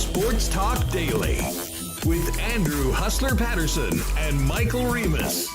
Sports Talk Daily with Andrew Hustler Paterson and Michael Remis.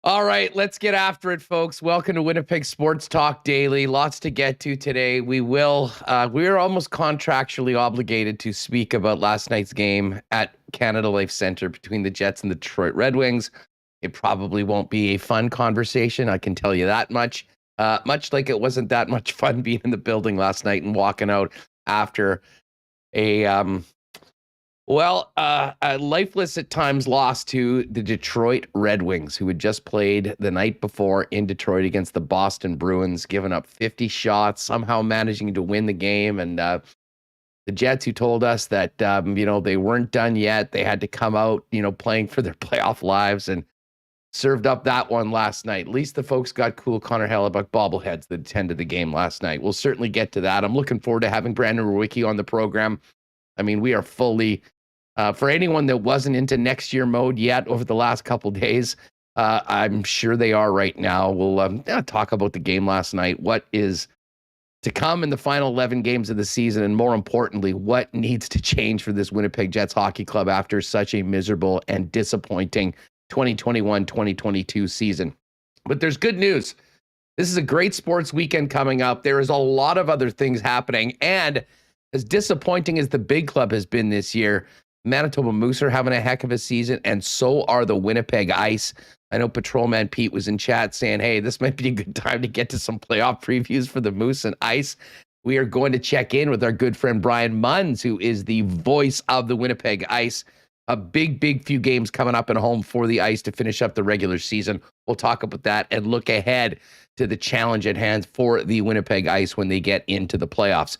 All right, let's get after it, folks. Welcome to Winnipeg Sports Talk Daily. Lots to get to today. We're almost contractually obligated to speak about last night's game at Canada Life Centre between the Jets and the Detroit Red Wings. It probably won't be a fun conversation, I can tell you that much. Much like it wasn't that much fun being in the building last night and walking out after a lifeless at times loss to the Detroit Red Wings, who had just played the night before in Detroit against the Boston Bruins, giving up 50 shots, somehow managing to win the game. And the Jets, who told us that, they weren't done yet. They had to come out, playing for their playoff lives, and served up that one last night. At least the folks got cool Connor Hellebuck bobbleheads that attended the game last night. We'll certainly get to that. I'm looking forward to having Brandon Rewucki on the program. I mean, we are fully... for anyone that wasn't into next year mode yet over the last couple days, I'm sure they are right now. We'll talk about the game last night, what is to come in the final 11 games of the season, and more importantly, what needs to change for this Winnipeg Jets hockey club after such a miserable and disappointing 2021-2022 season. But there's good news. This is a great sports weekend coming up. There is a lot of other things happening, and as disappointing as the big club has been this year, Manitoba Moose are having a heck of a season, and so are the Winnipeg Ice. I know Patrolman Pete was in chat saying, hey, this might be a good time to get to some playoff previews for the Moose and Ice. We are going to check in with our good friend Brian Munz, who is the voice of the Winnipeg Ice. A big few games coming up at home for the Ice to finish up the regular season. We'll talk about that and look ahead to the challenge at hand for the Winnipeg Ice when they get into the playoffs.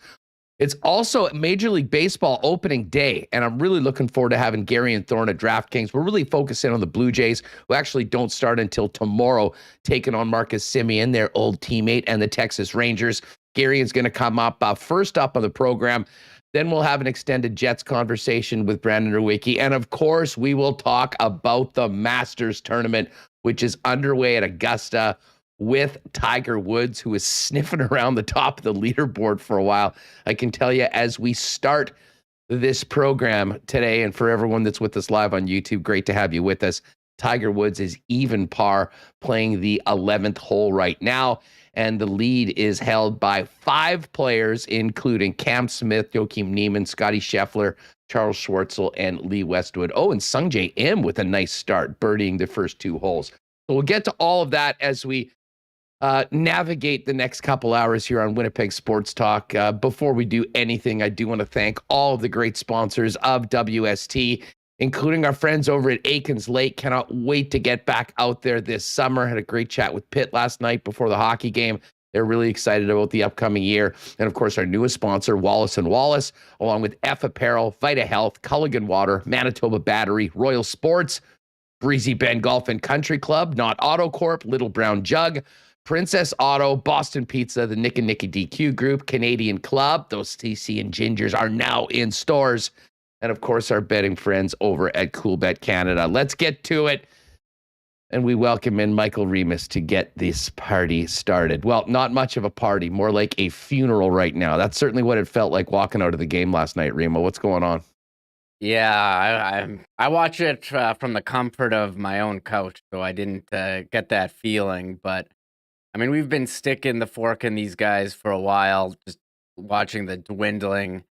It's also Major League Baseball opening day, and I'm really looking forward to having Garion Thorne of DraftKings. We're really focusing on the Blue Jays, who actually don't start until tomorrow, taking on Marcus Semien, their old teammate, and the Texas Rangers. Garion's going to come up first up on the program. Then we'll have an extended Jets conversation with Brandon Rewucki. And of course, we will talk about the Masters tournament, which is underway at Augusta, with Tiger Woods, who is sniffing around the top of the leaderboard for a while. I can tell you, as we start this program today, and for everyone that's with us live on YouTube, great to have you with us. Tiger Woods is even par, playing the 11th hole right now, and the lead is held by 5 players, including Cam Smith, Joakim Niemann, Scotty Scheffler, Charles Schwartzel, and Lee Westwood. Oh, and Sungjae Im with a nice start, birdieing the first 2 holes. So we'll get to all of that as we navigate the next couple hours here on Winnipeg Sports Talk. Before we do anything, I do want to thank all of the great sponsors of WST, including our friends over at Aikens Lake. Cannot wait to get back out there this summer. Had a great chat with Pitt last night before the hockey game. They're really excited about the upcoming year. And of course, our newest sponsor, Wallace & Wallace, along with F Apparel, Vita Health, Culligan Water, Manitoba Battery, Royal Sports, Breezy Bend Golf and Country Club, Not Auto Corp, Little Brown Jug, Princess Auto, Boston Pizza, the Nick and Nicky DQ Group, Canadian Club. Those TC and Gingers are now in stores. And of course, our betting friends over at Coolbet Canada. Let's get to it. And we welcome in Michael Remis to get this party started. Well, not much of a party, more like a funeral right now. That's certainly what it felt like walking out of the game last night, Remo. What's going on? Yeah, I watch it from the comfort of my own couch, so I didn't get that feeling. But I mean, we've been sticking the fork in these guys for a while, just watching the dwindling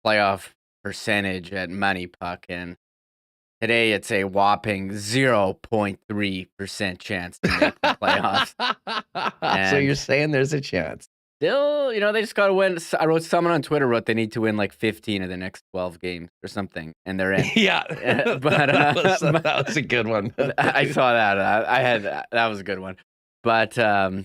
playoff percentage at Money Puck, and today it's a whopping 0.3% chance to make the playoffs. So you're saying there's a chance? Still, they just got to win. I wrote someone on Twitter wrote they need to win like 15 of the next 12 games or something, and they're in. Yeah, but that was a good one. I saw that. That was a good one. But I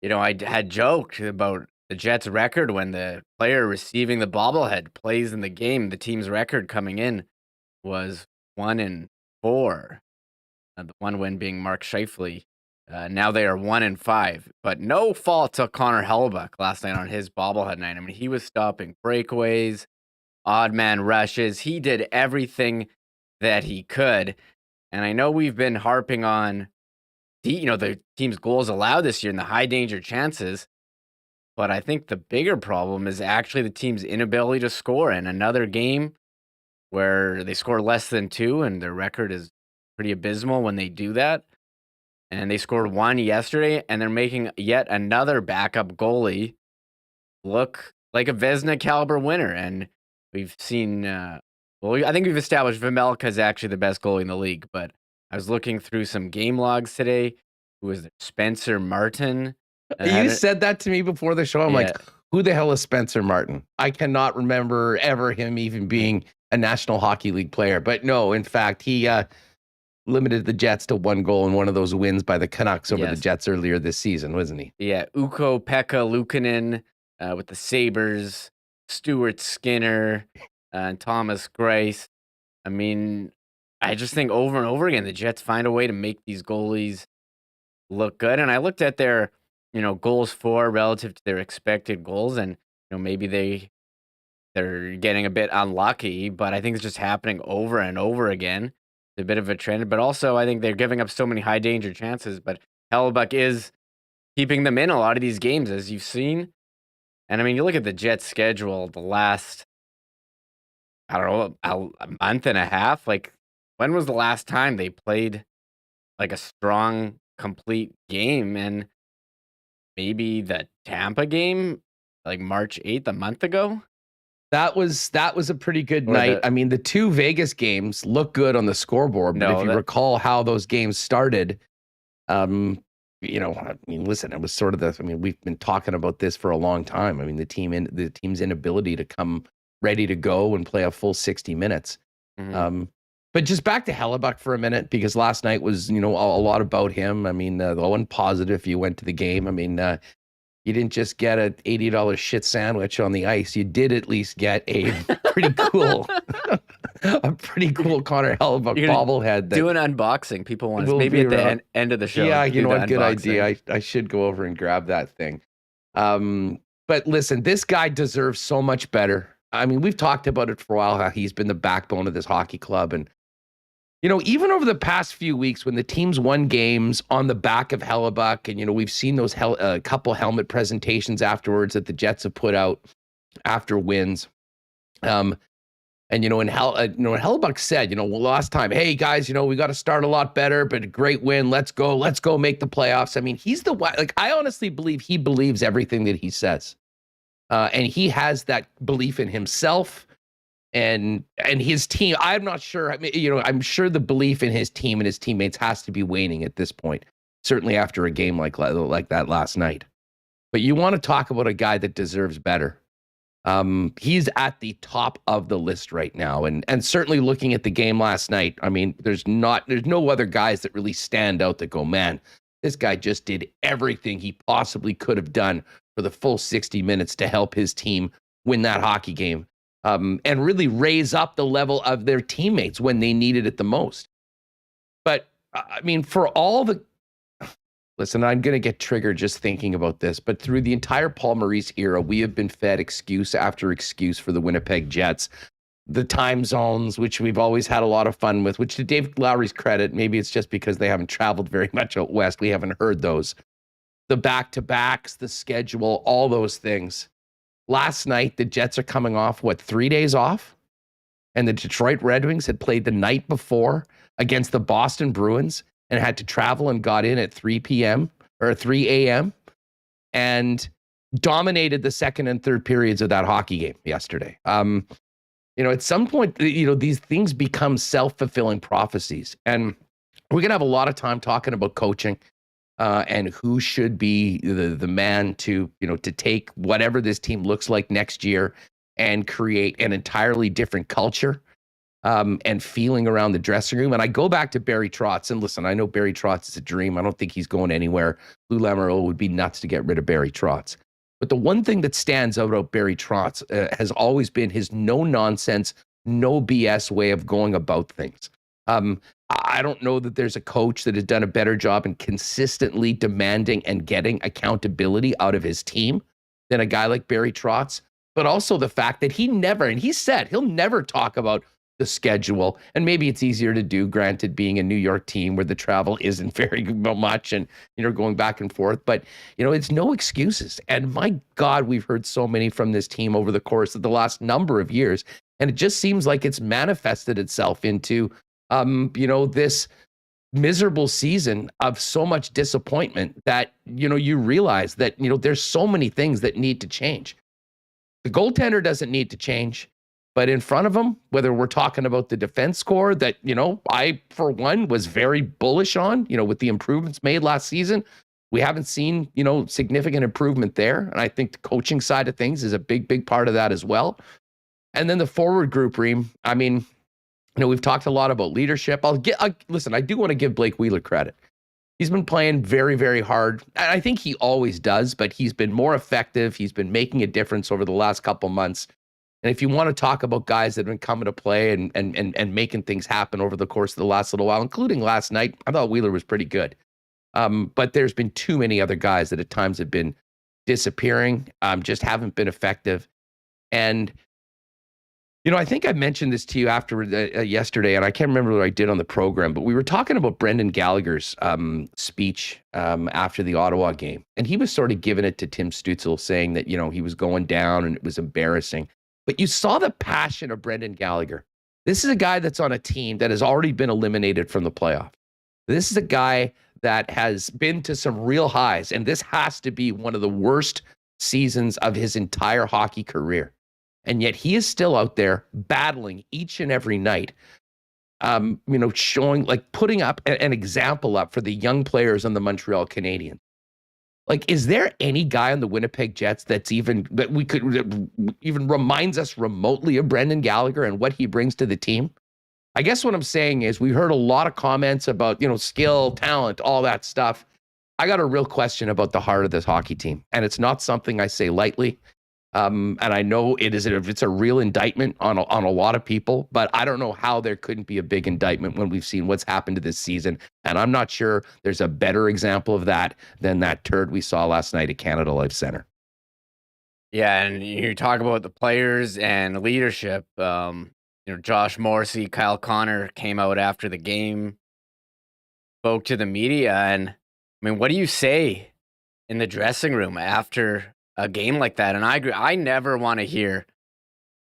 had joked about the Jets' record when the player receiving the bobblehead plays in the game. The team's record coming in was 1-4. The one win being Mark Scheifele. Now they are 1-5, but no fault to Connor Hellebuyck last night on his bobblehead night. I mean, he was stopping breakaways, odd man rushes. He did everything that he could. And I know we've been harping on the team's goals allowed this year and the high danger chances. But I think the bigger problem is actually the team's inability to score. In another game where they score less than 2 and their record is pretty abysmal when they do that. And they scored 1 yesterday, and they're making yet another backup goalie look like a Vezina caliber winner. And we've seen, I think we've established Vejmelka is actually the best goalie in the league. But I was looking through some game logs today. Who was there? Spencer Martin. You said that to me before the show. I'm like, who the hell is Spencer Martin? I cannot remember ever him even being a National Hockey League player. But no, in fact, he limited the Jets to 1 goal in one of those wins by the Canucks over the Jets earlier this season, wasn't he? Yeah, Ukko-Pekka Luukkonen with the Sabres, Stuart Skinner, and Thomas Greiss. I mean, I just think over and over again, the Jets find a way to make these goalies look good. And I looked at their, goals for relative to their expected goals, and maybe they're getting a bit unlucky, but I think it's just happening over and over again. It's a bit of a trend, but also I think they're giving up so many high danger chances, but Hellebuyck is keeping them in a lot of these games, as you've seen. And I mean, you look at the Jets' schedule the last, I don't know, a month and a half. Like, when was the last time they played like a strong, complete game? And maybe the Tampa game, like March 8th, a month ago. That was a pretty good night. I mean, the 2 Vegas games look good on the scoreboard, but if you recall how those games started, listen, it was sort of we've been talking about this for a long time. I mean, the team's inability to come ready to go and play a full 60 minutes. Mm-hmm. But just back to Hellebuyck for a minute, because last night was, a lot about him. I mean, the one positive, if you went to the game, I mean, you didn't just get an $80 shit sandwich on the ice. You did at least get a pretty cool Connor Hellebuyck bobblehead. Do an unboxing. People want to maybe at the end of the show. Yeah, what? Good idea. I should go over and grab that thing. But listen, this guy deserves so much better. I mean, we've talked about it for a while, how he's been the backbone of this hockey club. And even over the past few weeks when the teams won games on the back of Hellebuyck, and, we've seen those couple helmet presentations afterwards that the Jets have put out after wins. And, when Hellebuyck said, last time, hey, guys, we got to start a lot better, but a great win. Let's go make the playoffs. I mean, he's the one, I honestly believe he believes everything that he says. And he has that belief in himself. And his team, I'm not sure. I mean, I'm sure the belief in his team and his teammates has to be waning at this point. Certainly after a game like that last night. But you want to talk about a guy that deserves better. He's at the top of the list right now, and certainly looking at the game last night. I mean, there's no other guys that really stand out that go, man, this guy just did everything he possibly could have done for the full 60 minutes to help his team win that hockey game. And really raise up the level of their teammates when they needed it the most. But, I mean, listen, I'm going to get triggered just thinking about this, but through the entire Paul Maurice era, we have been fed excuse after excuse for the Winnipeg Jets. The time zones, which we've always had a lot of fun with, which to David Lowry's credit, maybe it's just because they haven't traveled very much out west. We haven't heard those. The back-to-backs, the schedule, all those things. Last night, the Jets are coming off, 3 days off? And the Detroit Red Wings had played the night before against the Boston Bruins and had to travel and got in at 3 p.m. or 3 a.m. and dominated the second and third periods of that hockey game yesterday. At some point, these things become self-fulfilling prophecies. And we're going to have a lot of time talking about coaching. And who should be the man to take whatever this team looks like next year and create an entirely different culture and feeling around the dressing room. And I go back to Barry Trotz. And listen, I know Barry Trotz is a dream. I don't think he's going anywhere. Lou Lamoriello would be nuts to get rid of Barry Trotz. But the one thing that stands out about Barry Trotz has always been his no-nonsense, no BS way of going about things. I don't know that there's a coach that has done a better job in consistently demanding and getting accountability out of his team than a guy like Barry Trotz. But also the fact that he said he'll never talk about the schedule. And maybe it's easier to do, granted, being a New York team where the travel isn't very much and, going back and forth. But, it's no excuses. And my God, we've heard so many from this team over the course of the last number of years. And it just seems like it's manifested itself into, this miserable season of so much disappointment that, you realize that, there's so many things that need to change. The goaltender doesn't need to change, but in front of him, whether we're talking about the defense core that, I, for one, was very bullish on, with the improvements made last season, we haven't seen, significant improvement there. And I think the coaching side of things is a big, big part of that as well. And then the forward group, Reem, I mean, we've talked a lot about leadership. Listen, I do want to give Blake Wheeler credit. He's been playing very, very hard. I think he always does, but he's been more effective. He's been making a difference over the last couple months. And if you want to talk about guys that have been coming to play and making things happen over the course of the last little while, including last night, I thought Wheeler was pretty good. But there's been too many other guys that at times have been disappearing, just haven't been effective. And I think I mentioned this to you after yesterday, and I can't remember what I did on the program, but we were talking about Brendan Gallagher's speech after the Ottawa game. And he was sort of giving it to Tim Stützle, saying that, he was going down and it was embarrassing. But you saw the passion of Brendan Gallagher. This is a guy that's on a team that has already been eliminated from the playoff. This is a guy that has been to some real highs, and this has to be one of the worst seasons of his entire hockey career. And yet he is still out there battling each and every night, showing, like, putting up an example up for the young players on the Montreal Canadiens. Like, is there any guy on the Winnipeg Jets that reminds us remotely of Brendan Gallagher and what he brings to the team? I guess what I'm saying is we heard a lot of comments about, skill, talent, all that stuff. I got a real question about the heart of this hockey team, and it's not something I say lightly. And I know it's a real indictment on a lot of people, but I don't know how there couldn't be a big indictment when we've seen what's happened to this season. And I'm not sure there's a better example of that than that turd we saw last night at Canada Life Center. Yeah, and you talk about the players and leadership. Josh Morrissey, Kyle Connor came out after the game, spoke to the media, and I mean, what do you say in the dressing room after a game like that? And I agree. I never want to hear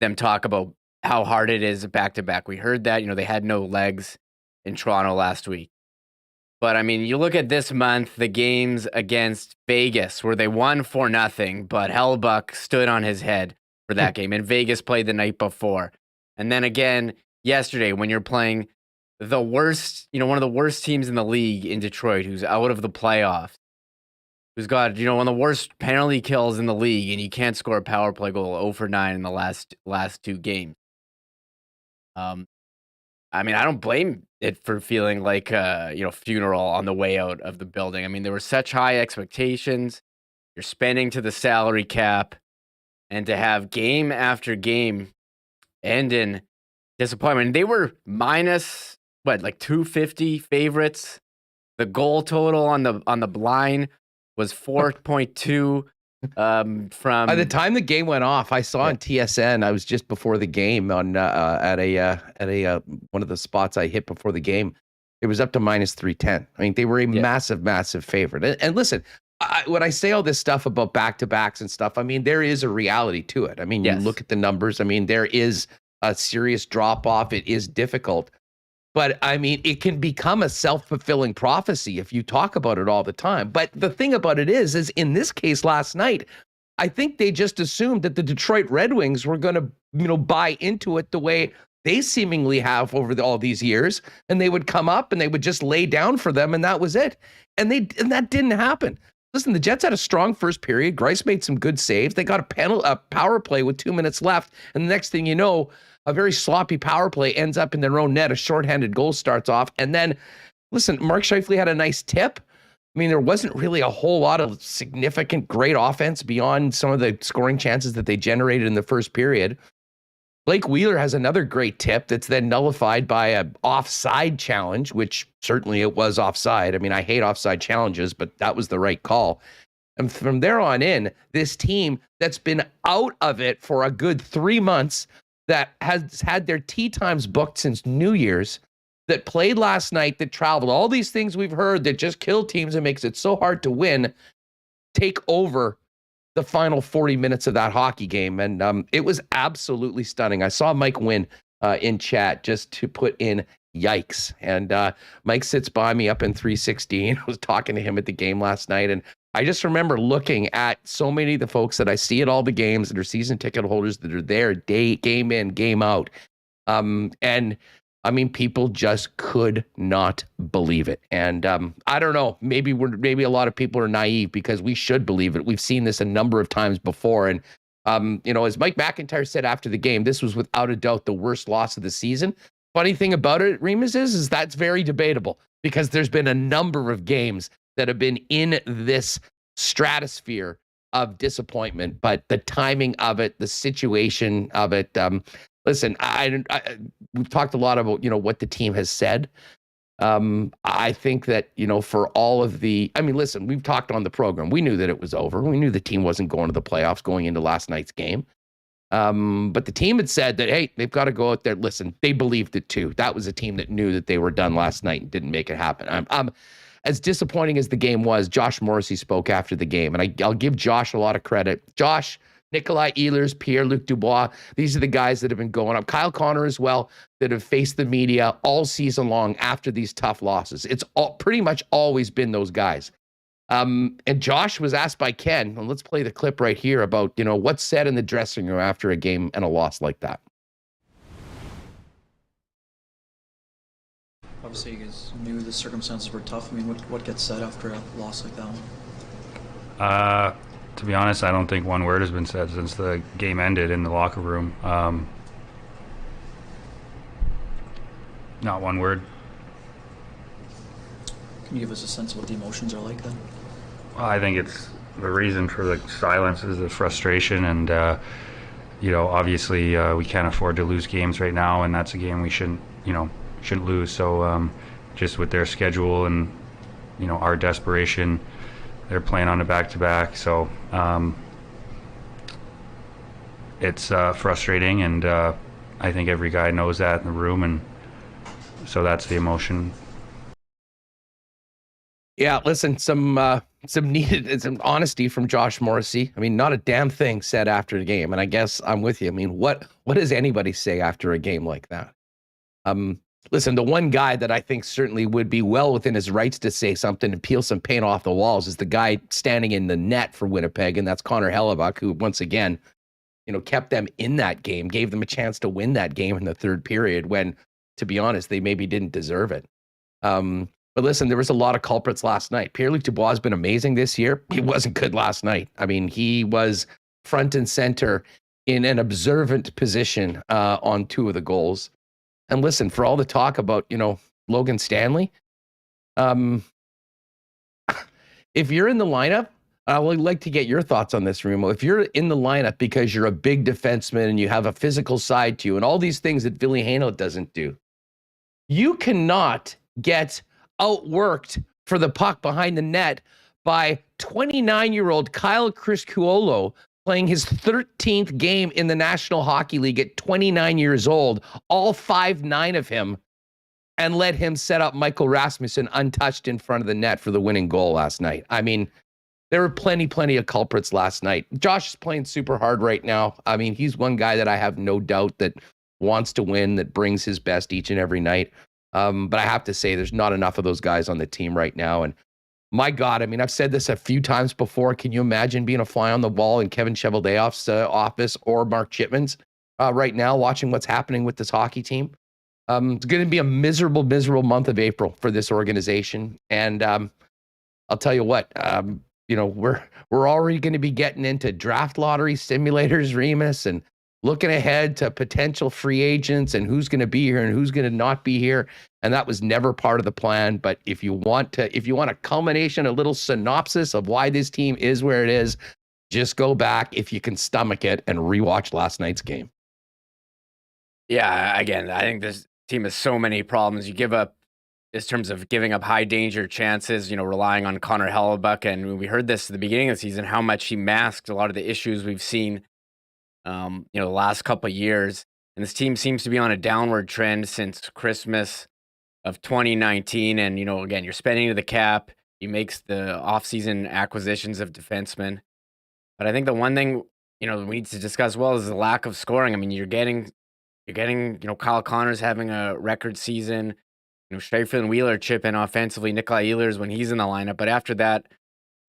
them talk about how hard it is back to back. We heard that, they had no legs in Toronto last week. But I mean, you look at this month, the games against Vegas where they won 4-0, but Hellbuck stood on his head for that game. And Vegas played the night before. And then again, yesterday, when you're playing the worst, one of the worst teams in the league in Detroit, who's out of the playoffs, who's got, one of the worst penalty kills in the league, and you can't score a power play goal, 0 for 9 in the last two games. I mean, I don't blame it for feeling like funeral on the way out of the building. I mean, there were such high expectations. You're spending to the salary cap, and to have game after game end in disappointment. They were minus 250 favorites. The goal total on the blind was 4.2 from. By the time the game went off, I saw on TSN. I was just before the game on at a one of the spots I hit before the game. It was up to minus 310. I mean, they were a massive favorite. And listen, when I say all this stuff about back-to-backs and stuff, I mean, there is a reality to it. I mean, you look at the numbers. I mean, there is a serious drop-off. It is difficult. But, I mean, it can become a self-fulfilling prophecy if you talk about it all the time. But the thing about it is in this case last night, I think they just assumed that the Detroit Red Wings were going to, buy into it the way they seemingly have over all these years. And they would come up and they would just lay down for them, and that was it. And that didn't happen. Listen, the Jets had a strong first period. Grice made some good saves. They got a power play with 2 minutes left. And the next thing you know, a very sloppy power play ends up in their own net. A shorthanded goal starts off. And then, listen, Mark Scheifele had a nice tip. I mean, there wasn't really a whole lot of significant great offense beyond some of the scoring chances that they generated in the first period. Blake Wheeler has another great tip that's then nullified by an offside challenge, which certainly it was offside. I mean, I hate offside challenges, but that was the right call. And from there on in, this team that's been out of it for a good 3 months, that has had their tee times booked since New Year's, that played last night, that traveled, all these things we've heard that just kill teams and makes it so hard to win, take over the final 40 minutes of that hockey game. And it was absolutely stunning. I saw Mike Wynn in chat just to put in yikes. And Mike sits by me up in 316. I was talking to him at the game last night. And I just remember looking at so many of the folks that I see at all the games that are season ticket holders that are there game in, game out. And I mean, people just could not believe it. And I don't know, maybe a lot of people are naive because we should believe it. We've seen this a number of times before. And, as Mike McIntyre said after the game, this was without a doubt the worst loss of the season. Funny thing about it, Remis, is that's very debatable because there's been a number of games that have been in this stratosphere of disappointment, but the timing of it, the situation of it, listen, we've talked a lot about, what the team has said. I think that, for all of listen, we've talked on the program. We knew that it was over. We knew the team wasn't going to the playoffs going into last night's game. But the team had said that, hey, they've got to go out there. Listen, they believed it too. That was a team that knew that they were done last night and didn't make it happen. As disappointing as the game was, Josh Morrissey spoke after the game, and I'll give Josh a lot of credit. Josh, Nikolai Ehlers, Pierre-Luc Dubois, these are the guys that have been going up. Kyle Connor as well, that have faced the media all season long after these tough losses. It's pretty much always been those guys. And Josh was asked by Ken, and let's play the clip right here about, what's said in the dressing room after a game and a loss like that. Obviously, you guys knew the circumstances were tough. I mean, what gets said after a loss like that one? To be honest, I don't think one word has been said since the game ended in the locker room. Not one word. Can you give us a sense of what the emotions are like then? Well, I think it's the reason for the silence is the frustration, and obviously we can't afford to lose games right now, and that's a game we shouldn't lose. So just with their schedule and our desperation, they're playing on a back-to-back, so it's frustrating, and I think every guy knows that in the room, and so that's the emotion. Yeah, listen, some honesty from Josh Morrissey. I mean, not a damn thing said after the game, and I guess I'm with you. I mean, what does anybody say after a game like that? Listen, the one guy that I think certainly would be well within his rights to say something and peel some paint off the walls is the guy standing in the net for Winnipeg, and that's Connor Hellebuck, who once again, kept them in that game, gave them a chance to win that game in the third period when, to be honest, they maybe didn't deserve it. But listen, there was a lot of culprits last night. Pierre-Luc Dubois has been amazing this year. He wasn't good last night. I mean, he was front and center in an observant position on two of the goals. And listen, for all the talk about, Logan Stanley, if you're in the lineup, I would like to get your thoughts on this, Remo. If you're in the lineup because you're a big defenseman and you have a physical side to you and all these things that Ville Heinola doesn't do, you cannot get outworked for the puck behind the net by 29-year-old Kyle Criscuolo playing his 13th game in the National Hockey League at 29 years old, all 5'9" of him, and let him set up Michael Rasmussen untouched in front of the net for the winning goal last night. I mean, there were plenty of culprits last night. Josh is playing super hard right now. I mean, he's one guy that I have no doubt that wants to win, that brings his best each and every night. But I have to say, there's not enough of those guys on the team right now. And my God, I mean, I've said this a few times before. Can you imagine being a fly on the wall in Kevin Cheveldayoff's office or Mark Chipman's right now, watching what's happening with this hockey team? It's going to be a miserable month of April for this organization. And I'll tell you what, we're already going to be getting into draft lottery simulators, Remis, and looking ahead to potential free agents and who's going to be here and who's going to not be here. And that was never part of the plan. But if you want a culmination, a little synopsis of why this team is where it is, just go back, if you can stomach it, and rewatch last night's game. Yeah, again, I think this team has so many problems. You give up, in terms of giving up high danger chances, relying on Connor Hellebuck. And we heard this at the beginning of the season, how much he masked a lot of the issues we've seen, the last couple of years. And this team seems to be on a downward trend since Christmas of 2019. And, again, you're spending to the cap. He makes the offseason acquisitions of defensemen. But I think the one thing, we need to discuss is the lack of scoring. I mean, you're getting, Kyle Connor's having a record season. Schaefer and Wheeler chip in offensively. Nikolai Ehlers when he's in the lineup. But after that,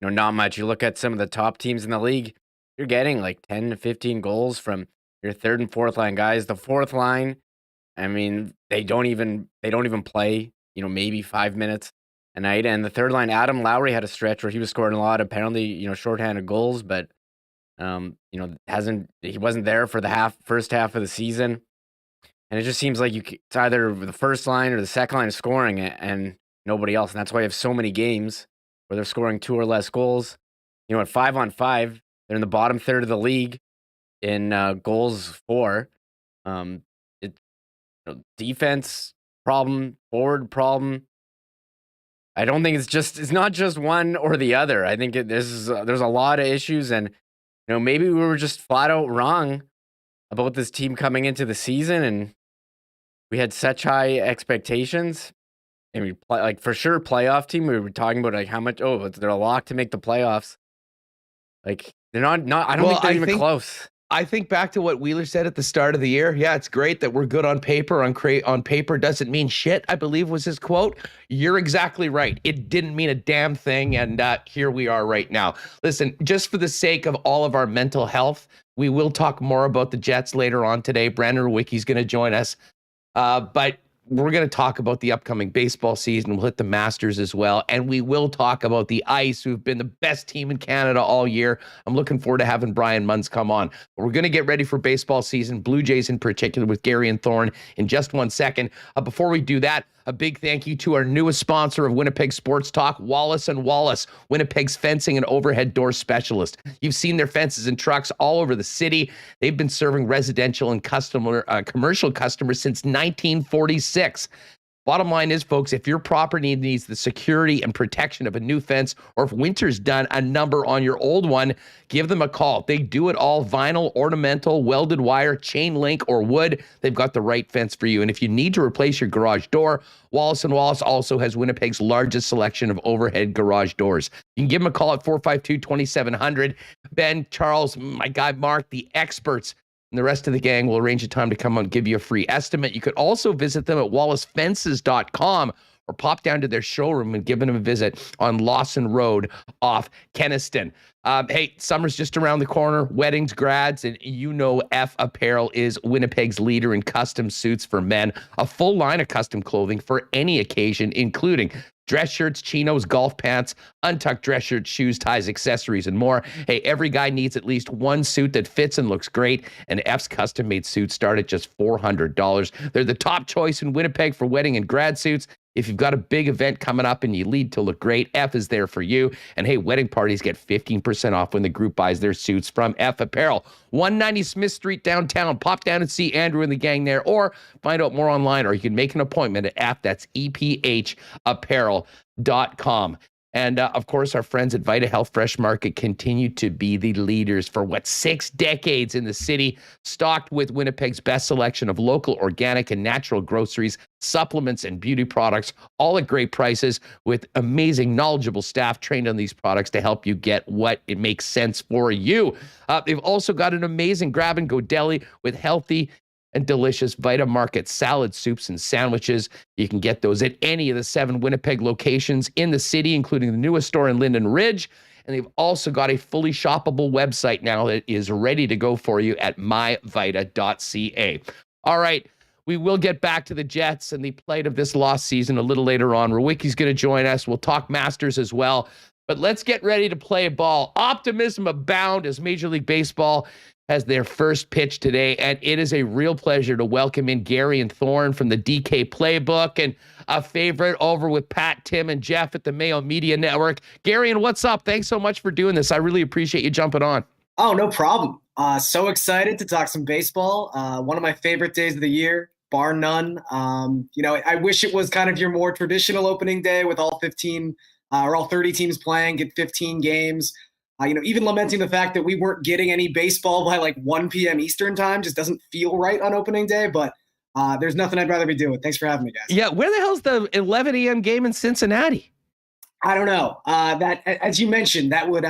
not much. You look at some of the top teams in the league, you're getting like 10 to 15 goals from your third and fourth line guys. The fourth line, I mean, they don't even play, maybe 5 minutes a night. And the third line, Adam Lowry had a stretch where he was scoring a lot of penalty, shorthanded goals, but he wasn't there for the first half of the season. And it just seems like it's either the first line or the second line is scoring and nobody else. And that's why you have so many games where they're scoring 2 or less goals. At 5-on-5, they're in the bottom third of the league in goals for. Defense problem, forward problem. I don't think it's not just one or the other. I think there's a lot of issues, and maybe we were just flat out wrong about this team coming into the season, and we had such high expectations. And we for sure playoff team. We were talking about how much. Oh, they're a lock to make the playoffs. They're not. I don't think they're even close. I think back to what Wheeler said at the start of the year. Yeah, it's great that we're good on paper. On paper doesn't mean shit, I believe was his quote. You're exactly right. It didn't mean a damn thing, and here we are right now. Listen, just for the sake of all of our mental health, we will talk more about the Jets later on today. Brandon Rewucki's going to join us. But we're going to talk about the upcoming baseball season. We'll hit the Masters as well. And we will talk about the Ice, who've been the best team in Canada all year. I'm looking forward to having Brian Munz come on. But we're going to get ready for baseball season, Blue Jays in particular, with Garion Thorne in just 1 second. Before we do that, a big thank you to our newest sponsor of Winnipeg Sports Talk, Wallace & Wallace, Winnipeg's fencing and overhead door specialist. You've seen their fences and trucks all over the city. They've been serving residential and commercial customers since 1946. Bottom line is, folks, if your property needs the security and protection of a new fence, or if winter's done a number on your old one, give them a call. They do it all: vinyl, ornamental, welded wire, chain link, or wood. They've got the right fence for you. And if you need to replace your garage door, Wallace & Wallace also has Winnipeg's largest selection of overhead garage doors. You can give them a call at 452-2700. Ben, Charles, my guy Mark, the experts, and the rest of the gang will arrange a time to come on and give you a free estimate. You could also visit them at wallacefences.com or pop down to their showroom and give them a visit on Lawson Road off Kenniston. Hey, summer's just around the corner, weddings, grads, and F Apparel is Winnipeg's leader in custom suits for men. A full line of custom clothing for any occasion, including dress shirts, chinos, golf pants, untucked dress shirts, shoes, ties, accessories, and more. Hey, every guy needs at least one suit that fits and looks great, and F's custom-made suits start at just $400. They're the top choice in Winnipeg for wedding and grad suits. If you've got a big event coming up and you need to look great, F is there for you. And hey, wedding parties get 15% off when the group buys their suits from F Apparel. 190 Smith Street downtown. Pop down and see Andrew and the gang there, or find out more online, or you can make an appointment at F. That's EPHapparel.com. And of course, our friends at Vita Health Fresh Market continue to be the leaders for 6 decades in the city, stocked with Winnipeg's best selection of local, organic, and natural groceries, supplements, and beauty products, all at great prices, with amazing, knowledgeable staff trained on these products to help you get what it makes sense for you. They've also got an amazing grab-and-go deli with healthy and delicious Vita Market salad, soups, and sandwiches. You can get those at any of the 7 Winnipeg locations in the city, including the newest store in Linden Ridge. And they've also got a fully shoppable website now that is ready to go for you at myvita.ca. All right, we will get back to the Jets and the plight of this lost season a little later on. Rewucki's going to join us. We'll talk Masters as well. But let's get ready to play ball. Optimism abound as Major League Baseball has their first pitch today, and it is a real pleasure to welcome in Garion Thorne from the DK Playbook and a favorite over with Pat, Tim, and Jeff at the Mayo Media Network. Garion, what's up? Thanks so much for doing this. I really appreciate you jumping on. Oh, no problem. So excited to talk some baseball. One of my favorite days of the year, bar none. I wish it was kind of your more traditional opening day with all 15 or all 30 teams playing, get 15 games. Even lamenting the fact that we weren't getting any baseball by like 1 p.m. Eastern time just doesn't feel right on opening day, but there's nothing I'd rather be doing. Thanks for having me, guys. Yeah, where the hell's the 11 a.m. game in Cincinnati? I don't know. That, as you mentioned, that would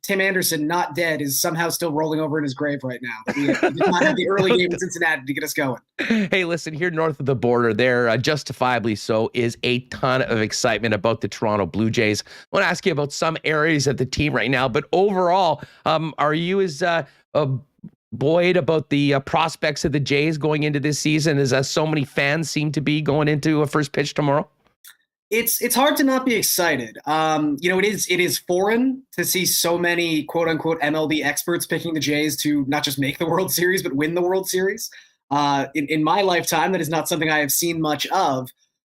Tim Anderson, not dead, is somehow still rolling over in his grave right now. We did not have the early game in Cincinnati to get us going. Hey, listen, here north of the border, there, justifiably so, is a ton of excitement about the Toronto Blue Jays. I want to ask you about some areas of the team right now, but overall, are you as buoyed about the prospects of the Jays going into this season as so many fans seem to be going into a first pitch tomorrow? It's hard to not be excited. It is foreign to see so many quote unquote MLB experts picking the Jays to not just make the World Series, but win the World Series. In my lifetime, that is not something I have seen much of.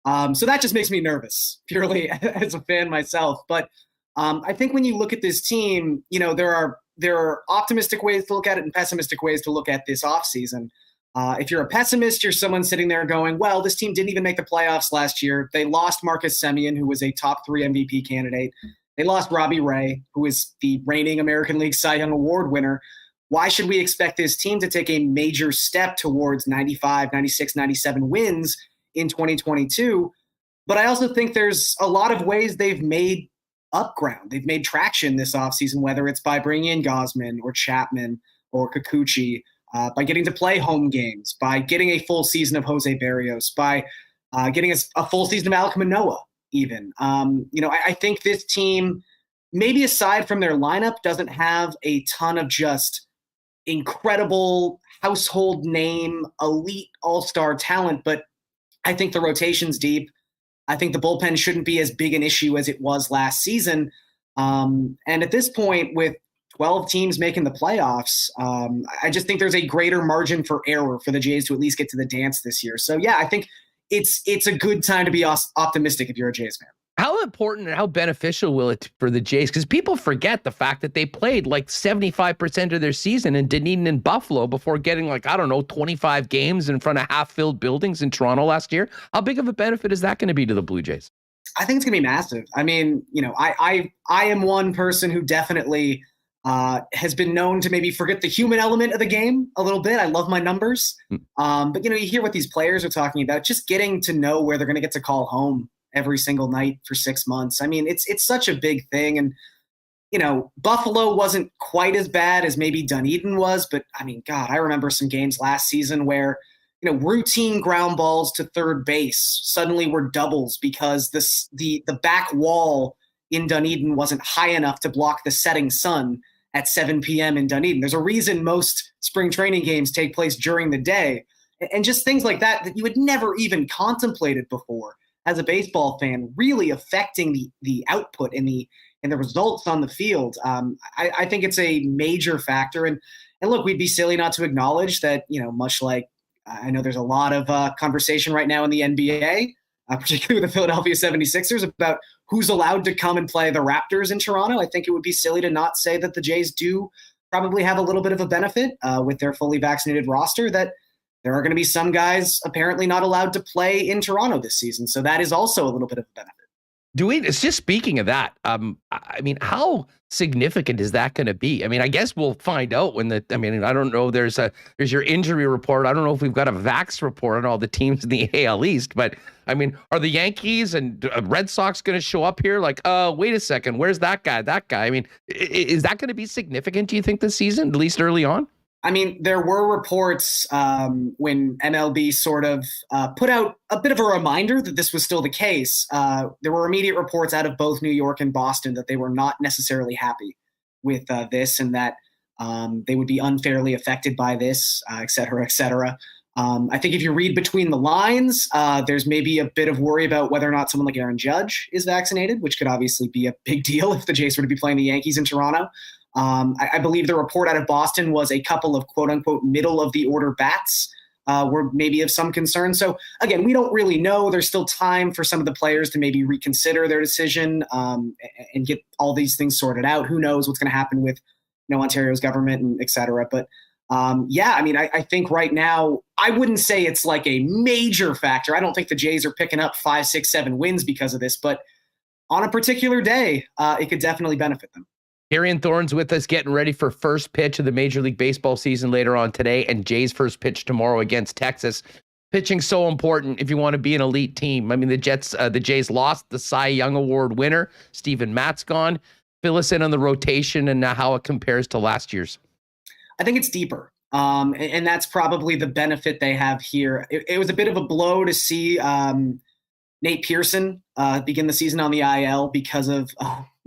So that just makes me nervous purely as a fan myself. But I think when you look at this team, there are optimistic ways to look at it and pessimistic ways to look at this offseason. If you're a pessimist, you're someone sitting there going, well, this team didn't even make the playoffs last year. They lost Marcus Semien, who was a top 3 MVP candidate. They lost Robbie Ray, who is the reigning American League Cy Young Award winner. Why should we expect this team to take a major step towards 95, 96, 97 wins in 2022? But I also think there's a lot of ways they've made up ground. They've made traction this offseason, whether it's by bringing in Gausman or Chapman or Kikuchi, by getting to play home games, by getting a full season of Jose Berrios, by getting a full season of Alek Manoah even. I think this team, maybe aside from their lineup, doesn't have a ton of just incredible household name, elite all-star talent, but I think the rotation's deep. I think the bullpen shouldn't be as big an issue as it was last season. And at this point, with 12 teams making the playoffs, I just think there's a greater margin for error for the Jays to at least get to the dance this year. So, yeah, I think it's a good time to be optimistic if you're a Jays fan. How important and how beneficial will it for the Jays? Because people forget the fact that they played like 75% of their season in Dunedin and Buffalo before getting 25 games in front of half-filled buildings in Toronto last year. How big of a benefit is that going to be to the Blue Jays? I think it's going to be massive. I mean, I am one person who definitely has been known to maybe forget the human element of the game a little bit. I love my numbers. But, you hear what these players are talking about, just getting to know where they're going to get to call home every single night for 6 months. I mean, it's such a big thing. And, Buffalo wasn't quite as bad as maybe Dunedin was. But, I mean, God, I remember some games last season where, routine ground balls to third base suddenly were doubles because the back wall in Dunedin wasn't high enough to block the setting sun at 7 p.m. in Dunedin. There's a reason most spring training games take place during the day. And just things like that you had never even contemplated before as a baseball fan, really affecting the output and the results on the field. I think it's a major factor. And look, we'd be silly not to acknowledge that, much like I know there's a lot of conversation right now in the NBA, particularly with the Philadelphia 76ers, about who's allowed to come and play the Raptors in Toronto. I think it would be silly to not say that the Jays do probably have a little bit of a benefit with their fully vaccinated roster, that there are going to be some guys apparently not allowed to play in Toronto this season. So that is also a little bit of a benefit. It's just speaking of that. I mean, how significant is that going to be? I mean, I guess we'll find out when I don't know. There's your injury report. I don't know if we've got a vax report on all the teams in the AL East, but I mean, are the Yankees and Red Sox going to show up here? Wait a second, where's that guy? I mean, is that going to be significant, do you think, this season, at least early on? I mean, there were reports when MLB sort of put out a bit of a reminder that this was still the case. There were immediate reports out of both New York and Boston that they were not necessarily happy with this and that they would be unfairly affected by this, et cetera, et cetera. I think if you read between the lines, there's maybe a bit of worry about whether or not someone like Aaron Judge is vaccinated, which could obviously be a big deal if the Jays were to be playing the Yankees in Toronto. I believe the report out of Boston was a couple of quote-unquote middle-of-the-order bats were maybe of some concern. So, again, we don't really know. There's still time for some of the players to maybe reconsider their decision and get all these things sorted out. Who knows what's going to happen with Ontario's government and et cetera. But, I think right now I wouldn't say it's like a major factor. I don't think the Jays are picking up 5, 6, 7 wins because of this. But on a particular day, it could definitely benefit them. Garion Thorne's with us, getting ready for first pitch of the Major League Baseball season later on today, and Jay's first pitch tomorrow against Texas. Pitching so important if you want to be an elite team. I mean, the Jays lost the Cy Young Award winner, Steven Matt's gone. Fill us in on the rotation and how it compares to last year's. I think it's deeper, and that's probably the benefit they have here. It was a bit of a blow to see Nate Pearson begin the season on the IL because of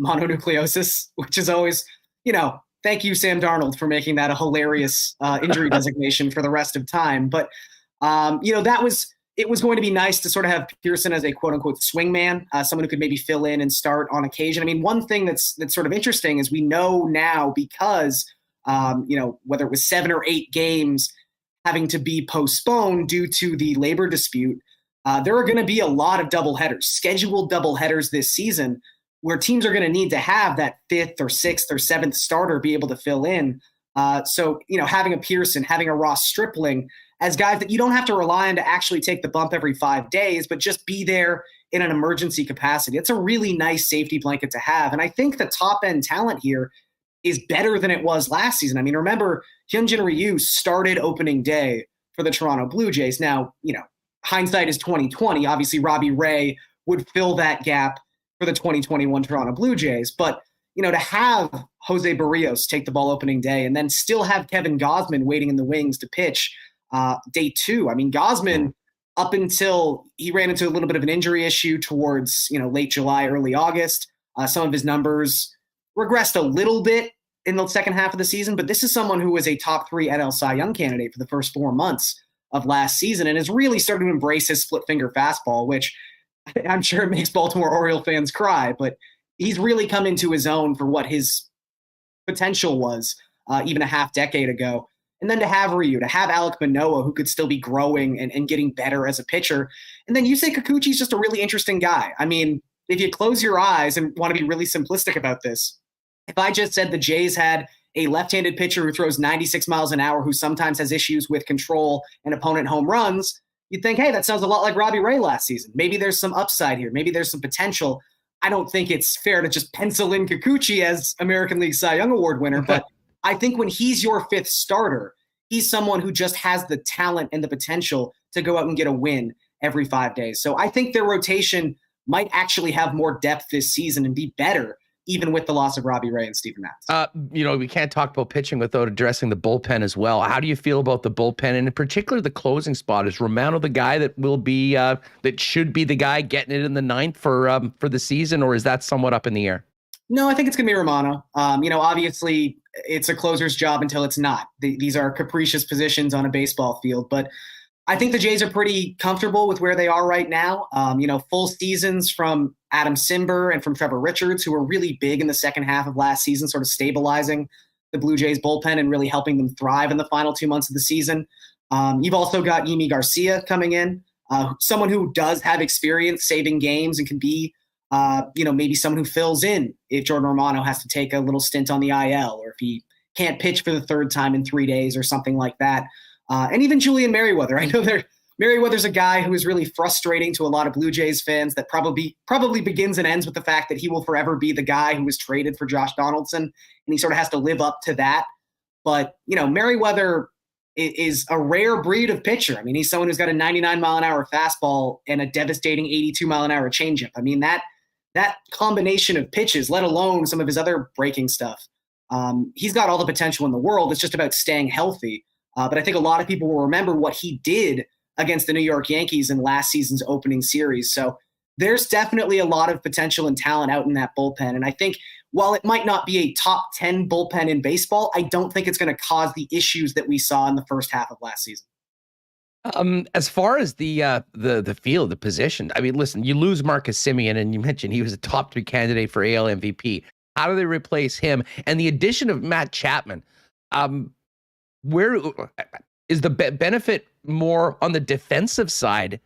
mononucleosis, which is always, thank you, Sam Darnold, for making that a hilarious injury designation for the rest of time. But, it was going to be nice to sort of have Pearson as a quote unquote swingman, someone who could maybe fill in and start on occasion. I mean, one thing that's sort of interesting is we know now because, whether it was 7 or 8 games having to be postponed due to the labor dispute, there are going to be a lot of doubleheaders, scheduled doubleheaders this season, where teams are going to need to have that 5th or 6th or 7th starter be able to fill in. So, having a Pearson, having a Ross Stripling as guys that you don't have to rely on to actually take the bump every 5 days, but just be there in an emergency capacity. It's a really nice safety blanket to have. And I think the top end talent here is better than it was last season. I mean, remember, Hyunjin Ryu started opening day for the Toronto Blue Jays. Now, hindsight is 2020. Obviously, Robbie Ray would fill that gap for the 2021 Toronto Blue Jays. But, to have Jose Barrios take the ball opening day and then still have Kevin Gausman waiting in the wings to pitch day 2. I mean, Gausman, up until he ran into a little bit of an injury issue towards, late July, early August, some of his numbers regressed a little bit in the second half of the season. But this is someone who was a top 3 NL Cy Young candidate for the first 4 months of last season and has really started to embrace his split finger fastball, which I'm sure it makes Baltimore Oriole fans cry, but he's really come into his own for what his potential was even a half decade ago. And then to have Ryu, to have Alek Manoah, who could still be growing and getting better as a pitcher. And then Yusei Kikuchi's just a really interesting guy. I mean, if you close your eyes and want to be really simplistic about this, if I just said the Jays had a left-handed pitcher who throws 96 miles an hour, who sometimes has issues with control and opponent home runs, you'd think, hey, that sounds a lot like Robbie Ray last season. Maybe there's some upside here. Maybe there's some potential. I don't think it's fair to just pencil in Kikuchi as American League Cy Young Award winner, but I think when he's your 5th starter, he's someone who just has the talent and the potential to go out and get a win every 5 days. So I think their rotation might actually have more depth this season and be better, even with the loss of Robbie Ray and Steven Matz. We can't talk about pitching without addressing the bullpen as well. How do you feel about the bullpen, and in particular the closing spot? Is Romano the guy that will be that should be the guy getting it in the 9th for the season, or is that somewhat up in the air? No, I think it's going to be Romano. Obviously it's a closer's job until it's not. These are capricious positions on a baseball field, but I think the Jays are pretty comfortable with where they are right now. Full seasons from Adam Simber and from Trevor Richards, who were really big in the second half of last season, sort of stabilizing the Blue Jays bullpen and really helping them thrive in the final 2 months of the season. You've also got Yimi Garcia coming in, someone who does have experience saving games and can be, maybe someone who fills in if Jordan Romano has to take a little stint on the IL, or if he can't pitch for the 3rd time in 3 days or something like that. And even Julian Merriweather. I know Merriweather's a guy who is really frustrating to a lot of Blue Jays fans. That probably begins and ends with the fact that he will forever be the guy who was traded for Josh Donaldson, and he sort of has to live up to that. But, Merriweather is a rare breed of pitcher. I mean, he's someone who's got a 99-mile-an-hour fastball and a devastating 82-mile-an-hour changeup. I mean, that combination of pitches, let alone some of his other breaking stuff, he's got all the potential in the world. It's just about staying healthy. But I think a lot of people will remember what he did against the New York Yankees in last season's opening series. So there's definitely a lot of potential and talent out in that bullpen. And I think while it might not be a top 10 bullpen in baseball, I don't think it's going to cause the issues that we saw in the first half of last season. As far as the field, the position, I mean, listen, you lose Marcus Semien, and you mentioned he was a top 3 candidate for AL MVP. How do they replace him? And the addition of Matt Chapman, where is the benefit more on the defensive side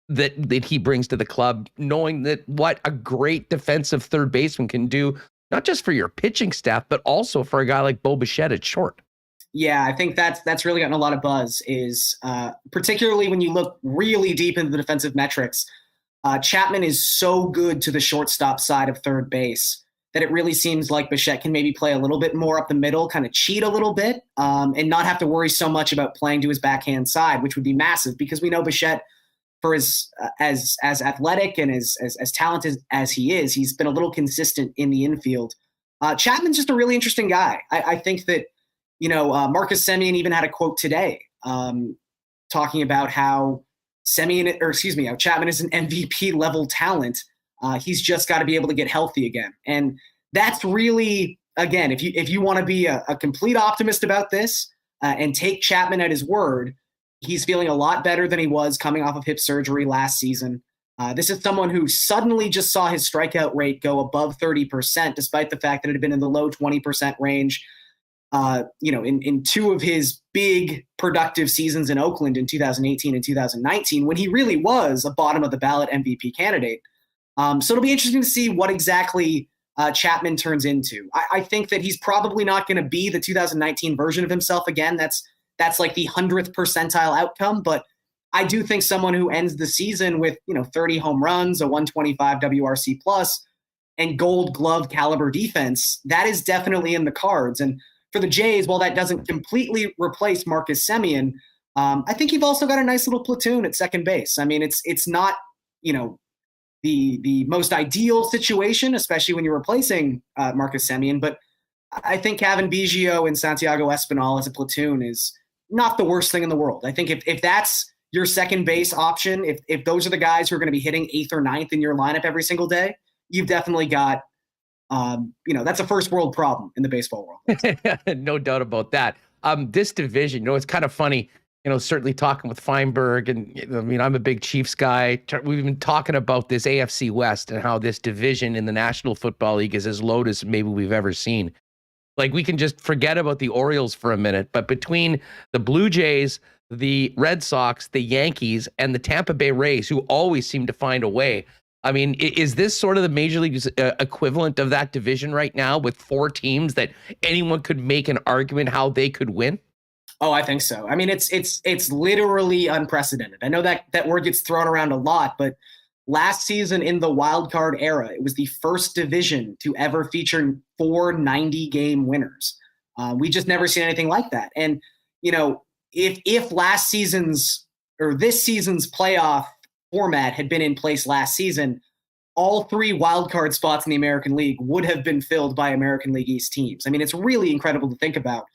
that he brings to the club, knowing that what a great defensive third baseman can do, not just for your pitching staff, but also for a guy like Bo Bichette at short? Yeah, I think that's really gotten a lot of buzz, is particularly when you look really deep into the defensive metrics. Chapman is so good to the shortstop side of third base that it really seems like Bichette can maybe play a little bit more up the middle, kind of cheat a little bit, and not have to worry so much about playing to his backhand side, which would be massive, because we know Bichette, for as athletic and as talented as he is, he's been a little consistent in the infield. Chapman's just a really interesting guy. I think that, Marcus Semien even had a quote today talking about how Chapman is an MVP level talent. He's just got to be able to get healthy again. And that's really, again, if you want to be a complete optimist about this and take Chapman at his word, he's feeling a lot better than he was coming off of hip surgery last season. This is someone who suddenly just saw his strikeout rate go above 30%, despite the fact that it had been in the low 20% range. In 2 of his big productive seasons in Oakland in 2018 and 2019, when he really was a bottom of the ballot MVP candidate. So it'll be interesting to see what exactly Chapman turns into. I think that he's probably not going to be the 2019 version of himself again. That's like the 100th percentile outcome, but I do think someone who ends the season with 30 home runs, a 125 WRC plus, and Gold Glove caliber defense, that is definitely in the cards. And for the Jays, while that doesn't completely replace Marcus Semien, I think you've also got a nice little platoon at second base. I mean, it's not the most ideal situation, especially when you're replacing Marcus Semien, but I think Cavan Biggio and Santiago Espinal as a platoon is not the worst thing in the world. I think if that's your second base option, if those are the guys who are going to be hitting 8th or 9th in your lineup every single day, you've definitely got that's a first world problem in the baseball world. No doubt about that. This division, it's kind of funny, certainly talking with Feinberg, and I'm a big Chiefs guy. We've been talking about this AFC West and how this division in the National Football League is as loaded as maybe we've ever seen. Like, we can just forget about the Orioles for a minute, but between the Blue Jays, the Red Sox, the Yankees, and the Tampa Bay Rays, who always seem to find a way, I mean, is this sort of the Major League's equivalent of that division right now, with 4 teams that anyone could make an argument how they could win? Oh, I think so. I mean, it's literally unprecedented. I know that word gets thrown around a lot, but last season in the wild card era, it was the first division to ever feature 4 90-game winners. We just never seen anything like that. And, if last season's or this season's playoff format had been in place last season, all 3 wildcard spots in the American League would have been filled by American League East teams. I mean, it's really incredible to think about.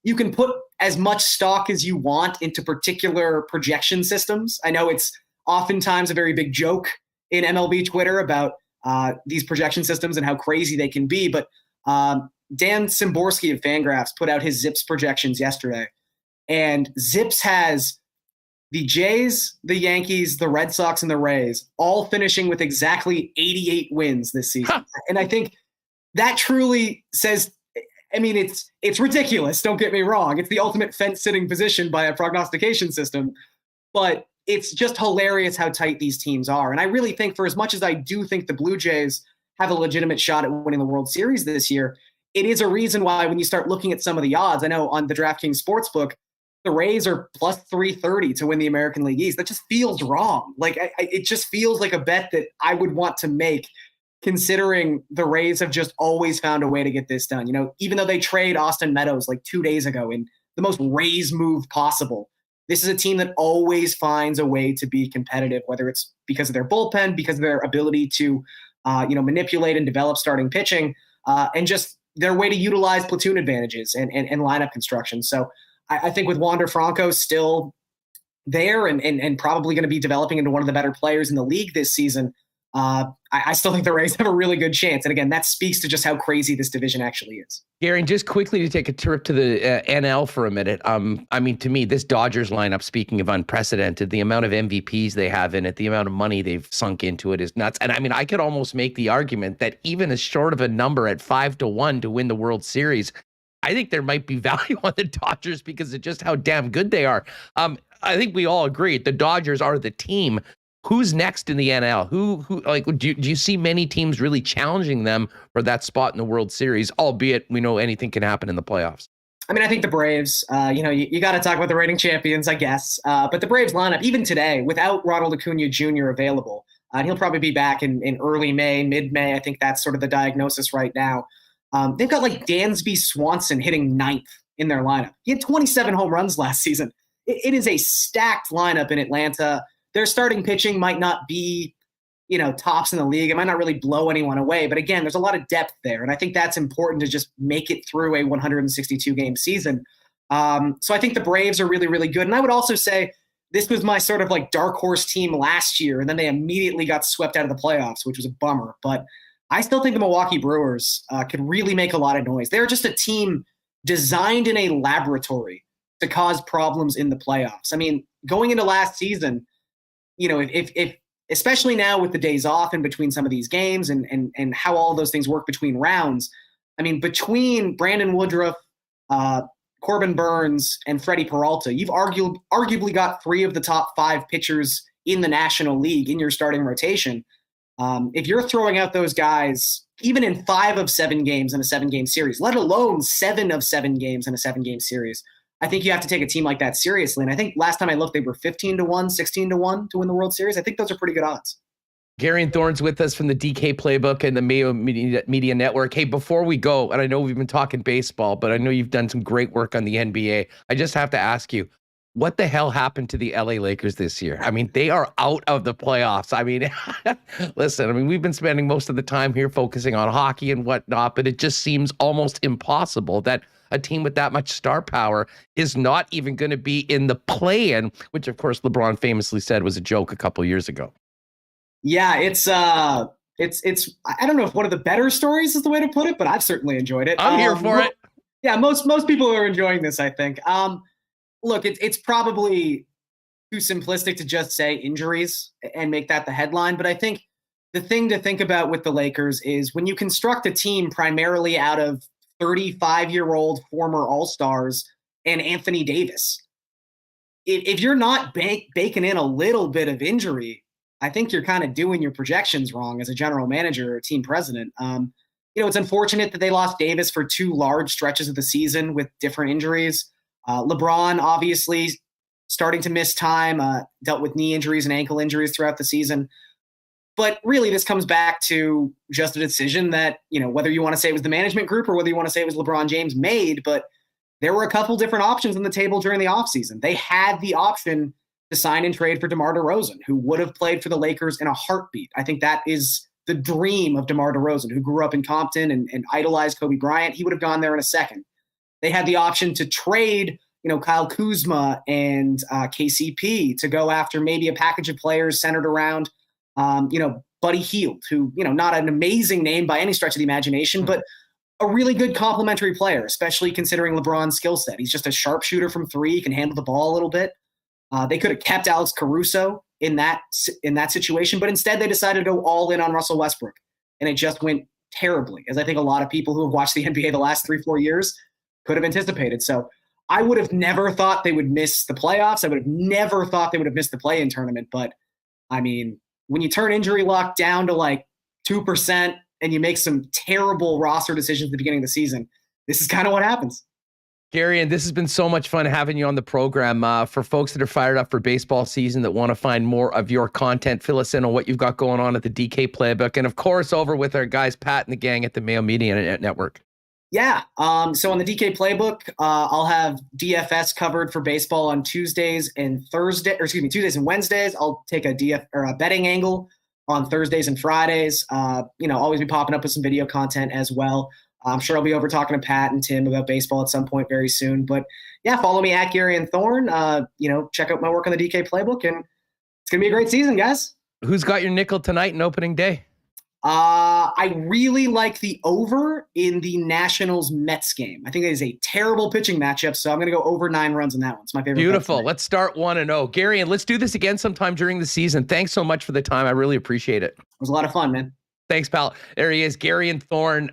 You can put as much stock as you want into particular projection systems. I know it's oftentimes a very big joke in MLB Twitter about these projection systems and how crazy they can be, but Dan Szymborski of Fangraphs put out his Zips projections yesterday, and Zips has the Jays, the Yankees, the Red Sox, and the Rays all finishing with exactly 88 wins this season. And I think that truly says, I mean, it's ridiculous. Don't get me wrong. It's the ultimate fence-sitting position by a prognostication system. But it's just hilarious how tight these teams are. And I really think, for as much as I do think the Blue Jays have a legitimate shot at winning the World Series this year, it is a reason why when you start looking at some of the odds, I know on the DraftKings Sportsbook, the Rays are plus 330 to win the American League East. That just feels wrong. Like, it just feels like a bet that I would want to make, considering the Rays have just always found a way to get this done. Even though they trade Austin Meadows like 2 days ago in the most Rays move possible, this is a team that always finds a way to be competitive, whether it's because of their bullpen, because of their ability to, manipulate and develop starting pitching, and just their way to utilize platoon advantages and lineup construction. So I think with Wander Franco still there and probably going to be developing into one of the better players in the league this season, I still think the Rays have a really good chance. And again, that speaks to just how crazy this division actually is. Garion, just quickly to take a trip to the NL for a minute. I mean, to me, this Dodgers lineup, speaking of unprecedented, the amount of MVPs they have in it, the amount of money they've sunk into it is nuts. And I mean, I could almost make the argument that even as short of a number at 5-1 to win the World Series, I think there might be value on the Dodgers because of just how damn good they are. I think we all agree the Dodgers are the team. Who's next in the NL? Who like do you see many teams really challenging them for that spot in the World Series, albeit we know anything can happen in the playoffs? I mean, I think the Braves, you got to talk about the reigning champions, I guess. But the Braves lineup, even today, without Ronald Acuna Jr. available, and he'll probably be back in early May, mid-May. I think that's sort of the diagnosis right now. They've got like Dansby Swanson hitting 9th in their lineup. He had 27 home runs last season. It is a stacked lineup in Atlanta. Their starting pitching might not be, tops in the league. It might not really blow anyone away. But again, there's a lot of depth there. And I think that's important to just make it through a 162-game season. So I think the Braves are really, really good. And I would also say this was my sort of like dark horse team last year. And then they immediately got swept out of the playoffs, which was a bummer. But I still think the Milwaukee Brewers could really make a lot of noise. They're just a team designed in a laboratory to cause problems in the playoffs. I mean, going into last season, if especially now with the days off in between some of these games and how all those things work between rounds, I mean, between Brandon Woodruff, Corbin Burns, and Freddie Peralta, you've arguably got 3 of the top 5 pitchers in the National League in your starting rotation. If you're throwing out those guys, even in 5 of 7 games in a 7-game series, let alone 7 of 7 games in a 7-game series, I think you have to take a team like that seriously. And I think last time I looked, they were 15-1, 16-1 to win the World Series. I think those are pretty good odds. Garion Thorne's with us from the DK Playbook and the Mayo Media Network. Hey, before we go, and I know we've been talking baseball, but I know you've done some great work on the NBA. I just have to ask you, what the hell happened to the LA Lakers this year? I mean, they are out of the playoffs. I mean, listen, we've been spending most of the time here focusing on hockey and whatnot, but it just seems almost impossible that a team with that much star power is not even going to be in the play-in, which of course LeBron famously said was a joke a couple of years ago. Yeah, it's I don't know if one of the better stories is the way to put it, but I've certainly enjoyed it. I'm here for it. Yeah, most people are enjoying this, I think. Look, it's probably too simplistic to just say injuries and make that the headline, but I think the thing to think about with the Lakers is when you construct a team primarily out of 35-year-old former All-Stars and Anthony Davis, if you're not baking in a little bit of injury, I think you're kind of doing your projections wrong as a general manager or team president. It's unfortunate that they lost Davis for 2 large stretches of the season with different injuries. LeBron, obviously, starting to miss time, dealt with knee injuries and ankle injuries throughout the season. But really, this comes back to just a decision that, whether you want to say it was the management group or whether you want to say it was LeBron James made, but there were a couple different options on the table during the offseason. They had the option to sign and trade for DeMar DeRozan, who would have played for the Lakers in a heartbeat. I think that is the dream of DeMar DeRozan, who grew up in Compton and idolized Kobe Bryant. He would have gone there in a second. They had the option to trade, Kyle Kuzma and KCP to go after maybe a package of players centered around Buddy Hield, who, not an amazing name by any stretch of the imagination, but a really good complementary player, especially considering LeBron's skill set. He's just a sharpshooter from 3, can handle the ball a little bit. They could have kept Alex Caruso in that situation, but instead they decided to go all in on Russell Westbrook, and it just went terribly, as I think a lot of people who have watched the NBA the last 3-4 years could have anticipated. So I would have never thought they would miss the playoffs. I would have never thought they would have missed the play-in tournament, but I mean, when you turn injury luck down to like 2% and you make some terrible roster decisions at the beginning of the season, this is kind of what happens. Garion, this has been so much fun having you on the program. For folks that are fired up for baseball season that want to find more of your content, fill us in on what you've got going on at the DK Playbook, and of course over with our guys Pat and the gang at the Mayo Media Network. Yeah. So on the DK Playbook, I'll have DFS covered for baseball on Tuesdays and Wednesdays. I'll take a betting angle on Thursdays and Fridays. Always be popping up with some video content as well. I'm sure I'll be over talking to Pat and Tim about baseball at some point very soon. But yeah, follow me at Garion Thorne. Check out my work on the DK Playbook, and it's gonna be a great season, guys. Who's got your nickel tonight in opening day? I really like the over in the Nationals-Mets game. I think it is a terrible pitching matchup, so I'm going to go over 9 runs in that one. It's my favorite. Beautiful. Let's start 1-0. Garion, let's do this again sometime during the season. Thanks so much for the time. I really appreciate it. It was a lot of fun, man. Thanks, pal. There he is, Garion Thorne.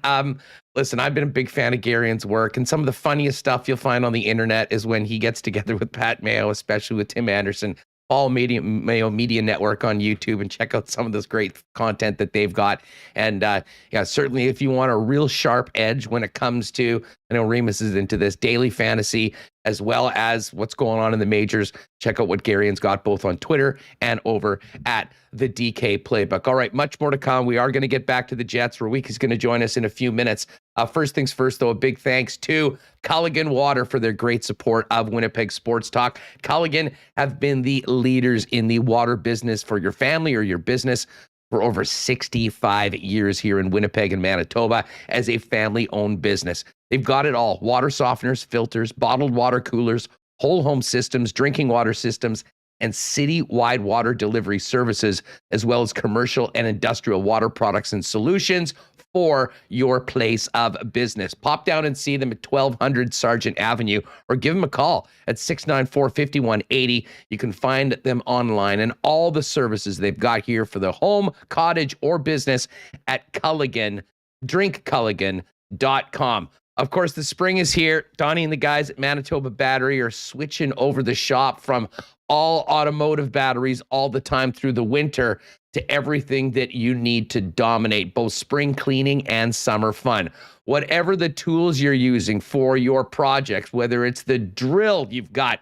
Listen, I've been a big fan of Garion's work, and some of the funniest stuff you'll find on the internet is when he gets together with Pat Mayo, especially with Tim Anderson. All Mayo Media Network on YouTube, and check out some of this great content that they've got. And yeah, certainly if you want a real sharp edge when it comes to, I know Remis is into this, daily fantasy, as well as what's going on in the majors, check out what Garion's got both on Twitter and over at the DK Playbook. All right, much more to come. We are going to get back to the Jets. Rewucki's going to join us in a few minutes. First things first, though, a big thanks to Culligan Water for their great support of Winnipeg Sports Talk. Culligan have been the leaders in the water business for your family or your business for over 65 years here in Winnipeg and Manitoba as a family-owned business. They've got it all: water softeners, filters, bottled water coolers, whole home systems, drinking water systems, and city-wide water delivery services, as well as commercial and industrial water products and solutions for your place of business. Pop down and see them at 1200 Sargent Avenue, or give them a call at 694-5180. You can find them online and all the services they've got here for the home, cottage, or business at Culligan, drinkculligan.com. Of course, the spring is here. Donnie and the guys at Manitoba Battery are switching over the shop from all automotive batteries all the time through the winter to everything that you need to dominate both spring cleaning and summer fun. Whatever the tools you're using for your projects, whether it's the drill you've got,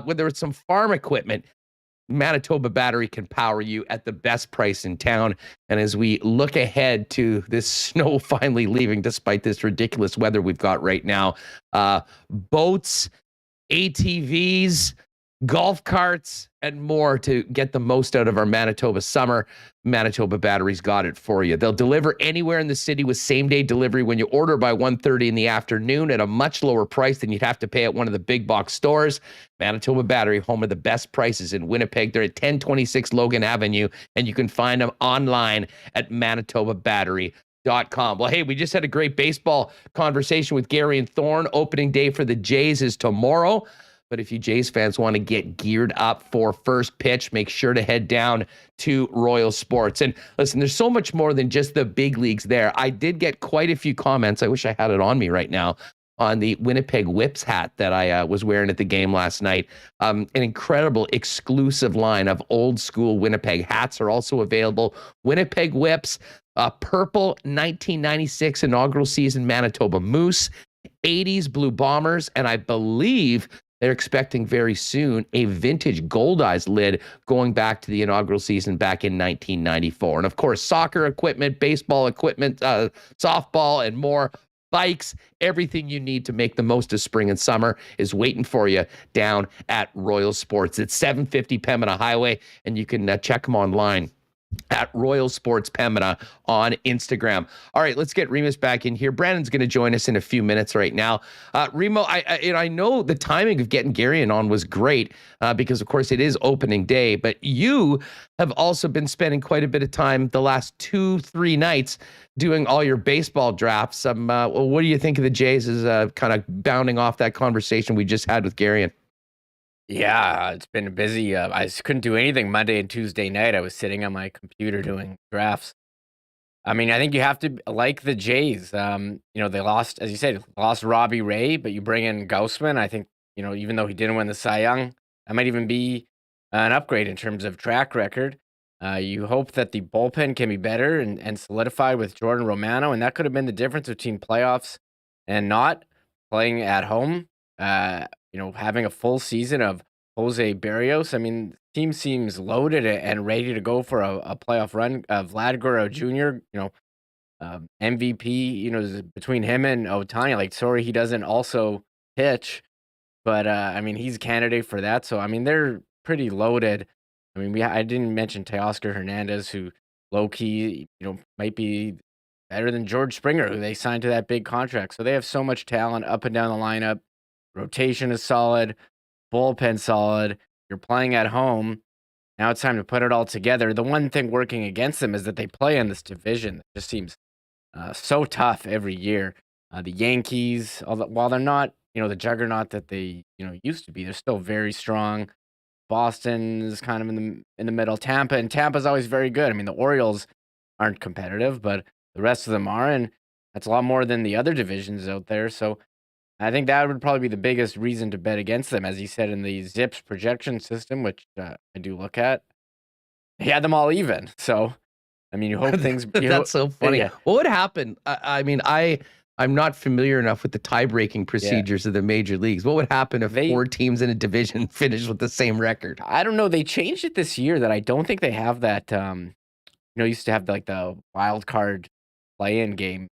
whether it's some farm equipment, Manitoba Battery can power you at the best price in town. And as we look ahead to this snow finally leaving, despite this ridiculous weather we've got right now, boats, ATVs, golf carts, and more to get the most out of our Manitoba summer, Manitoba Battery's got it for you. They'll deliver anywhere in the city with same-day delivery when you order by 1:30 in the afternoon at a much lower price than you'd have to pay at one of the big box stores. Manitoba Battery, home of the best prices in Winnipeg. They're at 1026 Logan Avenue, and you can find them online at manitobabattery.com. Well, hey, we just had a great baseball conversation with Garion Thorne. Opening day for the Jays is tomorrow. But if you Jays fans want to get geared up for first pitch, make sure to head down to Royal Sports. And listen, there's so much more than just the big leagues there. I did get quite a few comments. I wish I had it on me right now on the Winnipeg Whips hat that I was wearing at the game last night. An incredible exclusive line of old school Winnipeg hats are also available. Winnipeg Whips, purple 1996 inaugural season Manitoba Moose, 80s Blue Bombers, and I believe they're expecting very soon a vintage Gold Eyes lid going back to the inaugural season back in 1994. And of course, soccer equipment, baseball equipment, softball, and more. Bikes, everything you need to make the most of spring and summer is waiting for you down at Royal Sports. It's 750 Pembina Highway, and you can check them online at Royal Sports Pembina on Instagram. All right, let's get Remis back in here. Brandon's going to join us in a few minutes right now. Remo, I know the timing of getting Garion on was great because, of course, it is opening day, but you have also been spending quite a bit of time the last 2-3 nights doing all your baseball drafts. What do you think of the Jays as kind of bounding off that conversation we just had with Garion? Yeah, it's been busy. I couldn't do anything Monday and Tuesday night. I was sitting on my computer doing drafts. I mean, I think you have to like the Jays. They lost, as you said, lost Robbie Ray, but you bring in Gaussman. I think, even though he didn't win the Cy Young, that might even be an upgrade in terms of track record. You hope that the bullpen can be better and solidify with Jordan Romano, and that could have been the difference between playoffs and not playing at home. Having a full season of Jose Barrios. I mean, the team seems loaded and ready to go for a playoff run. Vlad Guerrero Jr., MVP, between him and Ohtani. Like, sorry, he doesn't also pitch, but he's a candidate for that. So, they're pretty loaded. I didn't mention Teoscar Hernandez, who low-key, might be better than George Springer, who they signed to that big contract. So they have so much talent up and down the lineup. Rotation is solid, bullpen solid. You're playing at home. Now it's time to put it all together. The one thing working against them is that they play in this division that just seems so tough every year. The Yankees, while they're not, the juggernaut that they, used to be, they're still very strong. Boston is kind of in the middle. Tampa's always very good. I mean, the Orioles aren't competitive, but the rest of them are, and that's a lot more than the other divisions out there. So I think that would probably be the biggest reason to bet against them, as he said in the Zips projection system, which I do look at. He had them all even. So, I mean, you hope things. That's so funny. Yeah. What would happen? I'm not familiar enough with the tie-breaking procedures of the major leagues. What would happen if 4 teams in a division finished with the same record? I don't know. They changed it this year that I don't think they have that. Used to have like the wild card play-in game.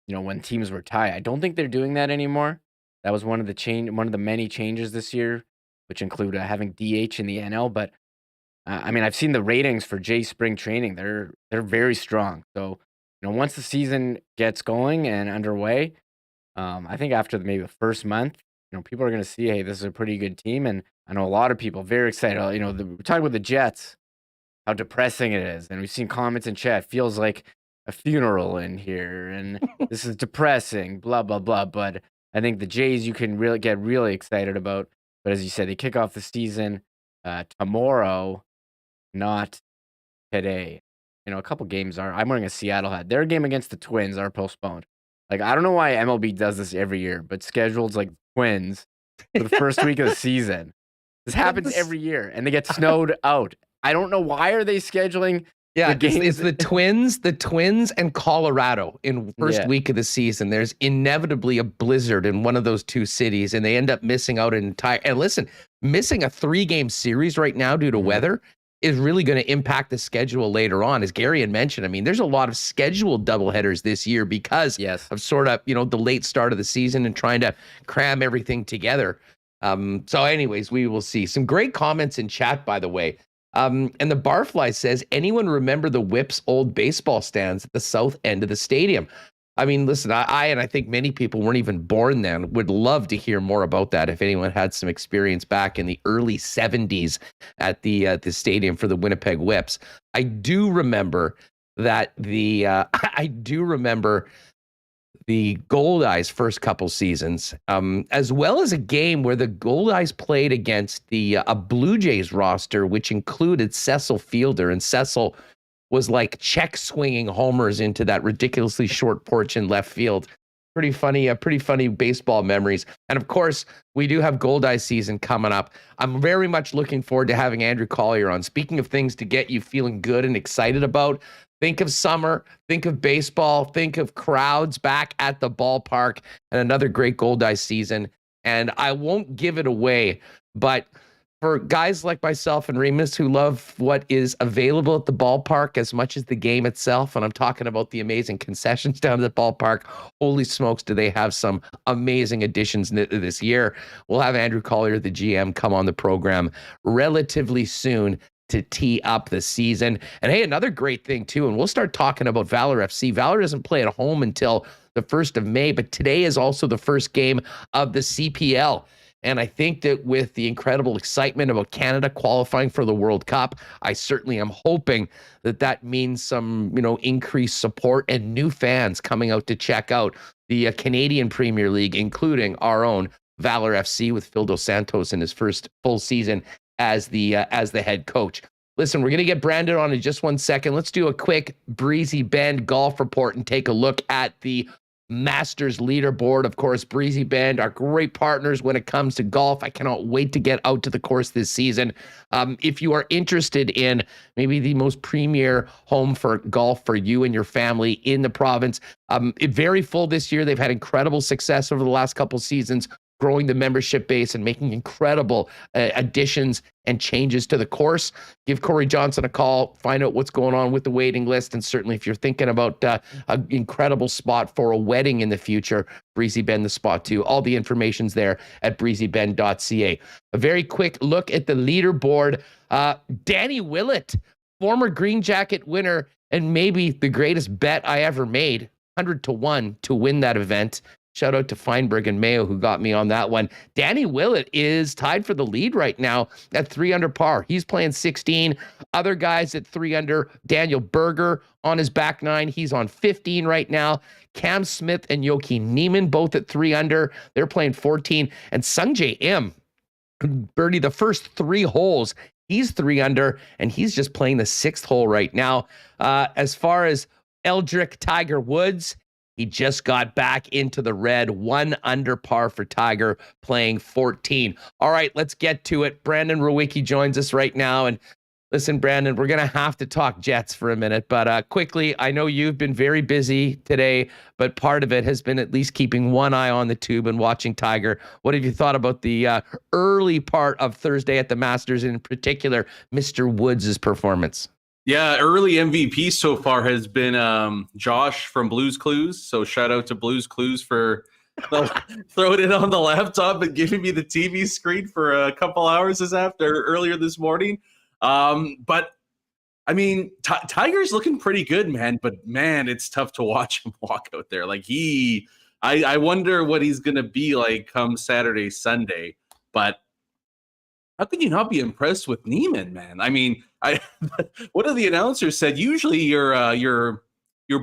When teams were tied. I don't think they're doing that anymore. That was one of the many changes this year, which include having DH in the NL. But I've seen the ratings for Jay spring training. They're very strong. So, once the season gets going and underway, I think after maybe the first month, people are going to see, hey, this is a pretty good team. And I know a lot of people very excited. We're talking about the Jets, how depressing it is. And we've seen comments in chat. Feels like a funeral in here. And this is depressing, blah, blah, blah. But I think the Jays you can really get really excited about. But as you said, they kick off the season tomorrow, not today. A couple games are. I'm wearing a Seattle hat. Their game against the Twins are postponed. Like, I don't know why MLB does this every year, but schedules like Twins for the first week of the season. This happens every year, and they get snowed out. I don't know why are they scheduling. Yeah, it's the Twins and Colorado in first week of the season. There's inevitably a blizzard in one of those two cities, and they end up missing out an entire. And listen, missing a 3-game series right now due to weather is really going to impact the schedule later on. As Garion mentioned, there's a lot of scheduled doubleheaders this year because of sort of, the late start of the season and trying to cram everything together. So anyways, we will see. Some great comments in chat, by the way. And the Barfly says, anyone remember the Whips old baseball stands at the south end of the stadium? Listen, I think many people weren't even born then. Would love to hear more about that if anyone had some experience back in the early 70s at the stadium for the Winnipeg Whips. I do remember that the Gold Eyes first couple seasons, as well as a game where the Gold Eyes played against a Blue Jays roster, which included Cecil Fielder, and Cecil was like check swinging homers into that ridiculously short porch in left field. Pretty funny baseball memories. And of course, we do have Gold Eye season coming up. I'm very much looking forward to having Andrew Collier on. Speaking of things to get you feeling good and excited about, think of summer, think of baseball, think of crowds back at the ballpark, and another great Gold Eye season. And I won't give it away, but for guys like myself and Remis who love what is available at the ballpark as much as the game itself, and I'm talking about the amazing concessions down at the ballpark, holy smokes, do they have some amazing additions this year. We'll have Andrew Collier, the GM, come on the program relatively soon to tee up the season. And hey, another great thing too, and we'll start talking about Valor FC. Valor doesn't play at home until the 1st of May, but today is also the first game of the CPL. And I think that with the incredible excitement about Canada qualifying for the World Cup, I certainly am hoping that means some, increased support and new fans coming out to check out the Canadian Premier League, including our own Valor FC with Phil Dos Santos in his first full season as the head coach. Listen, we're going to get Brandon on in just 1 second. Let's do a quick Breezy Bend golf report and take a look at the Masters leaderboard. Of course, Breezy Bend are great partners when it comes to golf. I cannot wait to get out to the course this season. If you are interested in maybe the most premier home for golf for you and your family in the province, it's very full this year. They've had incredible success over the last couple seasons, growing the membership base and making incredible additions and changes to the course. Give Corey Johnson a call, find out what's going on with the waiting list. And certainly if you're thinking about an incredible spot for a wedding in the future, Breezy Bend the spot too. All the information's there at breezybend.ca. A very quick look at the leaderboard. Danny Willett, former Green Jacket winner, and maybe the greatest bet I ever made, 100-1 to win that event. Shout out to Feinberg and Mayo who got me on that one. Danny Willett is tied for the lead right now at 3 under par. He's playing 16. Other guys at 3 under. Daniel Berger on his back nine. He's on 15 right now. Cam Smith and Yoki Neiman both at 3 under. They're playing 14. And Sungjae Im birdie the first 3 holes. He's 3 under, and he's just playing the 6th hole right now. As far as Eldrick Tiger Woods, he just got back into the red, 1 under par for Tiger, playing 14. All right, let's get to it. Brandon Rewucki joins us right now. And listen, Brandon, we're going to have to talk Jets for a minute. But quickly, I know you've been very busy today, but part of it has been at least keeping one eye on the tube and watching Tiger. What have you thought about the early part of Thursday at the Masters, in particular, Mr. Woods' performance? Yeah, early MVP so far has been Josh from Blues Clues. So shout out to Blues Clues for throwing it on the laptop and giving me the TV screen for a couple hours earlier this morning. But I mean, Tiger's looking pretty good, man. But man, it's tough to watch him walk out there. Like I wonder what he's gonna be like come Saturday, Sunday. But how can you not be impressed with Neiman, man? I mean, one of the announcers said usually your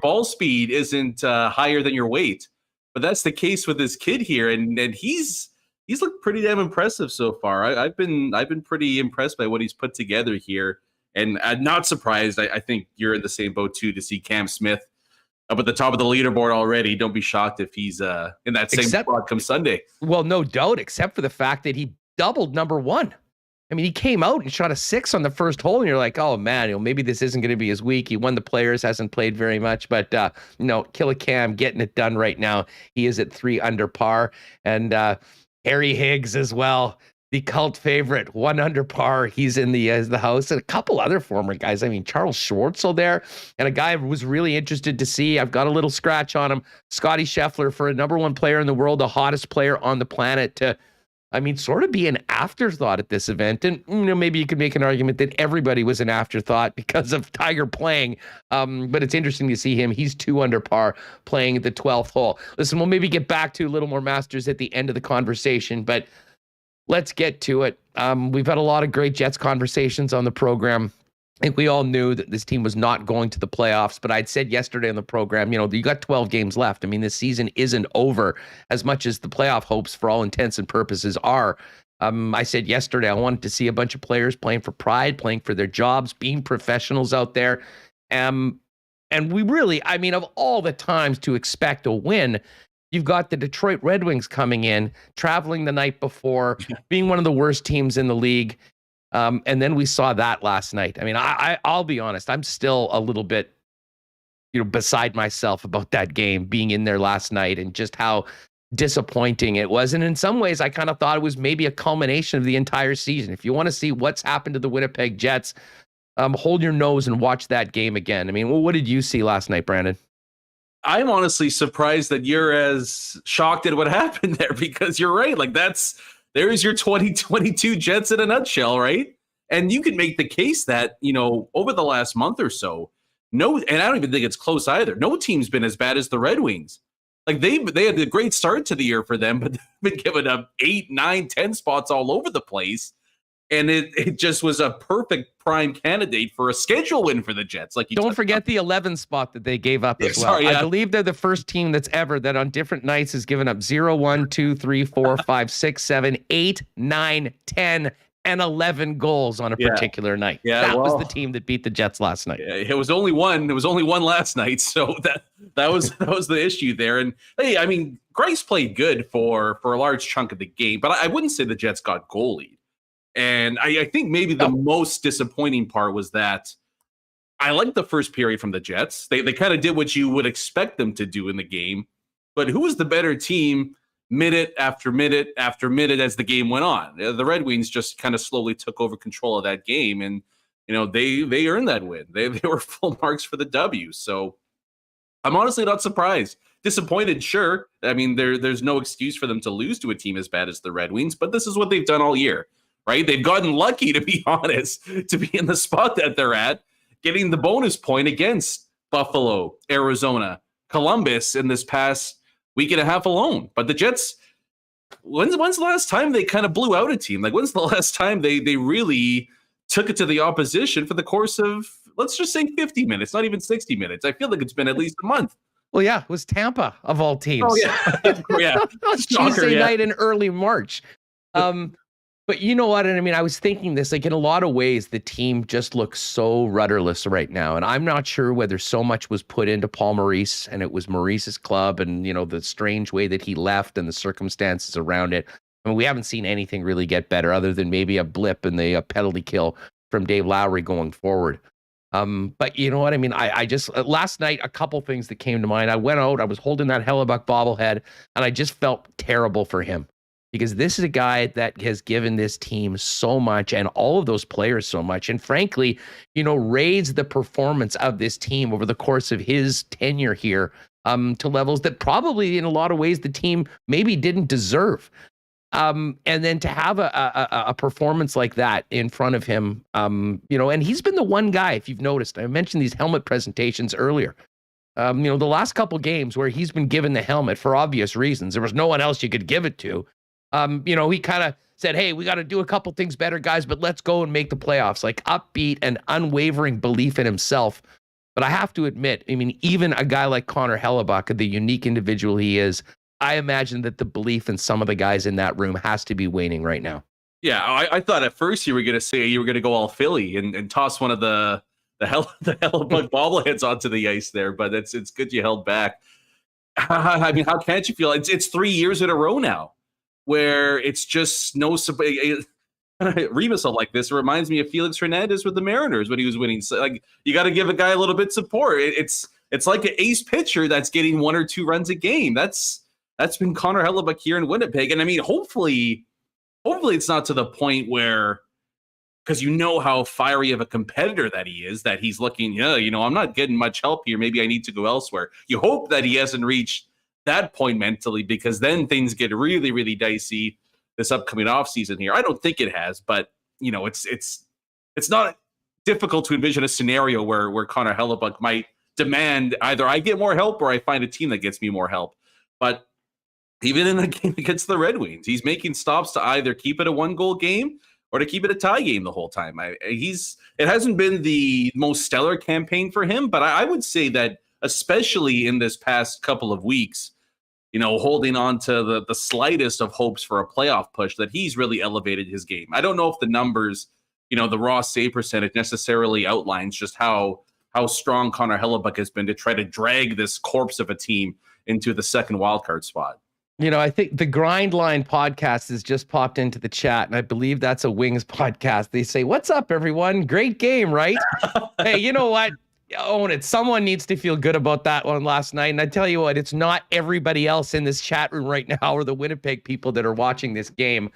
ball speed isn't higher than your weight, but that's the case with this kid here, and he's looked pretty damn impressive so far. I've been pretty impressed by what he's put together here, and I'm not surprised. I think you're in the same boat too to see Cam Smith up at the top of the leaderboard already. Don't be shocked if he's in that same spot come Sunday. Well, no doubt, except for the fact that he doubled number 1. I mean, he came out and shot a 6 on the first hole, and you're like, oh, man, maybe this isn't going to be his week. He won the Players, hasn't played very much, but, Killer Cam getting it done right now. He is at 3 under par, and Harry Higgs as well, the cult favorite, 1 under par. He's in the house, and a couple other former guys. I mean, Charles Schwartzel there, and a guy I was really interested to see. I've got a little scratch on him. Scotty Scheffler, for a number 1 player in the world, the hottest player on the planet, to sort of be an afterthought at this event. And, maybe you could make an argument that everybody was an afterthought because of Tiger playing. But it's interesting to see him. He's 2 under par playing at the 12th hole. Listen, we'll maybe get back to a little more Masters at the end of the conversation, but let's get to it. We've had a lot of great Jets conversations on the program. I think we all knew that this team was not going to the playoffs, but I'd said yesterday on the program, you got 12 games left. I mean, this season isn't over as much as the playoff hopes for all intents and purposes are. I said yesterday, I wanted to see a bunch of players playing for pride, playing for their jobs, being professionals out there. And we really, of all the times to expect a win, you've got the Detroit Red Wings coming in, traveling the night before, being one of the worst teams in the league. And then we saw that last night. I'll be honest, I'm still a little bit, beside myself about that game being in there last night and just how disappointing it was. And in some ways, I kind of thought it was maybe a culmination of the entire season. If you want to see what's happened to the Winnipeg Jets, hold your nose and watch that game again. What did you see last night, Brandon? I'm honestly surprised that you're as shocked at what happened there, because you're right. Like there's your 2022 Jets in a nutshell, right? And you can make the case that, over the last month or so, and I don't even think it's close either. No team's been as bad as the Red Wings. Like they had a great start to the year for them, but they've been giving up 8, 9, 10 spots all over the place. And it just was a perfect prime candidate for a schedule win for the Jets. Like don't forget the 11 spot that they gave up as well. I believe they're the first team that's ever that on different nights has given up 0, 1, 2, 3, 4, 5, 6, 7, 8, 9, 10, and 11 goals on a particular night. Yeah, that was the team that beat the Jets last night. Yeah, it was only one. It was only one last night. So that was the issue there. And hey, Grice played good for a large chunk of the game, but I wouldn't say the Jets got goalied. And I think maybe the most disappointing part was that I liked the first period from the Jets. They kind of did what you would expect them to do in the game. But who was the better team minute after minute after minute as the game went on? The Red Wings just kind of slowly took over control of that game. And, they earned that win. They were full marks for the W. So I'm honestly not surprised. Disappointed, sure. There's no excuse for them to lose to a team as bad as the Red Wings. But this is what they've done all year. Right? They've gotten lucky, to be honest, to be in the spot that they're at, getting the bonus point against Buffalo, Arizona, Columbus in this past week and a half alone. But the Jets, when's the last time they kind of blew out a team? Like, when's the last time they really took it to the opposition for the course of, let's just say 50 minutes, not even 60 minutes? I feel like it's been at least a month. Well, yeah, it was Tampa of all teams. Oh, yeah. Yeah. Tuesday night in early March. But you know what? And I mean, I was thinking this, like in a lot of ways, the team just looks so rudderless right now. And I'm not sure whether so much was put into Paul Maurice and it was Maurice's club and, you know, the strange way that he left and the circumstances around it. I mean, we haven't seen anything really get better other than maybe a blip in the penalty kill from Dave Lowry going forward. But you know what I mean? I just, last night, a couple things that came to mind. I went out, I was holding that Hellebuck bobblehead, and I just felt terrible for him. Because this is a guy that has given this team so much and all of those players so much. And frankly, you know, raised the performance of this team over the course of his tenure here to levels that probably in a lot of ways the team maybe didn't deserve. And then to have a performance like that in front of him, you know, and he's been the one guy, if you've noticed, I mentioned these helmet presentations earlier. You know, the last couple games where he's been given the helmet for obvious reasons, there was no one else you could give it to. You know, he kind of said, hey, we got to do a couple things better, guys, but let's go and make the playoffs. Like upbeat and unwavering belief in himself. But I have to admit, I mean, even a guy like Connor Hellebuck, the unique individual he is, I imagine that the belief in some of the guys in that room has to be waning right now. Yeah, I thought at first you were going to say you were going to go all Philly and toss one of the Hellebuck bobbleheads onto the ice there, but it's good you held back. I mean, how can't you feel? It's 3 years in a row now where it's just no Remis like this. It reminds me of Felix Hernandez with the Mariners when he was winning. So, like, you got to give a guy a little bit of support. It's like an ace pitcher that's getting 1 or 2 runs a game. That's been Connor Hellebuck here in Winnipeg. And I mean, hopefully it's not to the point where, because you know how fiery of a competitor that he is, that he's looking, yeah, you know, I'm not getting much help here. Maybe I need to go elsewhere. You hope that he hasn't reached that point mentally, because then things get really, really dicey this upcoming offseason here. I don't think it has, but you know, it's not difficult to envision a scenario where Connor Hellebuck might demand either I get more help or I find a team that gets me more help. But even in the game against the Red Wings, he's making stops to either keep it a 1-goal game or to keep it a tie game the whole time. It hasn't been the most stellar campaign for him, but I would say that especially in this past couple of weeks, you know, holding on to the slightest of hopes for a playoff push, that he's really elevated his game. I don't know if the numbers, you know, the raw save percentage necessarily outlines just how strong Connor Hellebuck has been to try to drag this corpse of a team into the second wildcard spot. You know, I think the Grind Line podcast has just popped into the chat, and I believe that's a Wings podcast. They say, what's up, everyone? Great game, right? Hey, you know what? Own it. Someone needs to feel good about that one last night. And I tell you what, it's not everybody else in this chat room right now or the Winnipeg people that are watching this game.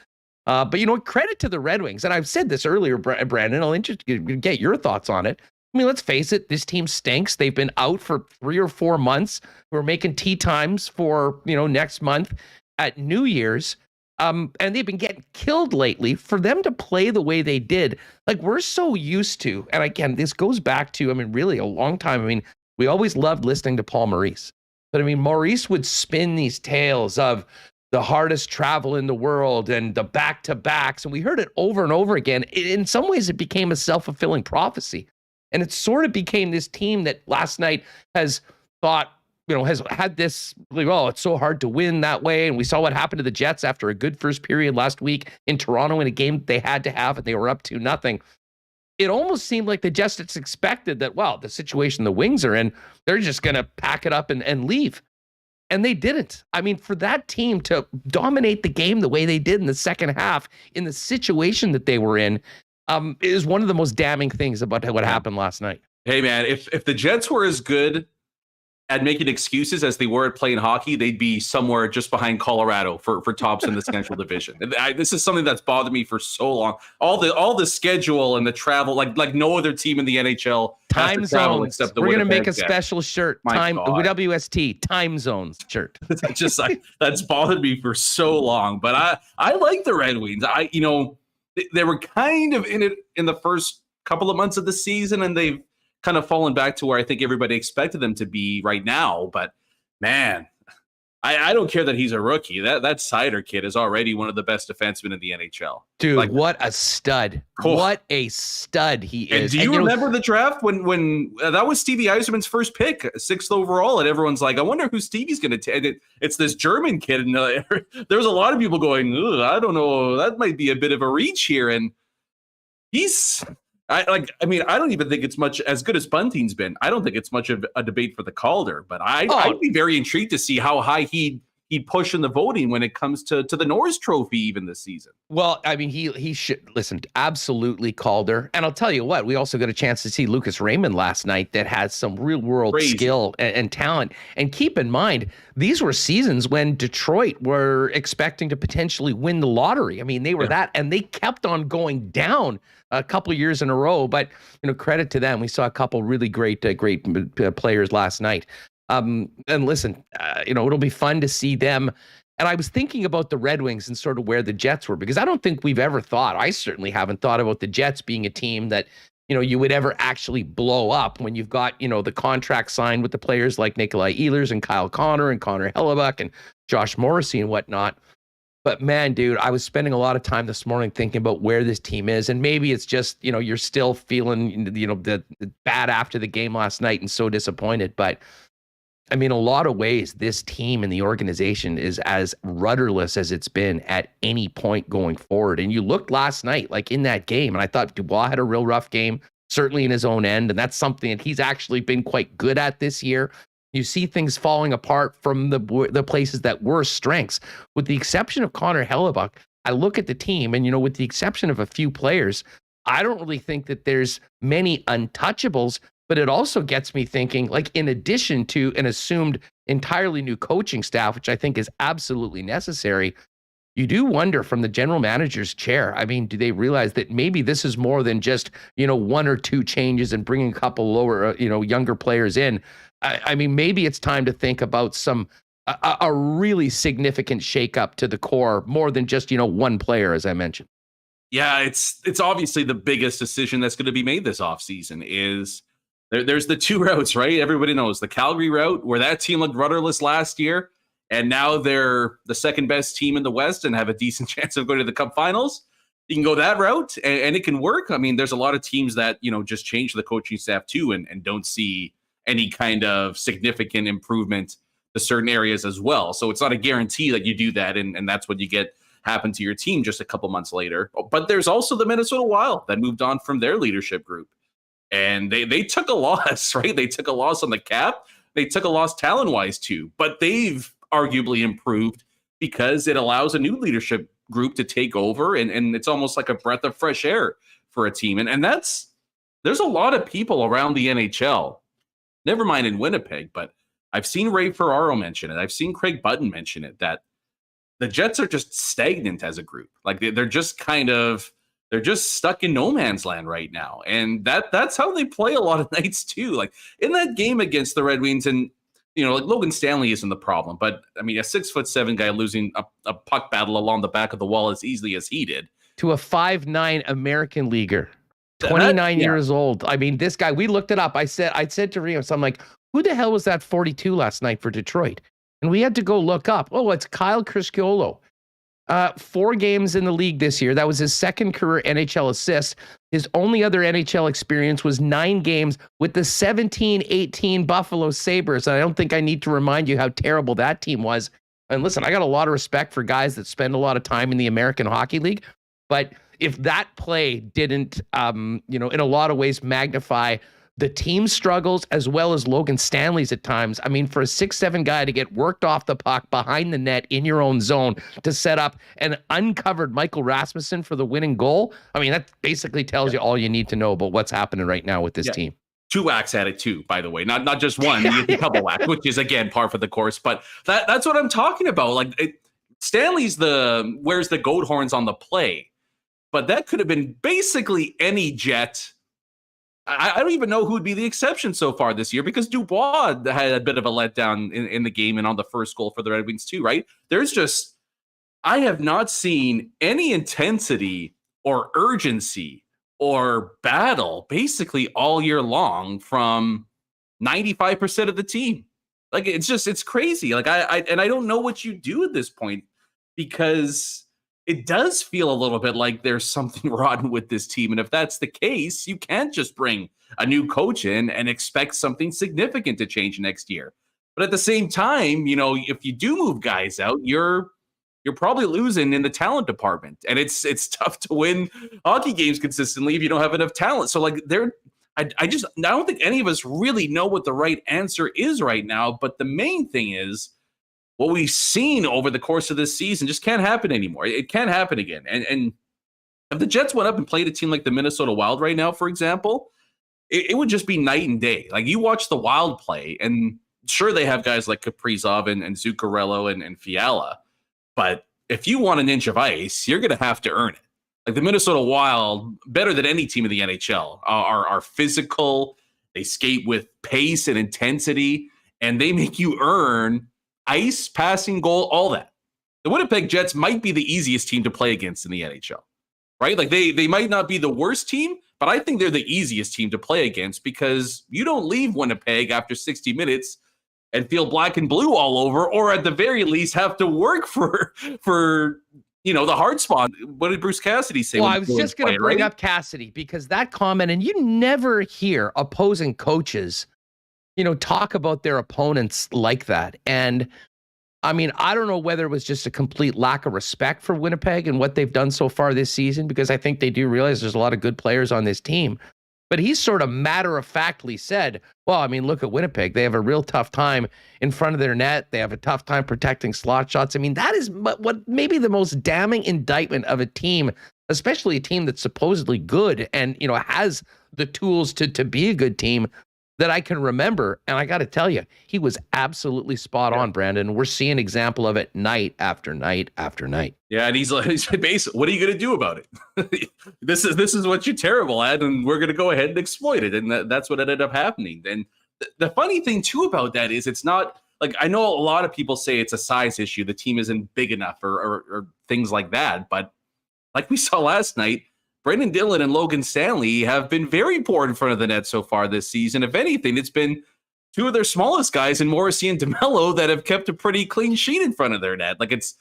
But, you know, credit to the Red Wings. And I've said this earlier, Brandon. I'll get your thoughts on it. I mean, let's face it, this team stinks. They've been out for 3 or 4 months. We're making tea times for, you know, next month at New Year's. And they've been getting killed lately. For them to play the way they did, like, we're so used to, and again, this goes back to, I mean, really a long time. I mean, we always loved listening to Paul Maurice. But I mean, Maurice would spin these tales of the hardest travel in the world and the back-to-backs. And we heard it over and over again. In some ways, it became a self-fulfilling prophecy. And it sort of became this team that last night has thought, you know, has had this, like, oh, it's so hard to win that way. And we saw what happened to the Jets after a good first period last week in Toronto in a game they had to have, and they were up 2-0. It almost seemed like the Jets expected that, well, the situation the Wings are in, they're just going to pack it up and leave. And they didn't. I mean, for that team to dominate the game the way they did in the second half, in the situation that they were in, is one of the most damning things about what happened last night. Hey, man, if the Jets were as good at making excuses as they were at playing hockey, they'd be somewhere just behind Colorado for tops in the Central Division. This is something that's bothered me for so long. All the schedule and the travel, like no other team in the NHL time zones. Except we're going to make a special shirt, WST time zones shirt. Just that's bothered me for so long. But I like the Red Wings. They were kind of in it in the first couple of months of the season, and they've kind of fallen back to where I think everybody expected them to be right now. But man, I don't care that he's a rookie. That Sider kid is already one of the best defensemen in the NHL. Dude, Like, what a stud. What a stud he and is. do you remember the draft when that was Stevie Yzerman's first pick, 6th overall, and everyone's like, I wonder who Stevie's going to take. It's this German kid. And there was a lot of people going, I don't know, that might be a bit of a reach here. And I don't even think it's much as good as Bunting's been. I don't think it's much of a debate for the Calder, but I'd be very intrigued to see how high he'd push in the voting when it comes to the Norris Trophy even this season. Well, I mean, he should listen, absolutely Calder. And I'll tell you what, we also got a chance to see Lucas Raymond last night that has some real world skill and talent. And keep in mind, these were seasons when Detroit were expecting to potentially win the lottery. I mean, they were that, and they kept on going down a couple of years in a row, but credit to them. We saw a couple really great players last night. And listen, it'll be fun to see them. And I was thinking about the Red Wings and sort of where the Jets were, because I don't think we've ever thought, I certainly haven't thought about the Jets being a team that, you would ever actually blow up when you've got, the contract signed with the players like Nikolai Ehlers and Kyle Connor and Connor Hellebuck and Josh Morrissey and whatnot. But man, dude, I was spending a lot of time this morning thinking about where this team is. And maybe it's just, you're still feeling, the bad after the game last night and so disappointed. But I mean, a lot of ways, this team and the organization is as rudderless as it's been at any point going forward. And you looked last night, like in that game, and I thought Dubois had a real rough game, certainly in his own end. And that's something that he's actually been quite good at this year. You see things falling apart from the places that were strengths. With the exception of Connor Hellebuck, I look at the team and, with the exception of a few players, I don't really think that there's many untouchables, but it also gets me thinking, like, in addition to an assumed entirely new coaching staff, which I think is absolutely necessary, you do wonder from the general manager's chair, I mean, do they realize that maybe this is more than just, one or two changes and bringing a couple lower, younger players in? I mean, maybe it's time to think about a really significant shakeup to the core, more than just, one player, as I mentioned. Yeah, it's obviously the biggest decision that's going to be made this offseason is there's the two routes, right? Everybody knows the Calgary route, where that team looked rudderless last year, and now they're the second best team in the West and have a decent chance of going to the Cup Finals. You can go that route, and it can work. I mean, there's a lot of teams that, just change the coaching staff too and don't see any kind of significant improvement to certain areas as well. So it's not a guarantee that you do that, and that's what you get happen to your team just a couple months later. But there's also the Minnesota Wild that moved on from their leadership group. And they took a loss, right? They took a loss on the cap. They took a loss talent-wise too. But they've arguably improved because it allows a new leadership group to take over. And it's almost like a breath of fresh air for a team. And there's a lot of people around the NHL, never mind in Winnipeg, but I've seen Ray Ferraro mention it. I've seen Craig Button mention it, that the Jets are just stagnant as a group. Like they're just stuck in no man's land right now. And that's how they play a lot of nights too. Like in that game against the Red Wings, and like Logan Stanley isn't the problem, but I mean, a 6'7" guy losing a puck battle along the back of the wall as easily as he did to a 5'9" American leaguer, 29 years old. I mean, this guy, we looked it up. I said to Remis, I'm like, who the hell was that 42 last night for Detroit? And we had to go look up. Oh, it's Kyle Crisciolo. 4 games in the league this year. That was his second career NHL assist. His only other NHL experience was 9 games with the 17-18 Buffalo Sabres. And I don't think I need to remind you how terrible that team was. And listen, I got a lot of respect for guys that spend a lot of time in the American Hockey League. But if that play didn't, in a lot of ways magnify the team struggles as well as Logan Stanley's at times. I mean, for a 6'7" guy to get worked off the puck behind the net in your own zone to set up an uncovered Michael Rasmussen for the winning goal. I mean, that basically tells you all you need to know about what's happening right now with this team. 2 whacks at it too, by the way, not just one, a couple whacks, which is again par for the course. But that's what I'm talking about. Like Stanley's wears the goat horns on the play, but that could have been basically any Jet. I don't even know who would be the exception so far this year, because Dubois had a bit of a letdown in the game and on the first goal for the Red Wings too, right? I have not seen any intensity or urgency or battle basically all year long from 95% of the team. Like, it's crazy. Like, I don't know what you do at this point, because it does feel a little bit like there's something rotten with this team. And if that's the case, you can't just bring a new coach in and expect something significant to change next year. But at the same time, you know, if you do move guys out, you're probably losing in the talent department. And it's tough to win hockey games consistently if you don't have enough talent. So like I don't think any of us really know what the right answer is right now. But the main thing is, what we've seen over the course of this season just can't happen anymore. It can't happen again. And if the Jets went up and played a team like the Minnesota Wild right now, for example, it would just be night and day. Like, you watch the Wild play, and sure, they have guys like Kaprizov and Zuccarello and Fiala. But if you want an inch of ice, you're going to have to earn it. Like, the Minnesota Wild, better than any team in the NHL, are physical. They skate with pace and intensity, and they make you earn ice, passing, goal, all that. The Winnipeg Jets might be the easiest team to play against in the NHL, right? Like, they might not be the worst team, but I think they're the easiest team to play against, because you don't leave Winnipeg after 60 minutes and feel black and blue all over, or at the very least have to work for you know, the hard spot. What did Bruce Cassidy say? Well, I was just going to bring up Cassidy, because that comment, and you never hear opposing coaches, you know, talk about their opponents like that. And I mean, I don't know whether it was just a complete lack of respect for Winnipeg and what they've done so far this season, because I think they do realize there's a lot of good players on this team. But he sort of matter-of-factly said, well, I mean, look at Winnipeg. They have a real tough time in front of their net. They have a tough time protecting slot shots. I mean, that is what maybe the most damning indictment of a team, especially a team that's supposedly good and, you know, has the tools to be a good team, that I can remember. And I got to tell you, he was absolutely spot on, Brandon. We're seeing an example of it night after night after night. Yeah, and he's basically, what are you going to do about it? This is what you're terrible at, and we're going to go ahead and exploit it. And that's what ended up happening. And the funny thing, too, about that is, it's not like, I know a lot of people say it's a size issue. The team isn't big enough or things like that. But like we saw last night, Brendan Dillon and Logan Stanley have been very poor in front of the net so far this season. If anything, it's been two of their smallest guys in Morrissey and DeMello that have kept a pretty clean sheet in front of their net. Like, it's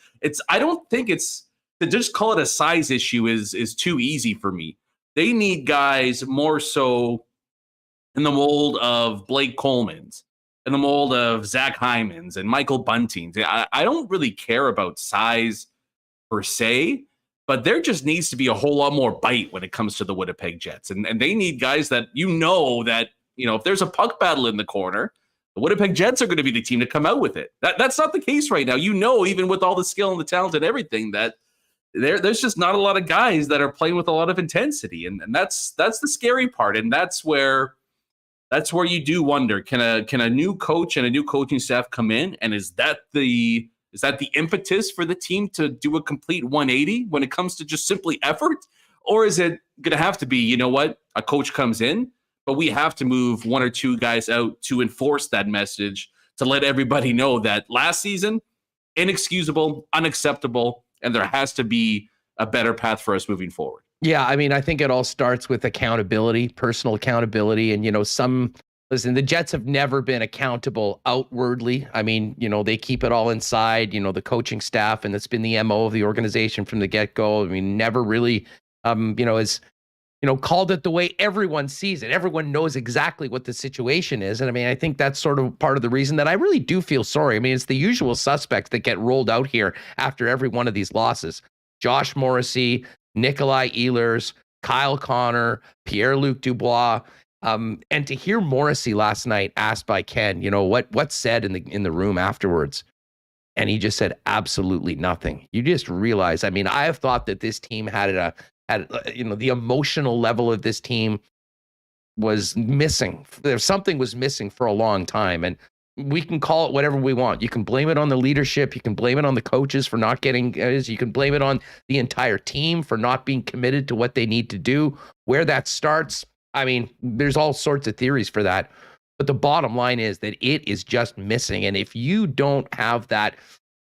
I don't think it's, to just call it a size issue is too easy for me. They need guys more so in the mold of Blake Coleman's, in the mold of Zach Hyman's and Michael Bunting's. I don't really care about size per se, but there just needs to be a whole lot more bite when it comes to the Winnipeg Jets. And they need guys that, you know, if there's a puck battle in the corner, the Winnipeg Jets are going to be the team to come out with it. That's not the case right now. You know, even with all the skill and the talent and everything, that there's just not a lot of guys that are playing with a lot of intensity. And that's the scary part. And that's where you do wonder, can a new coach and a new coaching staff come in? And is that the impetus for the team to do a complete 180 when it comes to just simply effort? Or is it going to have to be, you know what, a coach comes in, but we have to move one or two guys out to enforce that message, to let everybody know that last season, inexcusable, unacceptable, and there has to be a better path for us moving forward. Yeah, I mean, I think it all starts with accountability, personal accountability. And, you know, listen, the Jets have never been accountable outwardly. I mean, you know, they keep it all inside, you know, the coaching staff, and that's been the MO of the organization from the get-go. I mean, never really, called it the way everyone sees it. Everyone knows exactly what the situation is. And I mean, I think that's sort of part of the reason that I really do feel sorry. I mean, it's the usual suspects that get rolled out here after every one of these losses. Josh Morrissey, Nikolai Ehlers, Kyle Connor, Pierre-Luc Dubois. And to hear Morrissey last night asked by Ken, you know, what's said in the room afterwards, and he just said absolutely nothing. You just realize, I mean, I have thought that this team had the emotional level of this team was missing. Something was missing for a long time, and we can call it whatever we want. You can blame it on the leadership. You can blame it on the coaches for not getting guys. You can blame it on the entire team for not being committed to what they need to do. Where that starts, I mean, there's all sorts of theories for that. But the bottom line is that it is just missing. And if you don't have that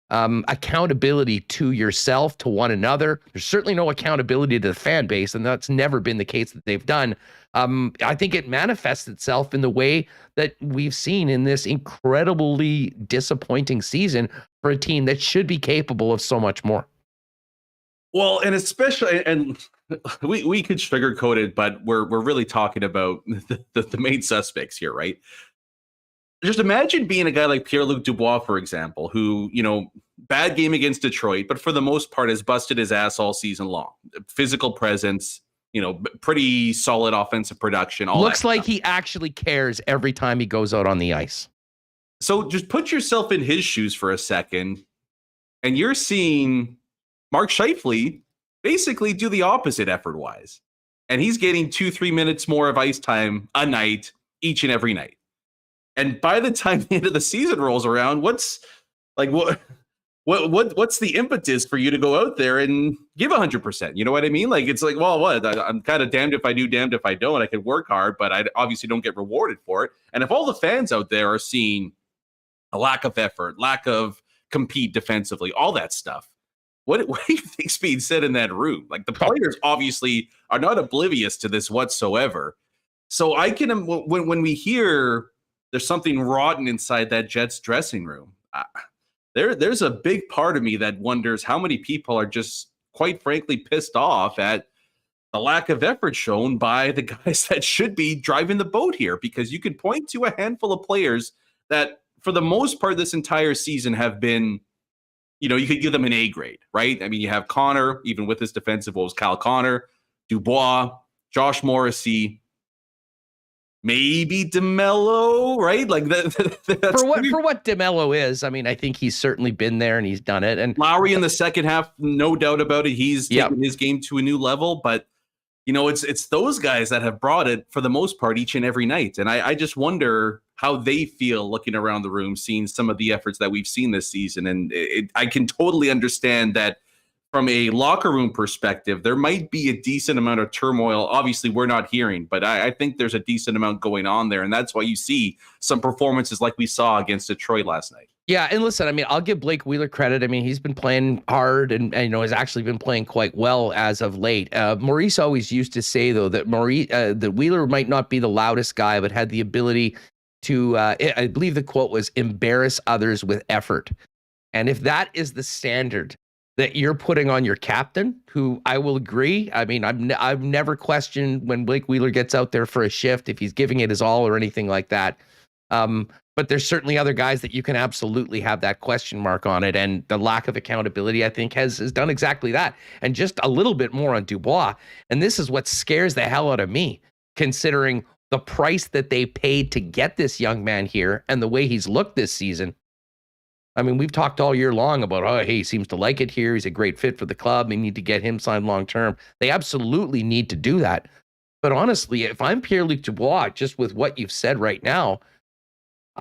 accountability to yourself, to one another. There's certainly no accountability to the fan base, and that's never been the case that they've done. I think it manifests itself in the way that we've seen in this incredibly disappointing season for a team that should be capable of so much more. Well, and especially, and we could sugarcoat it, but we're really talking about the main suspects here, right? Just imagine being a guy like Pierre-Luc Dubois, for example, who, bad game against Detroit, but for the most part has busted his ass all season long. Physical presence, pretty solid offensive production. Looks like he actually cares every time he goes out on the ice. So just put yourself in his shoes for a second, and you're seeing Mark Scheifele basically do the opposite effort-wise. And he's getting 2-3 minutes more of ice time a night, each and every night. And by the time the end of the season rolls around, what's the impetus for you to go out there and give 100%? You know what I mean? Like, it's like, well, what? I'm kind of damned if I do, damned if I don't. I could work hard, but I obviously don't get rewarded for it. And if all the fans out there are seeing a lack of effort, lack of compete defensively, all that stuff, what do you think's being said in that room? Like, the players obviously are not oblivious to this whatsoever. So I can, when we hear there's something rotten inside that Jets dressing room, there's a big part of me that wonders how many people are just, quite frankly, pissed off at the lack of effort shown by the guys that should be driving the boat here. Because you could point to a handful of players that, for the most part, this entire season have been, you could give them an A grade, right? I mean, you have Connor, even with his defensive woes, Kyle Connor, Dubois, Josh Morrissey, maybe DeMello, right? Like for what DeMello is, I mean, I think he's certainly been there and he's done it. And Lowry in the second half, no doubt about it, he's taken his game to a new level. But it's those guys that have brought it for the most part each and every night. And I just wonder how they feel looking around the room, seeing some of the efforts that we've seen this season. And I can totally understand that from a locker room perspective, there might be a decent amount of turmoil. Obviously, we're not hearing, but I think there's a decent amount going on there. And that's why you see some performances like we saw against Detroit last night. Yeah, and listen, I mean, I'll give Blake Wheeler credit. I mean, he's been playing hard and has actually been playing quite well as of late. Maurice always used to say, though, that that Wheeler might not be the loudest guy, but had the ability to, I believe the quote was, embarrass others with effort. And if that is the standard that you're putting on your captain, who I will agree. I mean, I've never questioned when Blake Wheeler gets out there for a shift, if he's giving it his all or anything like that. But there's certainly other guys that you can absolutely have that question mark on it. And the lack of accountability, I think, has done exactly that. And just a little bit more on Dubois. And this is what scares the hell out of me, considering the price that they paid to get this young man here and the way he's looked this season. I mean, we've talked all year long about, hey, he seems to like it here. He's a great fit for the club. They need to get him signed long-term. They absolutely need to do that. But honestly, if I'm Pierre-Luc Dubois, just with what you've said right now,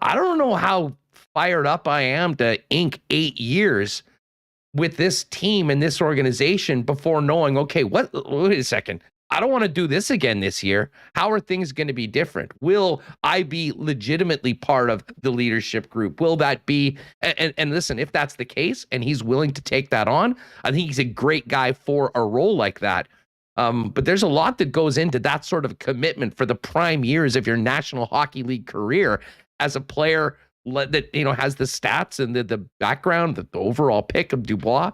I don't know how fired up I am to ink 8 years with this team and this organization before knowing, okay, wait a second. I don't want to do this again this year. How are things going to be different? Will I be legitimately part of the leadership group? Will that be, and listen, if that's the case and he's willing to take that on, I think he's a great guy for a role like that. But there's a lot that goes into that sort of commitment for the prime years of your National Hockey League career as a player that, has the stats and the background, the overall pick of Dubois.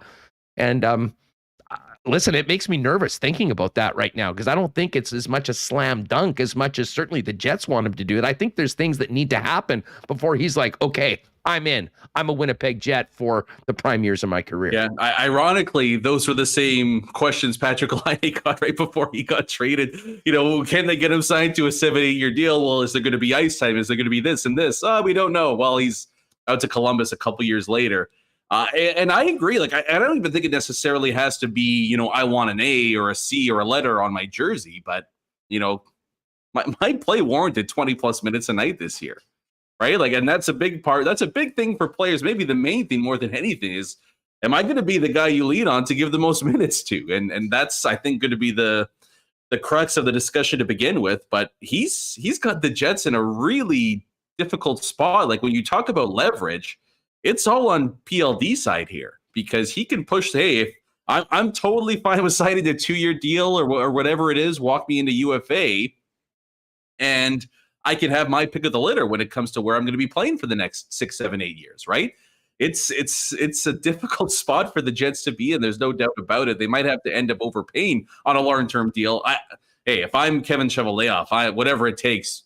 And, listen, it makes me nervous thinking about that right now, because I don't think it's as much a slam dunk as much as certainly the Jets want him to do it. I think there's things that need to happen before he's like, okay, I'm in. I'm a Winnipeg Jet for the prime years of my career. Yeah, ironically, those were the same questions Patrick Laine got right before he got traded. Can they get him signed to a 7-8-year deal? Well, is there going to be ice time? Is there going to be this and this? We don't know. Well, he's out to Columbus a couple years later. And I agree. Like, I don't even think it necessarily has to be, I want an A or a C or a letter on my jersey. But, my play warranted 20 plus minutes a night this year. Right. Like, and that's a big part. That's a big thing for players. Maybe the main thing more than anything is, am I going to be the guy you lean on to give the most minutes to? And that's, I think, going to be the crux of the discussion to begin with. But he's got the Jets in a really difficult spot. Like, when you talk about leverage, it's all on PLD side here because he can push. Hey, if I'm totally fine with signing a 2-year deal or whatever it is, walk me into UFA, and I can have my pick of the litter when it comes to where I'm going to be playing for the next 6, 7, 8 years, right? It's a difficult spot for the Jets to be in. There's no doubt about it. They might have to end up overpaying on a long-term deal. Hey, if I'm Kevin Cheveldayoff, whatever it takes,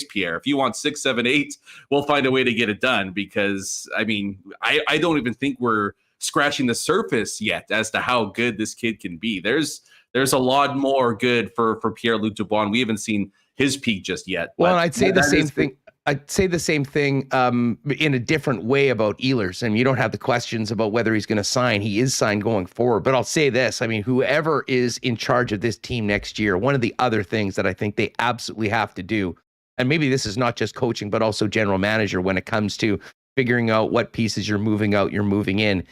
Pierre. If you want 6, 7, 8, we'll find a way to get it done because, I mean, I don't even think we're scratching the surface yet as to how good this kid can be. There's a lot more good for Pierre-Luc Dubois. We haven't seen his peak just yet. Well, I'd say the same thing. I'd say the same thing in a different way about Ehlers. I mean, you don't have the questions about whether he's going to sign. He is signed going forward. But I'll say this. I mean, whoever is in charge of this team next year, one of the other things that I think they absolutely have to do, and maybe this is not just coaching, but also general manager when it comes to figuring out what pieces you're moving out, you're moving in,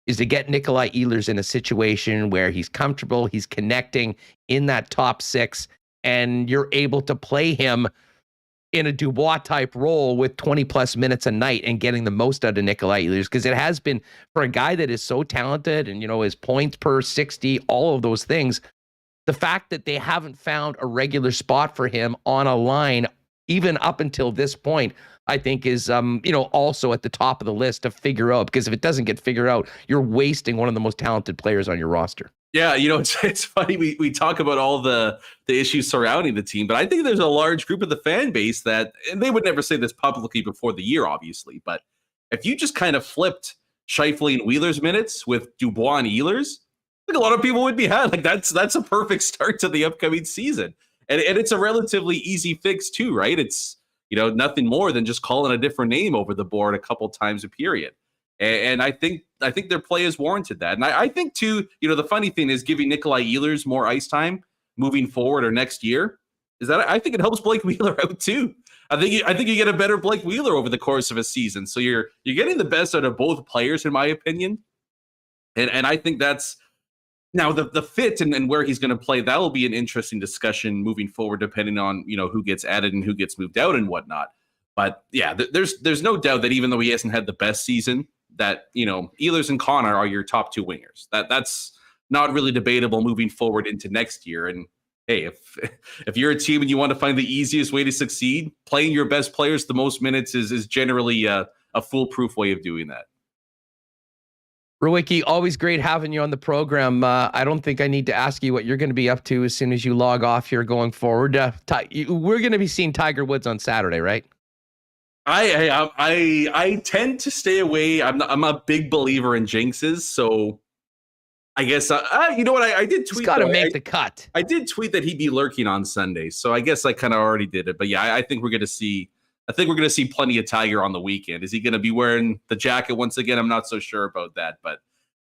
is to get Nikolai Ehlers in a situation where he's comfortable, he's connecting in that top 6, and you're able to play him in a Dubois type role with 20 plus minutes a night and getting the most out of Nikolai Ehlers, because it has been, for a guy that is so talented and, you know, his points per 60, all of those things, the fact that they haven't found a regular spot for him on a line, even up until this point, I think is, also at the top of the list to figure out, because if it doesn't get figured out, you're wasting one of the most talented players on your roster. Yeah, it's funny. We talk about all the issues surrounding the team, but I think there's a large group of the fan base that, and they would never say this publicly before the year, obviously, but if you just kind of flipped Scheifele and Wheeler's minutes with Dubois and Ehlers, I think a lot of people would be happy. Like that's a perfect start to the upcoming season. And it's a relatively easy fix too, right? It's, nothing more than just calling a different name over the board a couple times a period. And I think their play has warranted that. And I think too, the funny thing is giving Nikolai Ehlers more ice time moving forward or next year is that I think it helps Blake Wheeler out too. I think you get a better Blake Wheeler over the course of a season. So you're getting the best out of both players, in my opinion. And I think that's now the fit and where he's going to play. That'll be an interesting discussion moving forward, depending on, who gets added and who gets moved out and whatnot. But yeah, there's no doubt that even though he hasn't had the best season, that, Ehlers and Connor are your top 2 wingers. That's not really debatable moving forward into next year. And hey, if you're a team and you want to find the easiest way to succeed, playing your best players the most minutes is generally a foolproof way of doing that. Rewucki, always great having you on the program. I don't think I need to ask you what you're going to be up to as soon as you log off here going forward. We're going to be seeing Tiger Woods on Saturday, right? I tend to stay away. I'm a big believer in jinxes, so I guess you know what I did tweet. He's got to make the cut. I did tweet that he'd be lurking on Sunday, so I guess I kind of already did it. But yeah, I think we're gonna see. I think we're gonna see plenty of Tiger on the weekend. Is he gonna be wearing the jacket once again? I'm not so sure about that, but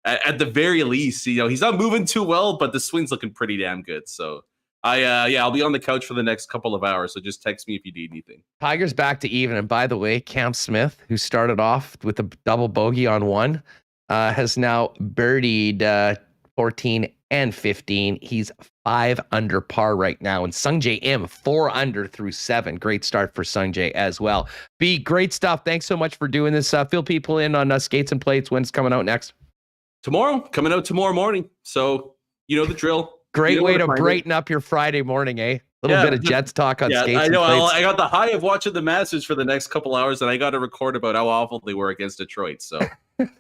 at the very least, he's not moving too well, but the swing's looking pretty damn good. So. I'll be on the couch for the next couple of hours, so just text me if you need anything. Tiger's back to even, and by the way, Cam Smith, who started off with a double bogey on 1, has now birdied 14 and 15. He's 5 under par right now, and Sungjae Im 4 under through 7. Great start for Sungjae as well. B, great stuff. Thanks so much for doing this. Fill people in on Skates and Plates. When's coming out next? Coming out tomorrow morning. So you know the drill. Great way to brighten up your Friday morning, eh? A little bit of Jets talk on Skates. I know. And Plates. I got the high of watching the Masters for the next couple hours, and I got to record about how awful they were against Detroit. So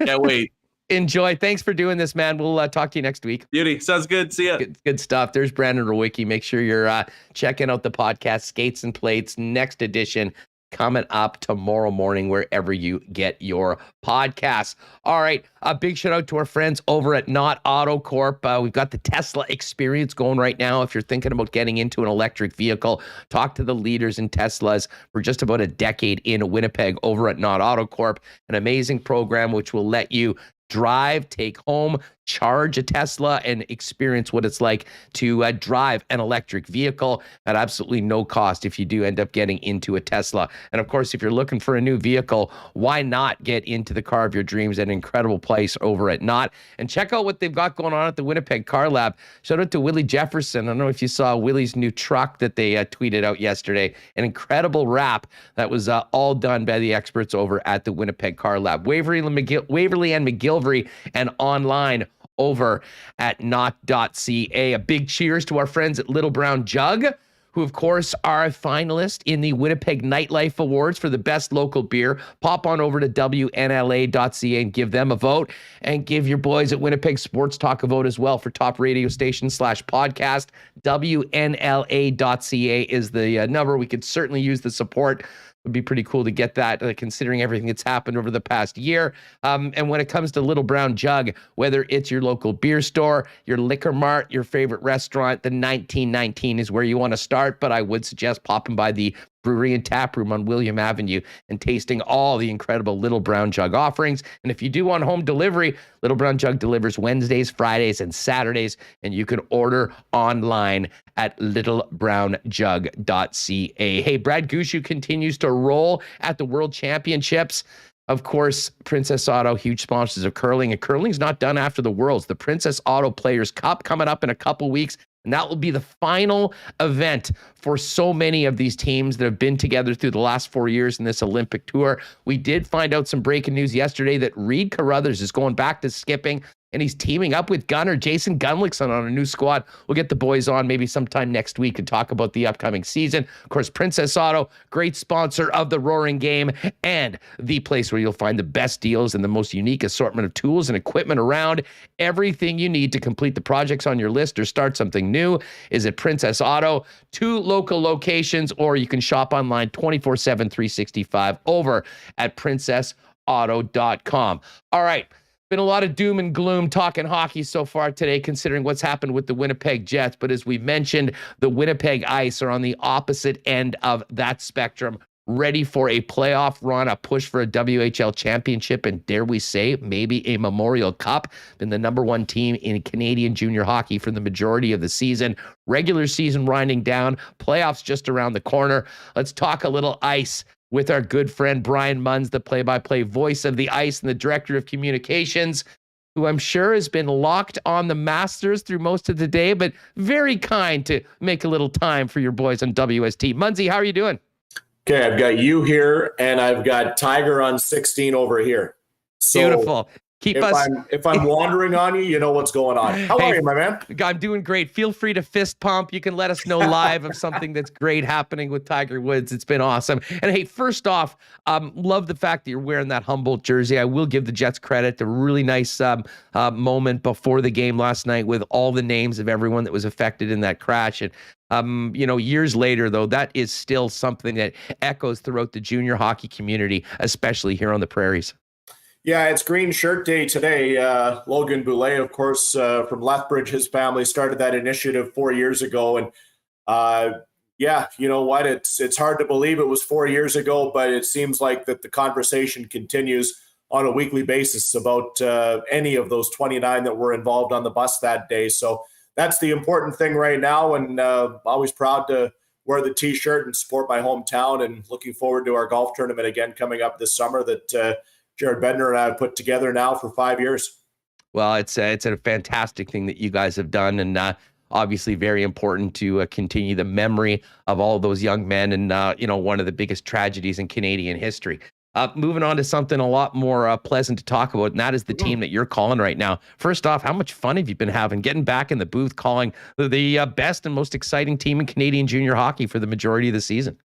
can't wait. Enjoy. Thanks for doing this, man. We'll talk to you next week. Beauty. Sounds good. See ya. Good stuff. There's Brandon Rewucki. Make sure you're checking out the podcast, Skates and Plates, next edition, coming up tomorrow morning, wherever you get your podcasts. All right. A big shout out to our friends over at Not Auto Corp. We've got the Tesla experience going right now. If you're thinking about getting into an electric vehicle, talk to the leaders in Teslas. We're just about a decade in Winnipeg over at Not Auto Corp, an amazing program which will let you drive, take home charge a Tesla and experience what it's like to drive an electric vehicle at absolutely no cost if you do end up getting into a Tesla. And of course, if you're looking for a new vehicle, why not get into the car of your dreams at an incredible place over at Knott? And check out what they've got going on at the Winnipeg Car Lab. Shout out to Willie Jefferson. I don't know if you saw Willie's new truck that they tweeted out yesterday. An incredible wrap that was all done by the experts over at the Winnipeg Car Lab. Waverly and McGillivray and online over at knott.ca. A big cheers to our friends at Little Brown Jug, who, of course, are a finalist in the Winnipeg Nightlife Awards for the best local beer. Pop on over to WNLA.ca and give them a vote, and give your boys at Winnipeg Sports Talk a vote as well for top radio station /podcast. WNLA.ca is the number. We could certainly use the support. Would be pretty cool to get that, considering everything that's happened over the past year. And when it comes to Little Brown Jug, whether it's your local beer store, your liquor mart, your favorite restaurant, the 1919 is where you want to start. But I would suggest popping by the brewery and tap room on William Avenue and tasting all the incredible Little Brown Jug offerings. And if you do want home delivery, Little Brown Jug delivers Wednesdays, Fridays, and Saturdays, and you can order online at littlebrownjug.ca. Hey, Brad Gushu continues to roll at the World Championships. Of course, Princess Auto, huge sponsors of curling, and curling's not done after the Worlds. The Princess Auto Players Cup coming up in a couple weeks. And that will be the final event for so many of these teams that have been together through the last 4 years in this Olympic tour. We did find out some breaking news yesterday that Reed Carruthers is going back to skipping, and he's teaming up with gunner Jason Gunlickson on a new squad. We'll get the boys on maybe sometime next week and talk about the upcoming season. Of course, Princess Auto, great sponsor of the Roaring Game, and the place where you'll find the best deals and the most unique assortment of tools and equipment around. Everything you need to complete the projects on your list or start something new is at Princess Auto. 2 local locations, or you can shop online 24/7, 365 over at princessauto.com. All right. Been a lot of doom and gloom talking hockey so far today, considering what's happened with the Winnipeg Jets. But as we've mentioned, the Winnipeg Ice are on the opposite end of that spectrum, ready for a playoff run, a push for a WHL championship, and dare we say, maybe a Memorial Cup. Been the number 1 team in Canadian junior hockey for the majority of the season. Regular season winding down, playoffs just around the corner. Let's talk a little ice with our good friend Brian Munz, the play-by-play voice of the Ice and the director of communications, who I'm sure has been locked on the Masters through most of the day, but very kind to make a little time for your boys on WST. Munzie, how are you doing? Okay, I've got you here, and I've got Tiger on 16 over here. So beautiful. If I'm wandering on you, you know what's going on. How are you, my man? I'm doing great. Feel free to fist pump. You can let us know live of something that's great happening with Tiger Woods. It's been awesome. And hey, first off, love the fact that you're wearing that Humboldt jersey. I will give the Jets credit. A really nice moment before the game last night with all the names of everyone that was affected in that crash. And years later, though, that is still something that echoes throughout the junior hockey community, especially here on the prairies. Yeah, it's Green Shirt Day today. Logan Boulay, of course, from Lethbridge, his family started that initiative 4 years ago. And yeah, you know what? It's hard to believe it was 4 years ago, but it seems like that the conversation continues on a weekly basis about any of those 29 that were involved on the bus that day. So that's the important thing right now. And always proud to wear the T-shirt and support my hometown, and looking forward to our golf tournament again coming up this summer that Jared Bednar and I have put together now for 5 years. Well, it's a fantastic thing that you guys have done, and obviously very important to continue the memory of all those young men, and one of the biggest tragedies in Canadian history. Moving on to something a lot more pleasant to talk about, and that is the team that you're calling right now. First off, how much fun have you been having getting back in the booth calling the best and most exciting team in Canadian junior hockey for the majority of the season?